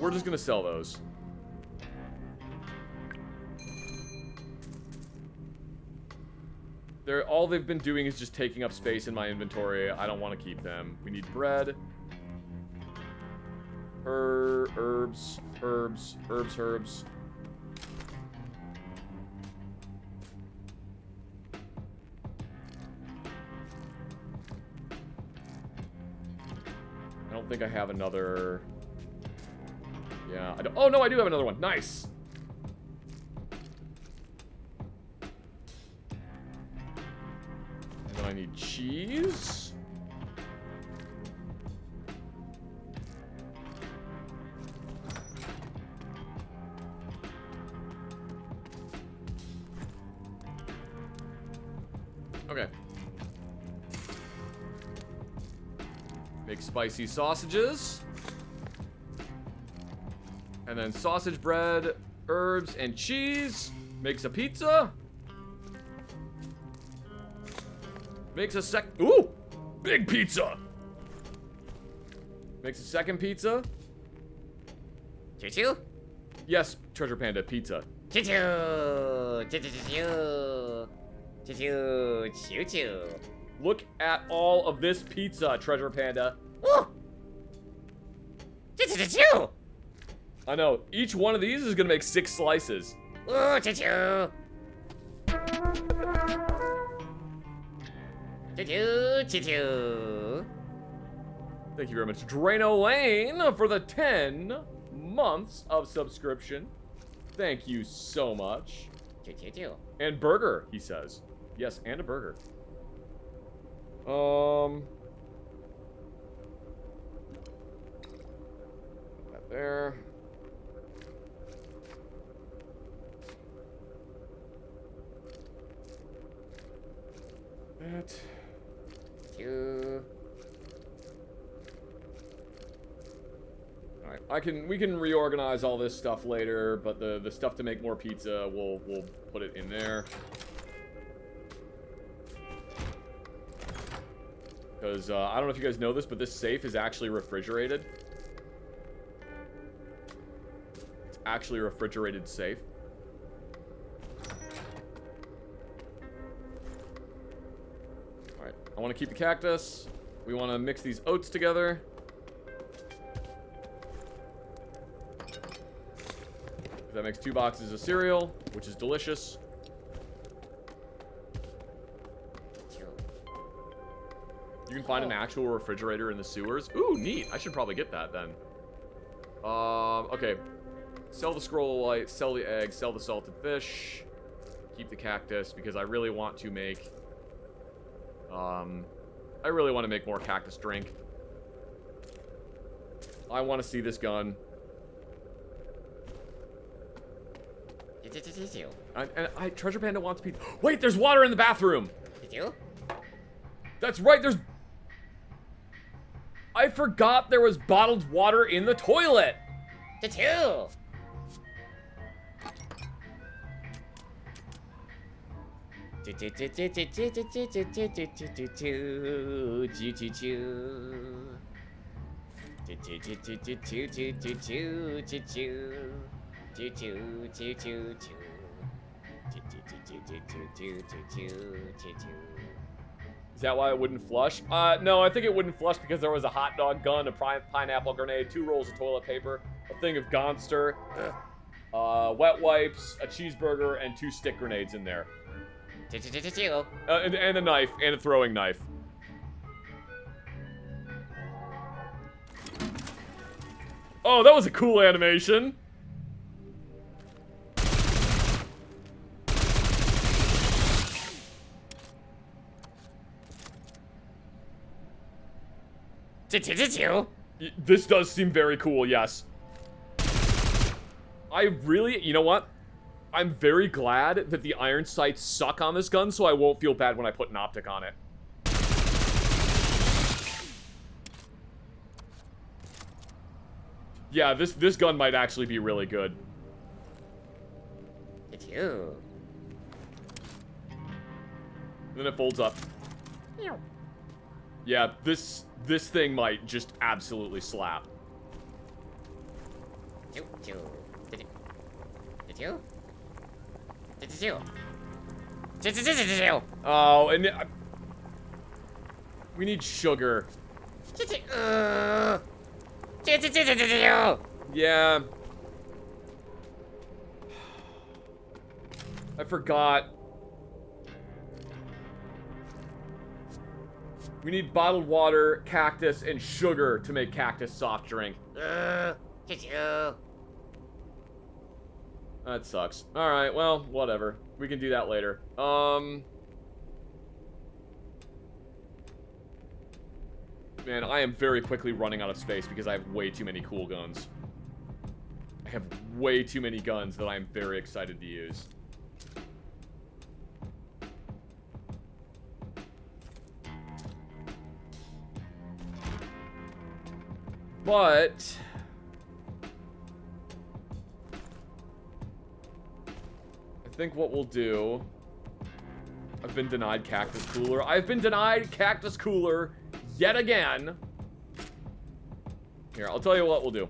We're just gonna sell those. All they've been doing is just taking up space in my inventory. I don't want to keep them. We need bread. Herbs. I don't think I have another... Yeah, oh no, I do have another one. Nice. And then I need cheese. Okay. Make spicy sausages. And then sausage bread, herbs, and cheese. Makes a pizza. Makes a ooh! Big pizza! Makes a second pizza. Choo-choo? Yes, Treasure Panda, pizza. Choo-choo! Choo-choo-choo-choo! Choo-choo! Choo-choo! Look at all of this pizza, Treasure Panda. Woo! Choo-choo-choo-choo! I know. Each one of these is gonna make 6 slices. Ooh, choo-choo! Choo-choo, choo-choo. Thank you very much, Drano Lane, for the 10 months of subscription. Thank you so much. Choo-choo-choo. And burger, he says. Yes, and a burger. That there. That. Choo. Alright, we can reorganize all this stuff later, but the stuff to make more pizza, we'll put it in there. Because, I don't know if you guys know this, but this safe is actually refrigerated. It's actually a refrigerated safe. Alright, I want to keep the cactus. We want to mix these oats together. That makes 2 boxes of cereal, which is delicious. You can find an actual refrigerator in the sewers. Ooh, neat. I should probably get that then. Okay. Sell the scroll of light, sell the egg, sell the salted fish. Keep the cactus because I really want to make... I really want to make more cactus drink. I want to see this gun. And Treasure Panda wants pizza. Wait, there's water in the bathroom. That's right, there's... I forgot there was bottled water in the toilet. Choo-choo. Is that why it wouldn't flush? No, I think it wouldn't flush because there was a hot dog gun, a pineapple grenade, 2 rolls of toilet paper, a thing of Gonster, wet wipes, a cheeseburger, and 2 stick grenades in there. And a knife, and a throwing knife. Oh, that was a cool animation. This does seem very cool, yes. I really, you know what? I'm very glad that the iron sights suck on this gun, so I won't feel bad when I put an optic on it. Yeah, this gun might actually be really good. Choo-choo. Then it folds up. Yeah, this thing might just absolutely slap. Choo-choo. Choo-choo. Choo-choo. Choo-choo. Oh, and we need sugar. Choo-choo. Yeah. I forgot. We need bottled water, cactus, and sugar to make cactus soft drink. Choo-choo. That sucks. Alright, well, whatever. We can do that later. Man, I am very quickly running out of space because I have way too many cool guns. I have way too many guns that I am very excited to use. But I think what we'll do... I've been denied cactus cooler. I've been denied cactus cooler yet again. Here, I'll tell you what we'll do.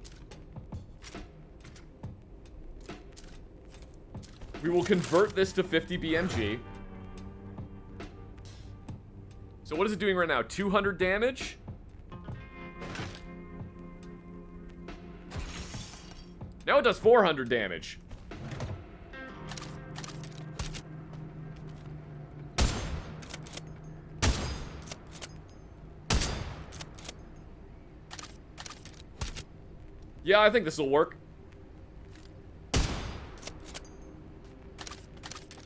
We will convert this to 50 BMG. So what is it doing right now? 200 damage? Now it does 400 damage. Yeah, I think this will work.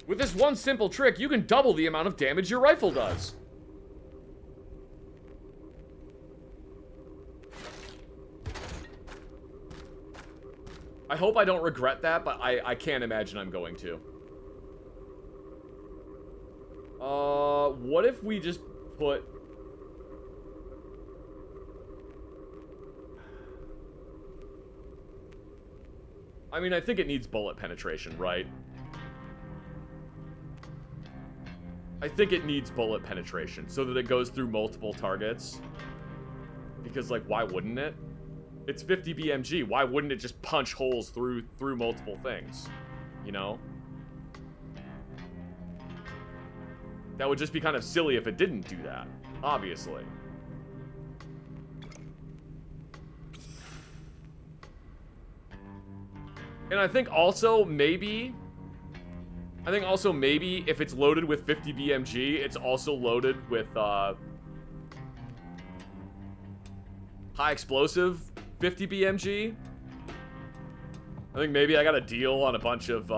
With this one simple trick, you can double the amount of damage your rifle does. I hope I don't regret that, but I can't imagine I'm going to. What if we just put... I mean, I think it needs bullet penetration, right? I think it needs bullet penetration so that it goes through multiple targets. Because, like, why wouldn't it? It's 50 BMG. Why wouldn't it just punch holes through multiple things? You know? That would just be kind of silly if it didn't do that. Obviously. And I think also maybe if it's loaded with 50 BMG, it's also loaded with high explosive 50 BMG. I think maybe I got a deal on a bunch of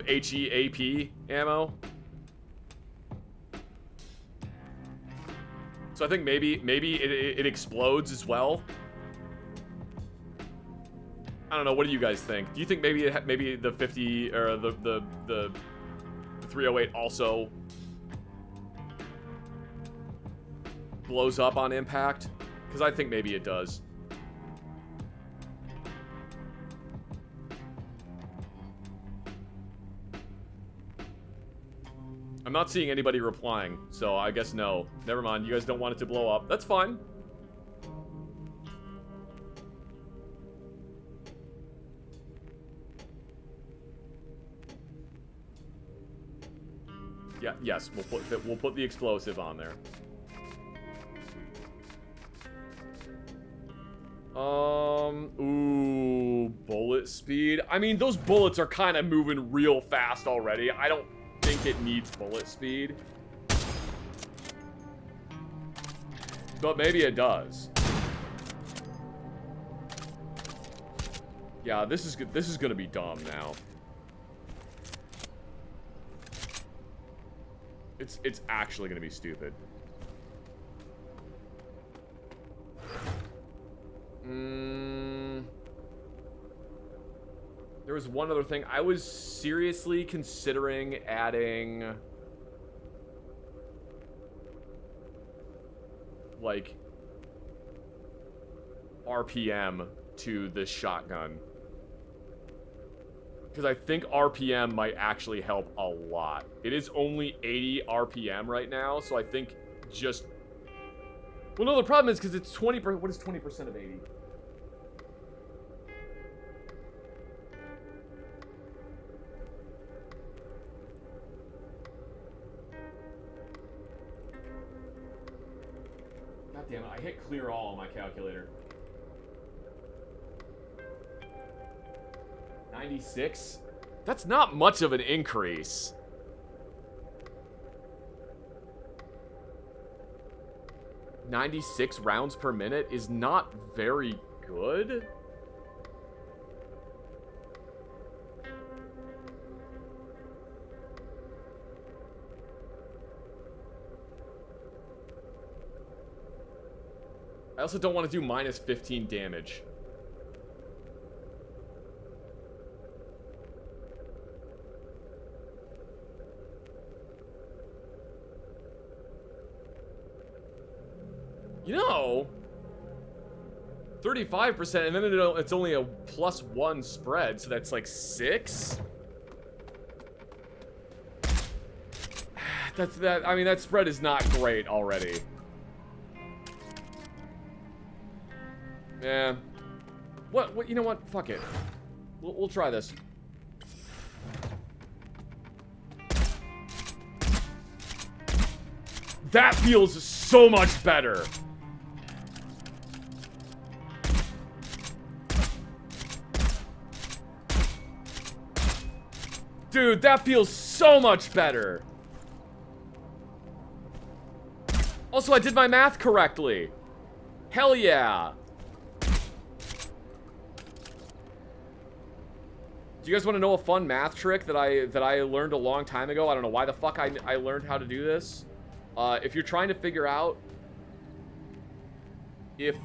HEAP ammo. So I think maybe it explodes as well. I don't know. What do you guys think? Do you think maybe the 50 or the 308 also blows up on impact? Because I think maybe it does. I'm not seeing anybody replying, so I guess no. Never mind, you guys don't want it to blow up. That's fine. Yeah, yes, we'll put the explosive on there. Ooh, bullet speed. I mean, those bullets are kind of moving real fast already. I don't think it needs bullet speed. But maybe it does. Yeah, this is good. This is gonna be dumb now. It's actually gonna be stupid. There was one other thing. I was seriously considering adding, like, RPM to this shotgun. Because I think RPM might actually help a lot. It is only 80 RPM right now, so I think just... Well, no, the problem is because it's 20%. What is 20% of 80? God damn it, I hit clear all on my calculator. 96? That's not much of an increase. $96 rounds per minute is not very good. I also don't want to do minus 15 damage. You know, 35%, and then it's only a +1 spread, so that's like 6. I mean, that spread is not great already. Yeah. What? You know what? Fuck it. We'll try this. That feels so much better. Dude, that feels so much better. Also, I did my math correctly. Hell yeah. Do you guys want to know a fun math trick that I learned a long time ago? I don't know why the fuck I learned how to do this. If you're trying to figure out if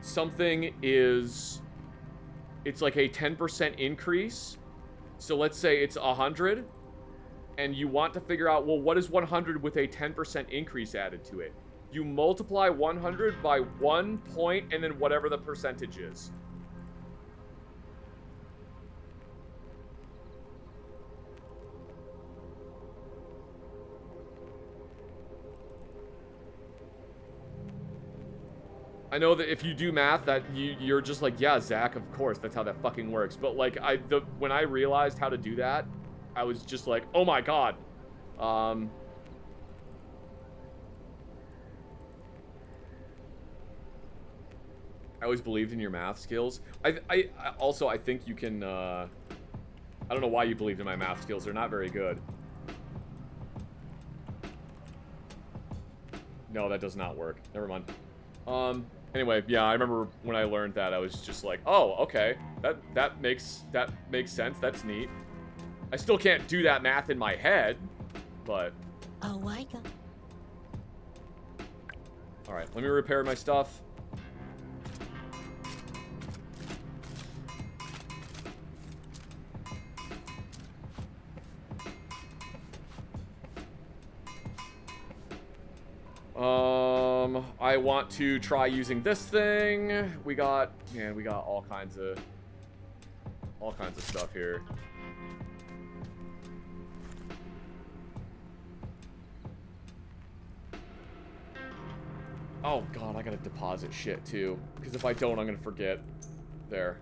something is, it's like a 10% increase. So let's say it's 100, and you want to figure out, well, what is 100 with a 10% increase added to it? You multiply 100 by 1 point, and then whatever the percentage is. I know that if you do math, that you're just like, yeah, Zach, of course, that's how that fucking works. But like, when I realized how to do that, I was just like, oh my god. I always believed in your math skills. I also, I think you can, I don't know why you believed in my math skills. They're not very good. No, that does not work. Never mind. Anyway, yeah, I remember when I learned that, I was just like, oh, okay. That makes sense. That's neat. I still can't do that math in my head, but... Oh, my God. Alright, let me repair my stuff. I want to try using this thing. We got all kinds of stuff here. Oh god, I gotta deposit shit too. Because if I don't, I'm gonna forget. There.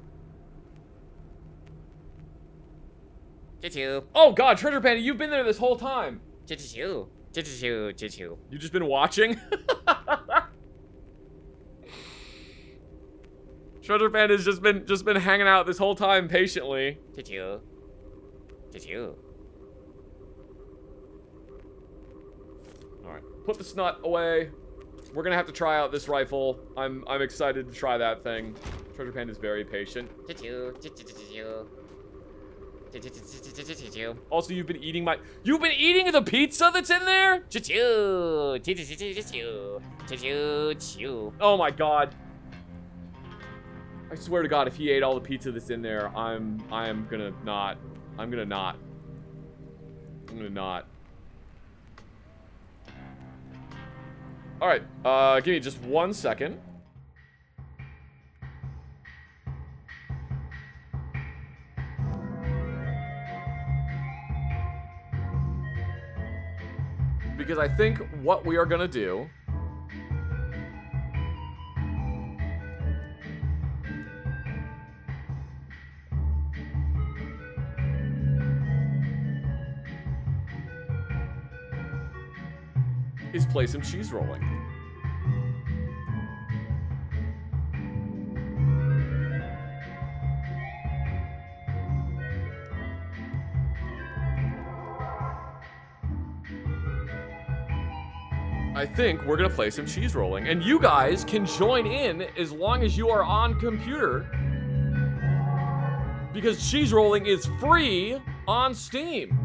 Choo-choo. Oh god, Treasure Panda, you've been there this whole time. Choo-choo. Choo-choo. Choo-choo. You've just been watching? Treasure Panda's just been hanging out this whole time patiently. Choo-choo. Choo-choo. Alright, put the Snut away. We're gonna have to try out this rifle. I'm excited to try that thing. Treasure Panda's very patient. Choo-choo. Choo-choo. Choo-choo. Also, you've been eating the pizza that's in there? Choo-choo. Choo-choo. Choo-choo. Oh my god. I swear to god, if he ate all the pizza that's in there, I'm gonna not. Alright, give me just 1 second. because I think what we are gonna do is play some cheese rolling. I think we're gonna play some cheese rolling, and you guys can join in as long as you are on computer, because cheese rolling is free on Steam.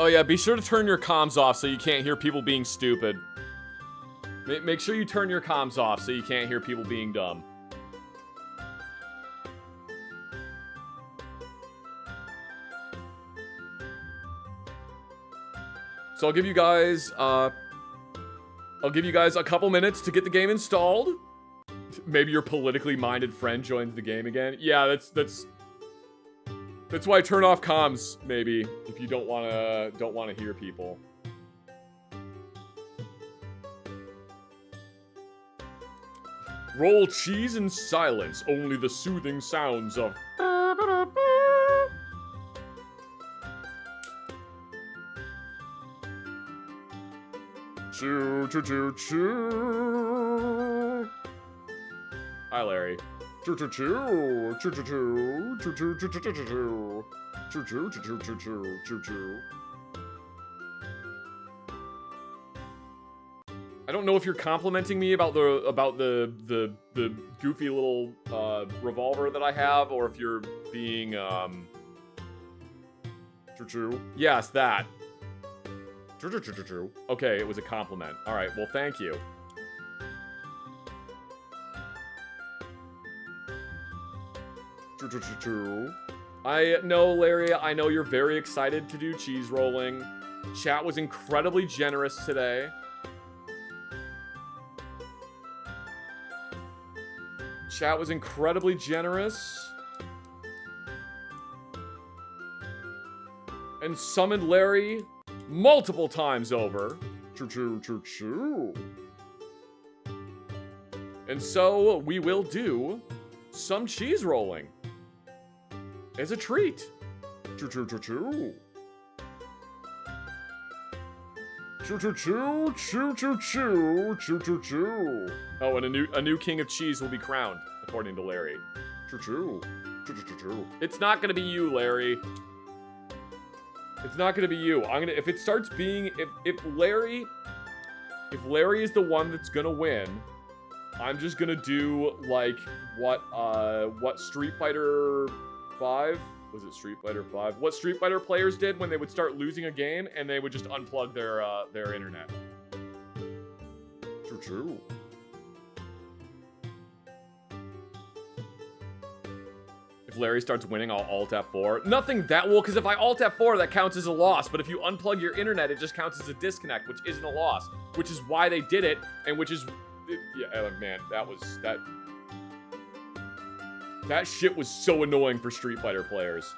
Oh yeah, be sure to turn your comms off so you can't hear people being stupid. Make sure you turn your comms off so you can't hear people being dumb. So I'll give you guys a couple minutes to get the game installed. Maybe your politically minded friend joins the game again. Yeah, that's why I turn off comms, maybe, if you don't wanna hear people. Roll cheese in silence, only the soothing sounds of choo choo choo choo. Hi, Larry. Choo choo choo choo choo choo choo choo choo choo choo choo choo choo choo choo choo choo choo. I don't know if you're complimenting me about the goofy little revolver that I have, or if you're being choo choo. Yes, that. Choo choo choo choo choo. Okay, it was a compliment. All right, well, thank you. Choo choo choo choo. I know, Larry, I know you're very excited to do cheese rolling. Chat was incredibly generous today. Chat was incredibly generous. And summoned Larry multiple times over. Choo choo choo choo. And so we will do some cheese rolling as a treat. Choo choo choo choo. Choo choo choo choo choo choo choo choo choo. Oh, and a new king of cheese will be crowned, according to Larry. Choo choo choo choo choo choo. It's not gonna be you, Larry. It's not gonna be you. If it starts being if Larry is the one that's gonna win, I'm just gonna do like what Street Fighter 5? Was it Street Fighter 5? What Street Fighter players did when they would start losing a game and they would just unplug their internet. True, true. If Larry starts winning, I'll Alt F4. Nothing that will, because if I Alt F4, that counts as a loss. But if you unplug your internet, it just counts as a disconnect, which isn't a loss. Which is why they did it, and which is... Yeah, man, that shit was so annoying for Street Fighter players.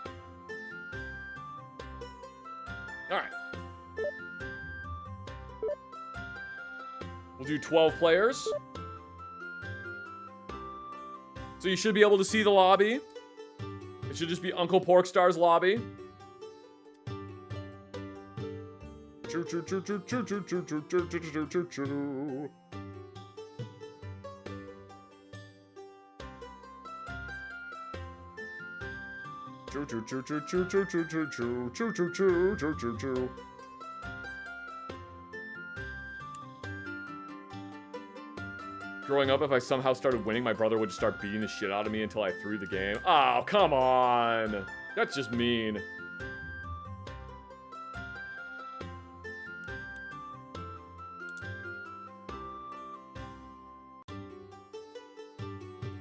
Alright. We'll do 12 players. So you should be able to see the lobby. It should just be Uncle Porkstar's lobby. Choo choo choo choo choo choo choo choo choo choo choo choo. Choo choo choo choo choo choo choo choo choo choo choo choo choo choo choo. Growing up, if I somehow started winning, my brother would just start beating the shit out of me until I threw the game. Oh, come on. That's just mean.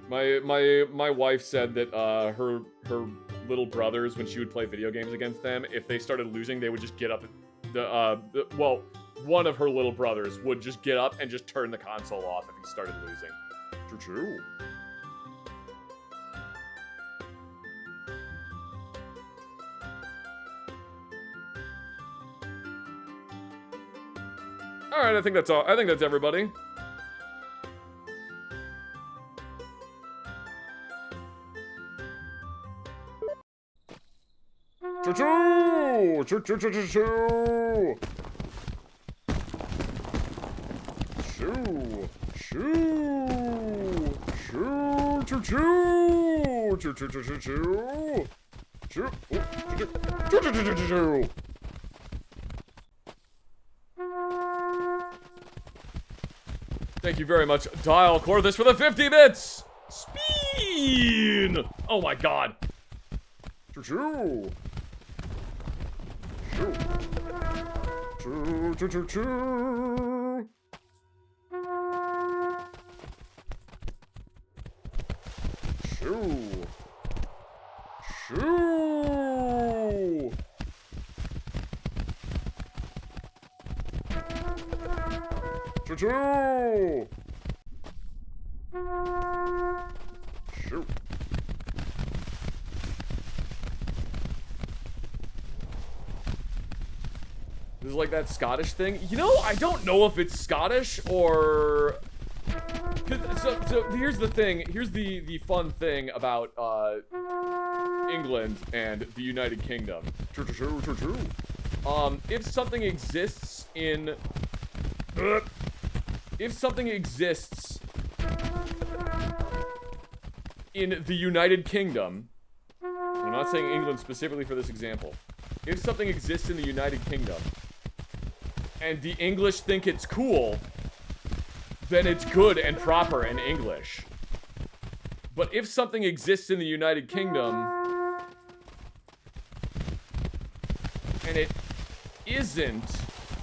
My wife said that her little brothers, when she would play video games against them, if they started losing, they would just get up. Well, one of her little brothers would just get up and just turn the console off if he started losing. True. All right, I think that's all. I think that's everybody. Choo-choo! Choo-choo-choo-choo-choo! Choo! Choo! Choo! Choo-choo! Choo-choo-choo-choo-choo! Choo! Choo-choo-choo-choo-choo! Thank you very much, Dial Corthus, for the 50 bits! Spin! Oh my god! Choo-choo! Choo! Choo-choo-choo-choo! Choo! Choo! Choo-choo! Choo! This is like that Scottish thing. You know, I don't know if it's Scottish or... So here's the thing. Here's the fun thing about England and the United Kingdom. If something exists in... If something exists in the United Kingdom... I'm not saying England specifically for this example. If something exists in the United Kingdom and the English think it's cool, then it's good and proper in English. But if something exists in the United Kingdom and it isn't,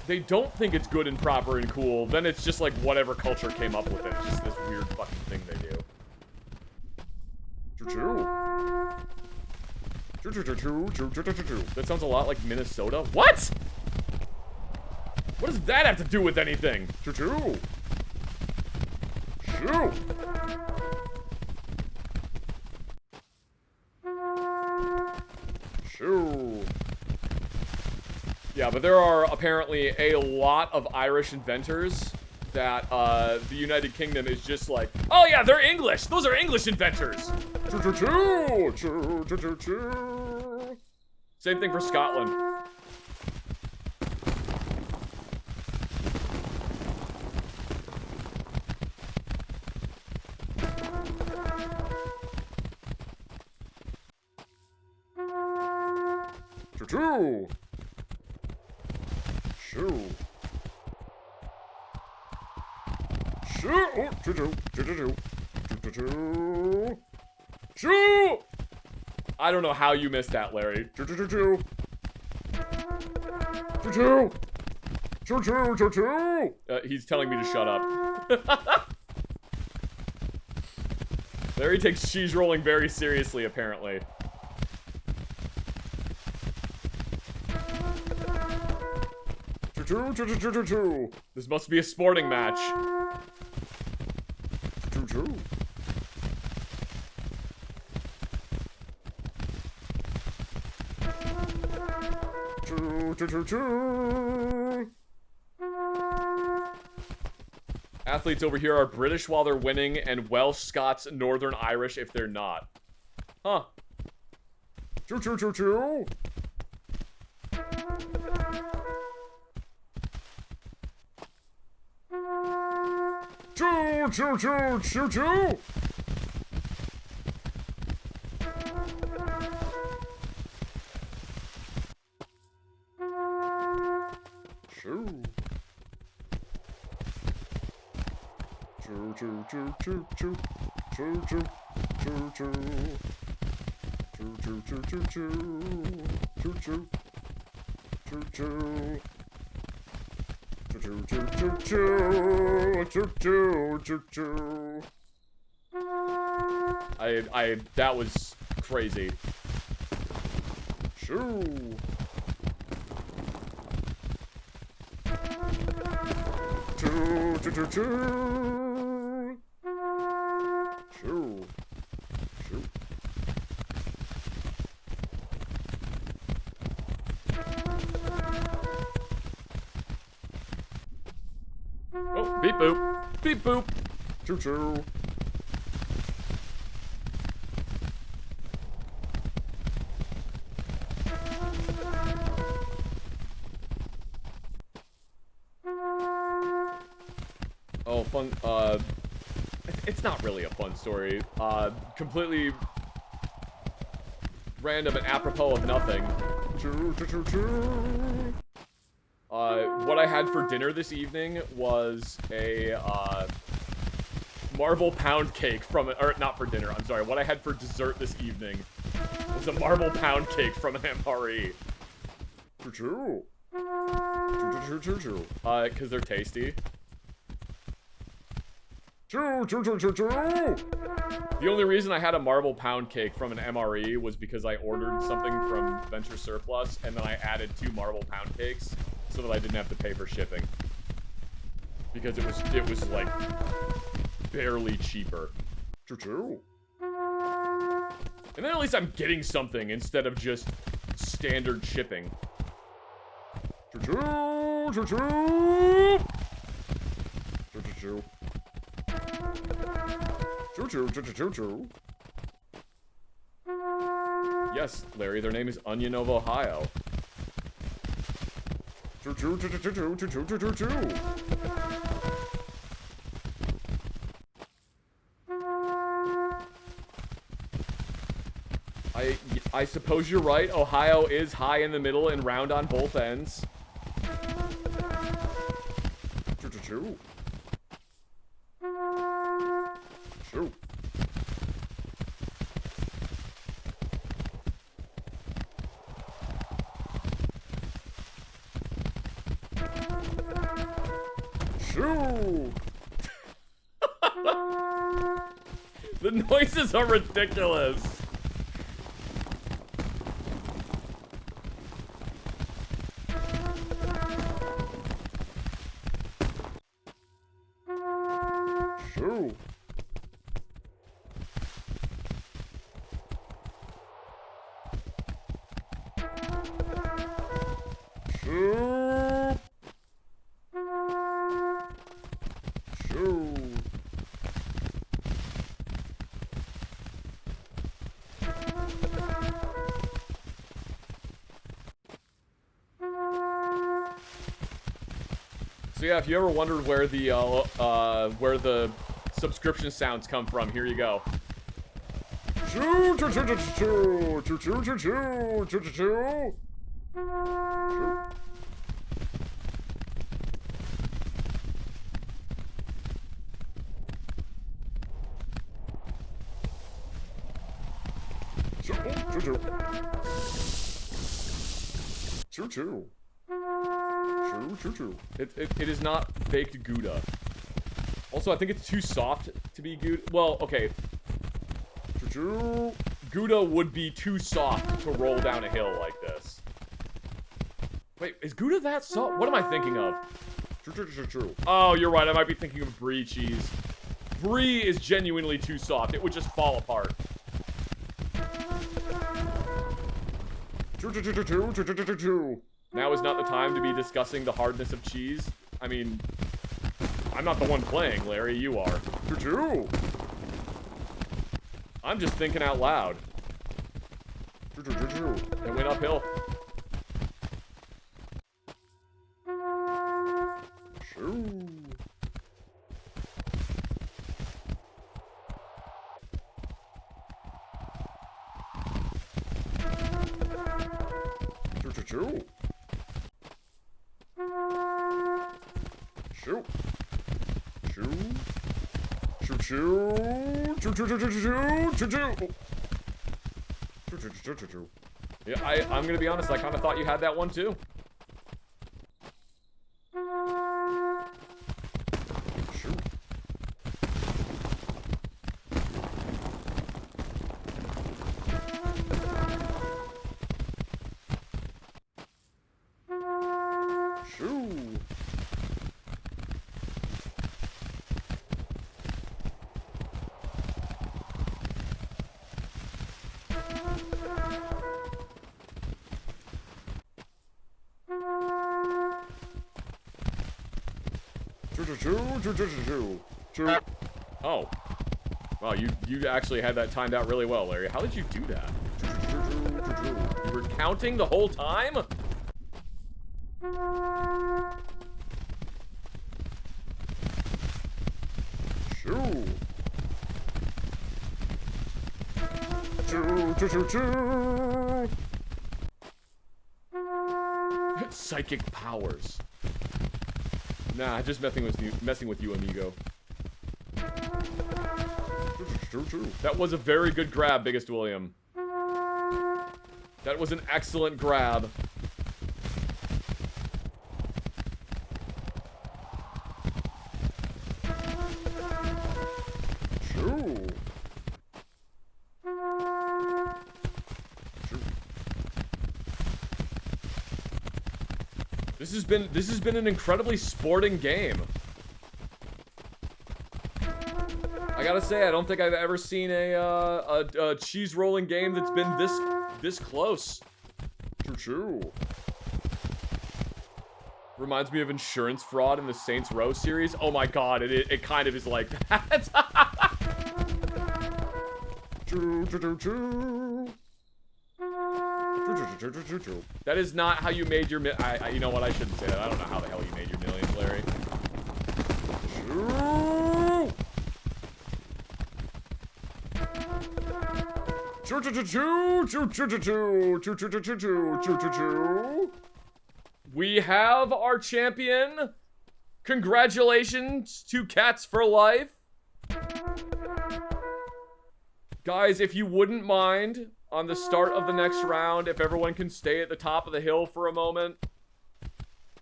they don't think it's good and proper and cool, then it's just like whatever culture came up with it. It's just this weird fucking thing they do. Choo-choo. Choo-choo-choo-choo. That sounds a lot like Minnesota. What? What does that have to do with anything? Choo-choo. Choo. Choo. Yeah, but there are apparently a lot of Irish inventors that the United Kingdom is just like, oh yeah, they're English. Those are English inventors. Choo choo choo. Choo choo choo choo. Same thing for Scotland. Choo choo. Choo. Choo. Oh, choo choo. Choo choo choo. Choo choo choo. Choo. I don't know how you missed that, Larry. Choo choo choo choo. Choo choo. Choo choo choo choo. He's telling me to shut up. Larry takes cheese rolling very seriously, apparently. Choo choo choo choo choo choo. This must be a sporting match. Choo choo. Choo choo choo choo. Athletes over here are British while they're winning, and Welsh, Scots, Northern Irish if they're not. Huh. Choo choo choo choo. Choo choo choo choo choo. Choo. Choo choo choo choo choo. Choo choo choo choo. Choo choo choo choo choo. Choo choo. Choo choo. Choo choo choo choo choo choo choo choo choo. That was crazy. Shoo. Choo, choo, choo, choo. Shoo. Shoo. Oh, beep boop. Beep boop. Choo choo. Oh, fun, it's not really a fun story. Completely random and apropos of nothing. Choo, choo, choo, choo. What I had for dinner this evening was a, marble pound cake from, or not for dinner, I'm sorry. What I had for dessert this evening was a marble pound cake from an MRE. Choo, choo. Choo, choo, choo, choo, choo. Cause they're tasty. Choo, choo, choo, choo, choo. The only reason I had a marble pound cake from an MRE was because I ordered something from Venture Surplus, and then I added 2 marble pound cakes so that I didn't have to pay for shipping. Because it was like barely cheaper. Choo, choo. And then at least I'm getting something instead of just standard shipping. Choo, choo, choo, choo. Choo, choo, choo. Choo choo choo choo choo choo. Yes, Larry, their name is Onion of Ohio. Choo choo choo choo choo choo choo choo choo choo. I suppose you're right. Ohio is high in the middle and round on both ends. Choo choo choo. Shoo. Shoo. The noises are ridiculous. Shoo. Shoo. Shoo. So yeah, if you ever wondered where the subscription sounds come from, here you go. Choo choo choo choo choo choo choo choo choo choo choo choo. Choo choo choo. Choo choo. Choo choo choo. It is not baked Gouda. Also, I think it's too soft to be Gouda. Well, okay. Choo choo. Gouda would be too soft to roll down a hill like this. Wait, is Gouda that soft? What am I thinking of? Choo choo choo choo. Oh, you're right. I might be thinking of Brie cheese. Brie is genuinely too soft. It would just fall apart. Choo choo choo choo choo choo choo choo choo. Now is not the time to be discussing the hardness of cheese. I mean, I'm not the one playing, Larry. You are. Choo choo. I'm just thinking out loud. Choo choo choo choo. It went uphill. Shoo. Choo choo choo. Shoo. Shoo. Choo choo. Choo choo choo choo choo choo choo choo. Choo choo choo choo choo. Yeah, I'm gonna be honest, I kinda thought you had that one too. Shoo. Oh. Wow, you actually had that timed out really well, Larry. How did you do that? You were counting the whole time? Psychic powers. Nah, just messing with you, amigo. That was a very good grab, Biggest William. That was an excellent grab. This has been an incredibly sporting game. I gotta say, I don't think I've ever seen a cheese rolling game that's been this close. True. Reminds me of insurance fraud in the Saints Row series. Oh my god, it kind of is like that. That is not how you made your you know what, I shouldn't say that. I don't know how the hell you made your millions, Larry. We have our champion. Congratulations to Cats for Life. Guys, if you wouldn't mind, on the start of the next round, if everyone can stay at the top of the hill for a moment,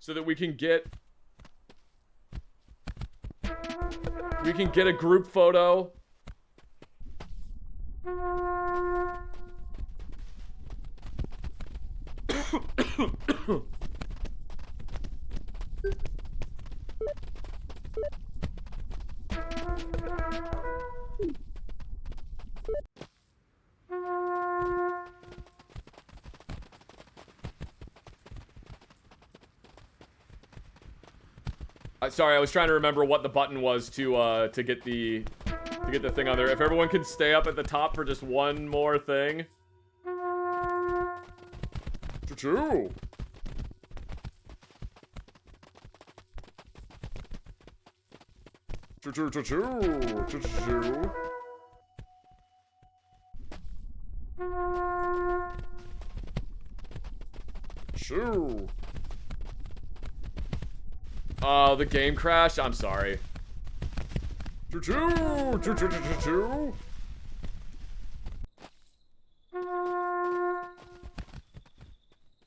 so that we can get a group photo. Sorry, I was trying to remember what the button was to get the thing on there. If everyone can stay up at the top for just one more thing. Choo-choo. Choo-choo, choo-choo. Choo-choo. Choo. Oh, the game crashed? I'm sorry. Choo-choo! Choo-choo-choo-choo-choo!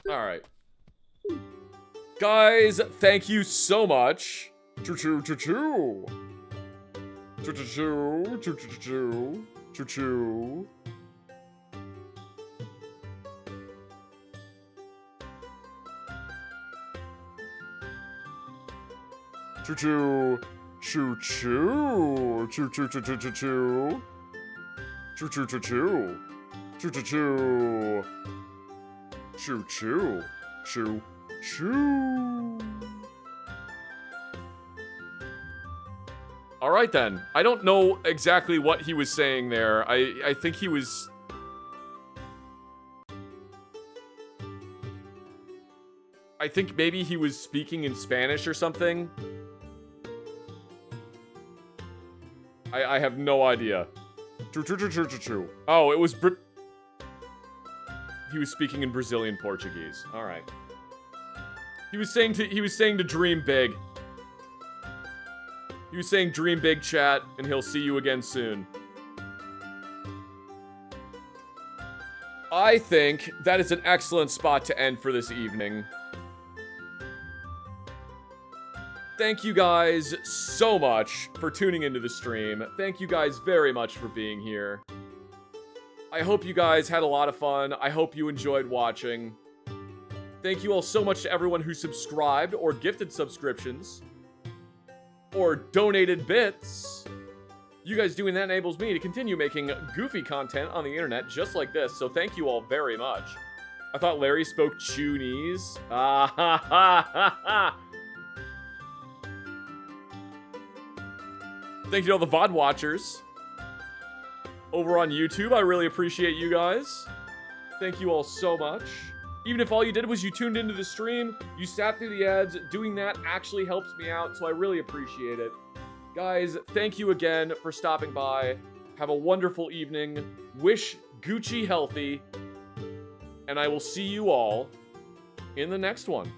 Alright. Guys, thank you so much. Choo-choo-choo-choo! Choo-choo-choo! Choo-choo-choo-choo! Choo-choo! Choo-choo. Choo-choo. Choo-choo-choo-choo-choo. Choo-choo-choo-choo. Choo-choo-choo. Choo-choo. Choo-choo. All right then. I don't know exactly what he was saying there. I think he was... I think maybe he was speaking in Spanish or something. I have no idea. Oh, it was he was speaking in Brazilian Portuguese. All right. He was saying to dream big. He was saying dream big, chat, and he'll see you again soon. I think that is an excellent spot to end for this evening. Thank you guys so much for tuning into the stream. Thank you guys very much for being here. I hope you guys had a lot of fun. I hope you enjoyed watching. Thank you all so much to everyone who subscribed or gifted subscriptions or donated bits. You guys doing that enables me to continue making goofy content on the internet just like this, so thank you all very much. I thought Larry spoke Chunese. Ah ha ha ha ha! Thank you to all the VOD watchers over on YouTube. I really appreciate you guys. Thank you all so much. Even if all you did was you tuned into the stream, you sat through the ads, doing that actually helps me out, so I really appreciate it. Guys, thank you again for stopping by. Have a wonderful evening. Wish Gucci healthy. And I will see you all in the next one.